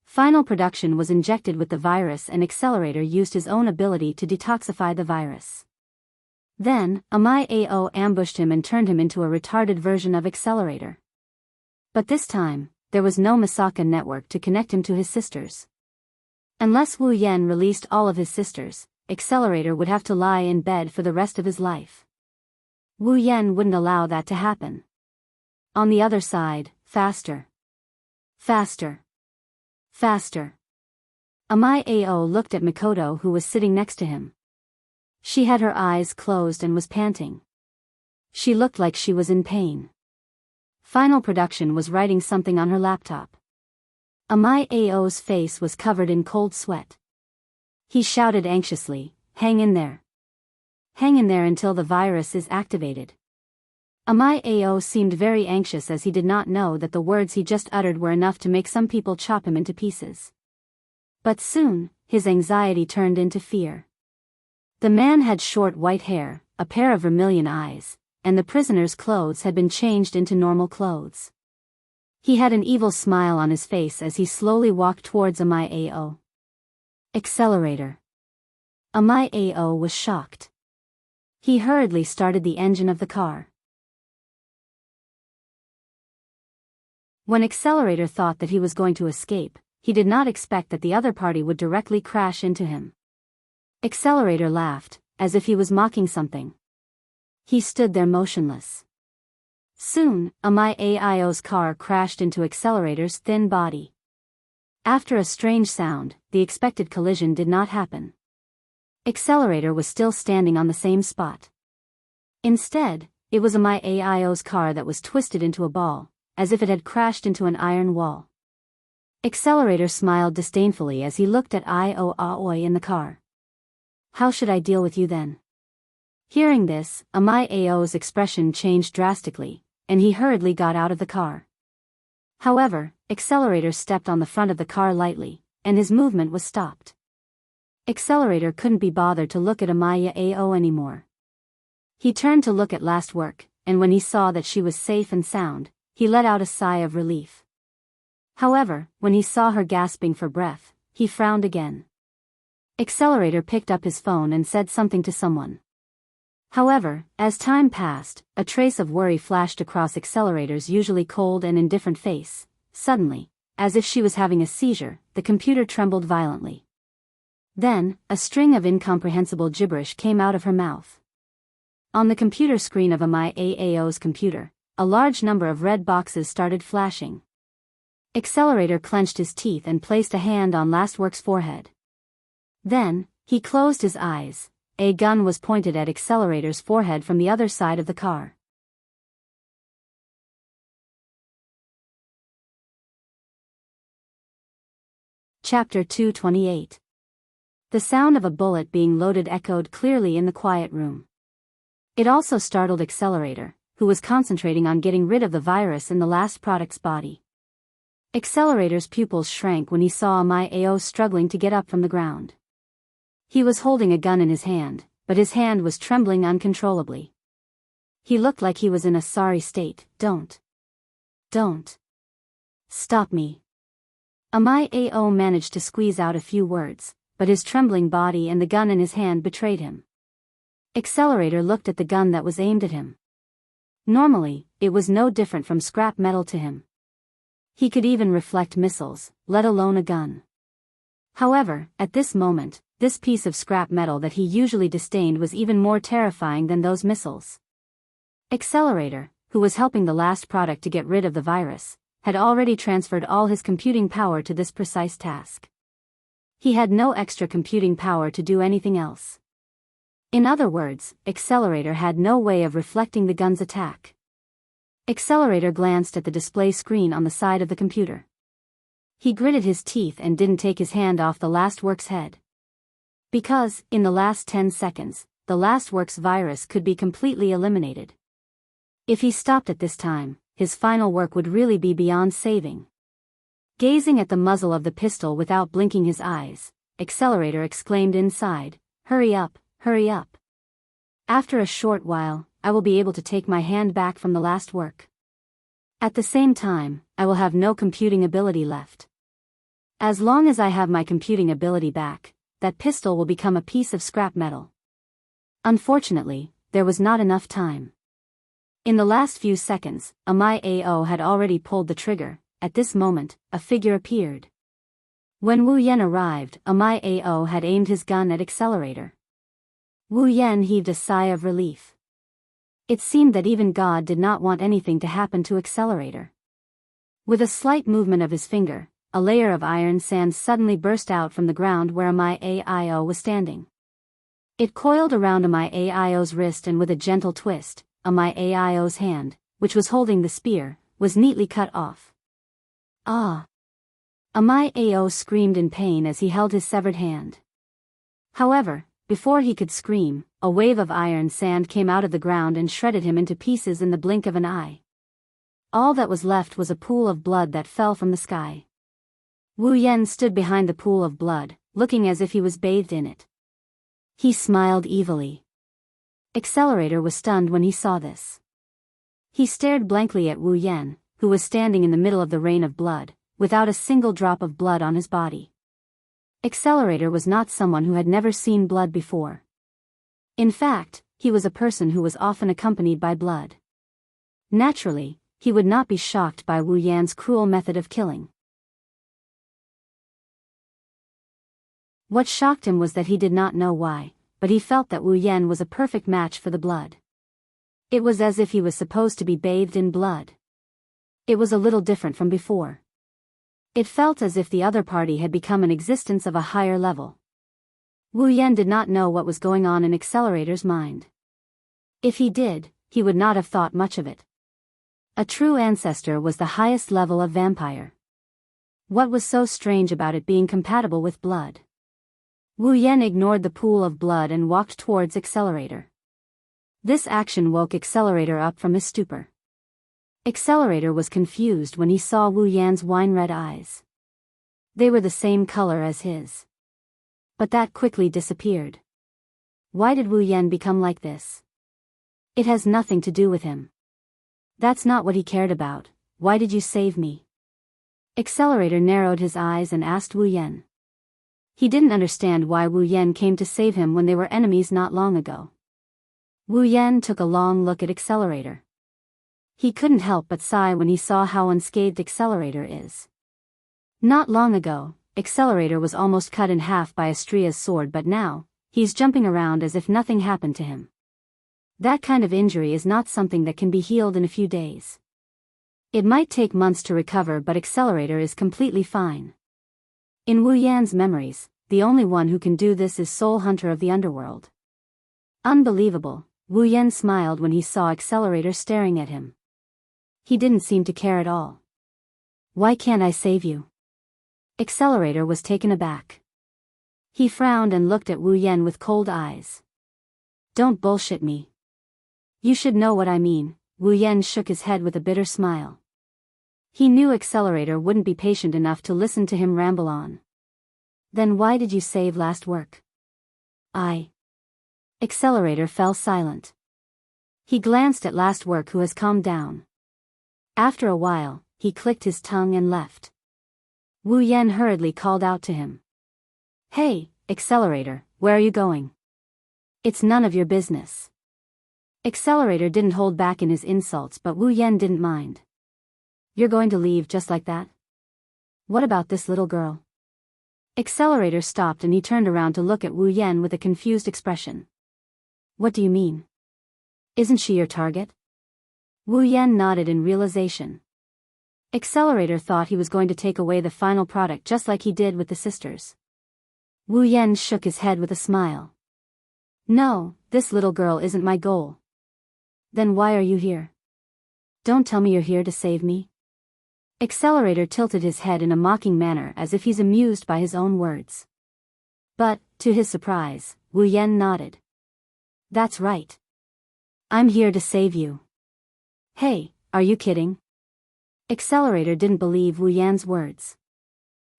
Final production was injected with the virus and Accelerator used his own ability to detoxify the virus. Then, AO ambushed him and turned him into a retarded version of Accelerator. But this time, there was no Masaka network to connect him to his sisters. Unless Wu Yan released all of his sisters, Accelerator would have to lie in bed for the rest of his life. Wu Yan wouldn't allow that to happen. On the other side, faster. Faster. Faster. AO looked at Mikoto who was sitting next to him. She had her eyes closed and was panting. She looked like she was in pain. Final production was writing something on her laptop. AO's face was covered in cold sweat. He shouted anxiously, hang in there. Hang in there until the virus is activated. AO seemed very anxious as he did not know that the words he just uttered were enough to make some people chop him into pieces. But soon, his anxiety turned into fear. The man had short white hair, a pair of vermilion eyes, and the prisoner's clothes had been changed into normal clothes. He had an evil smile on his face as he slowly walked towards AO. Accelerator. AO was shocked. He hurriedly started the engine of the car. When Accelerator thought that he was going to escape, he did not expect that the other party would directly crash into him. Accelerator laughed, as if he was mocking something. He stood there motionless. Soon, AO's car crashed into Accelerator's thin body. After a strange sound, the expected collision did not happen. Accelerator was still standing on the same spot. Instead, it was AO's car that was twisted into a ball, as if it had crashed into an iron wall. Accelerator smiled disdainfully as he looked at Aoi in the car. How should I deal with you then? Hearing this, AO's expression changed drastically, and he hurriedly got out of the car. However, Accelerator stepped on the front of the car lightly, and his movement was stopped. Accelerator couldn't be bothered to look at AO anymore. He turned to look at Last Work, and when he saw that she was safe and sound, he let out a sigh of relief. However, when he saw her gasping for breath, he frowned again. Accelerator picked up his phone and said something to someone. However, as time passed, a trace of worry flashed across Accelerator's usually cold and indifferent face. Suddenly, as if she was having a seizure, the computer trembled violently. Then, a string of incomprehensible gibberish came out of her mouth. On the computer screen of MIAAO's computer, a large number of red boxes started flashing. Accelerator clenched his teeth and placed a hand on Lastwork's forehead. Then, he closed his eyes. A gun was pointed at Accelerator's forehead from the other side of the car. Chapter 228. The sound of a bullet being loaded echoed clearly in the quiet room. It also startled Accelerator, who was concentrating on getting rid of the virus in the last product's body. Accelerator's pupils shrank when he saw MIAO struggling to get up from the ground. He was holding a gun in his hand, but his hand was trembling uncontrollably. He looked like he was in a sorry state. Don't stop me. MIAO managed to squeeze out a few words, but his trembling body and the gun in his hand betrayed him. Accelerator looked at the gun that was aimed at him. Normally, it was no different from scrap metal to him. He could even reflect missiles, let alone a gun. However, at this moment, this piece of scrap metal that he usually disdained was even more terrifying than those missiles. Accelerator, who was helping the last product to get rid of the virus, had already transferred all his computing power to this precise task. He had no extra computing power to do anything else. In other words, Accelerator had no way of reflecting the gun's attack. Accelerator glanced at the display screen on the side of the computer. He gritted his teeth and didn't take his hand off the Lastwork's head. Because, in the last 10 seconds, the Lastwork's virus could be completely eliminated. If he stopped at this time, his final work would really be beyond saving. Gazing at the muzzle of the pistol without blinking his eyes, Accelerator exclaimed inside, "Hurry up, hurry up. After a short while, I will be able to take my hand back from the Lastwork. At the same time, I will have no computing ability left. As long as I have my computing ability back, that pistol will become a piece of scrap metal." Unfortunately, there was not enough time. In the last few seconds, MIAO had already pulled the trigger. At this moment, a figure appeared. When Wu Yan arrived, MIAO had aimed his gun at Accelerator. Wu Yan heaved a sigh of relief. It seemed that even God did not want anything to happen to Accelerator. With a slight movement of his finger, a layer of iron sand suddenly burst out from the ground where MIAO was standing. It coiled around MIAO's wrist, and with a gentle twist, MIAO's hand, which was holding the spear, was neatly cut off. Ah! MIAO screamed in pain as he held his severed hand. However, before he could scream, a wave of iron sand came out of the ground and shredded him into pieces in the blink of an eye. All that was left was a pool of blood that fell from the sky. Wu Yan stood behind the pool of blood, looking as if he was bathed in it. He smiled evilly. Accelerator was stunned when he saw this. He stared blankly at Wu Yan, who was standing in the middle of the rain of blood, without a single drop of blood on his body. Accelerator was not someone who had never seen blood before. In fact, he was a person who was often accompanied by blood. Naturally, he would not be shocked by Wu Yan's cruel method of killing. What shocked him was that he did not know why, but he felt that Wu Yan was a perfect match for the blood. It was as if he was supposed to be bathed in blood. It was a little different from before. It felt as if the other party had become an existence of a higher level. Wu Yan did not know what was going on in Accelerator's mind. If he did, he would not have thought much of it. A true ancestor was the highest level of vampire. What was so strange about it being compatible with blood? Wu Yan ignored the pool of blood and walked towards Accelerator. This action woke Accelerator up from his stupor. Accelerator was confused when he saw Wu Yan's wine-red eyes. They were the same color as his. But that quickly disappeared. Why did Wu Yan become like this? It has nothing to do with him. That's not what he cared about. Why did you save me? Accelerator narrowed his eyes and asked Wu Yan. He didn't understand why Wu Yan came to save him when they were enemies not long ago. Wu Yan took a long look at Accelerator. He couldn't help but sigh when he saw how unscathed Accelerator is. Not long ago, Accelerator was almost cut in half by Astria's sword, but now, he's jumping around as if nothing happened to him. That kind of injury is not something that can be healed in a few days. It might take months to recover, but Accelerator is completely fine. In Wu Yan's memories, the only one who can do this is Soul Hunter of the Underworld. Unbelievable, Wu Yan smiled when he saw Accelerator staring at him. He didn't seem to care at all. Why can't I save you? Accelerator was taken aback. He frowned and looked at Wu Yan with cold eyes. Don't bullshit me. You should know what I mean. Wu Yan shook his head with a bitter smile. He knew Accelerator wouldn't be patient enough to listen to him ramble on. Then why did you save last work? Accelerator fell silent. He glanced at last work, who has calmed down. After a while, he clicked his tongue and left. Wu Yan hurriedly called out to him. Hey, Accelerator, where are you going? It's none of your business. Accelerator didn't hold back in his insults, but Wu Yan didn't mind. You're going to leave just like that? What about this little girl? Accelerator stopped and he turned around to look at Wu Yan with a confused expression. What do you mean? Isn't she your target? Wu Yan nodded in realization. Accelerator thought he was going to take away the final product just like he did with the sisters. Wu Yan shook his head with a smile. No, this little girl isn't my goal. Then why are you here? Don't tell me you're here to save me. Accelerator tilted his head in a mocking manner as if he's amused by his own words. But, to his surprise, Wu Yan nodded. That's right. I'm here to save you. Hey, are you kidding? Accelerator didn't believe Wu Yan's words.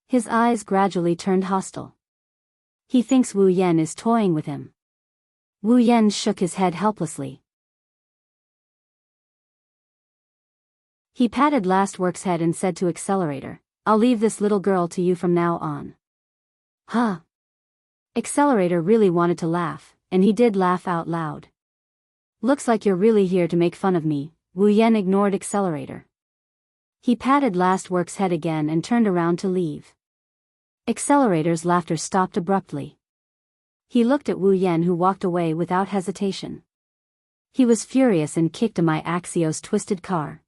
His eyes gradually turned hostile. He thinks Wu Yan is toying with him. Wu Yan shook his head helplessly. He patted last work's head and said to Accelerator, I'll leave this little girl to you from now on. Huh? Accelerator really wanted to laugh, and he did laugh out loud. Looks like you're really here to make fun of me. Wu Yan ignored Accelerator. He patted last work's head again and turned around to leave. Accelerator's laughter stopped abruptly. He looked at Wu Yan, who walked away without hesitation. He was furious and kicked my Axios twisted car.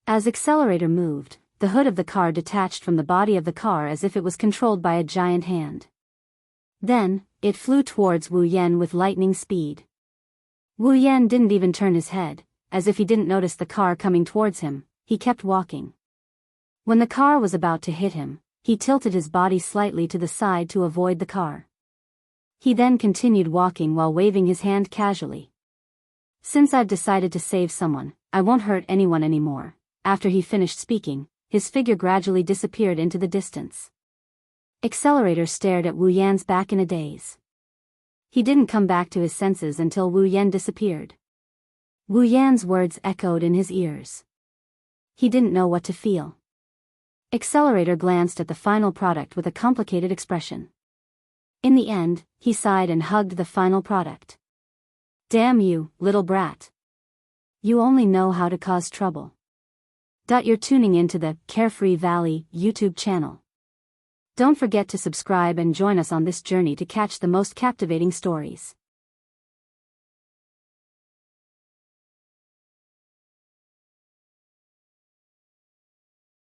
As Accelerator moved, the hood of the car detached from the body of the car as if it was controlled by a giant hand. Then, it flew towards Wu Yan with lightning speed. Wu Yan didn't even turn his head, as if he didn't notice the car coming towards him. He kept walking. When the car was about to hit him, he tilted his body slightly to the side to avoid the car. He then continued walking while waving his hand casually. Since I've decided to save someone, I won't hurt anyone anymore. After he finished speaking, his figure gradually disappeared into the distance. Accelerator stared at Wu Yan's back in a daze. He didn't come back to his senses until Wu Yan disappeared. Wu Yan's words echoed in his ears. He didn't know what to feel. Accelerator glanced at the final product with a complicated expression. In the end, he sighed and hugged the final product. Damn you, little brat. You only know how to cause trouble. You're tuning into the Carefree Valley YouTube channel. Don't forget to subscribe and join us on this journey to catch the most captivating stories.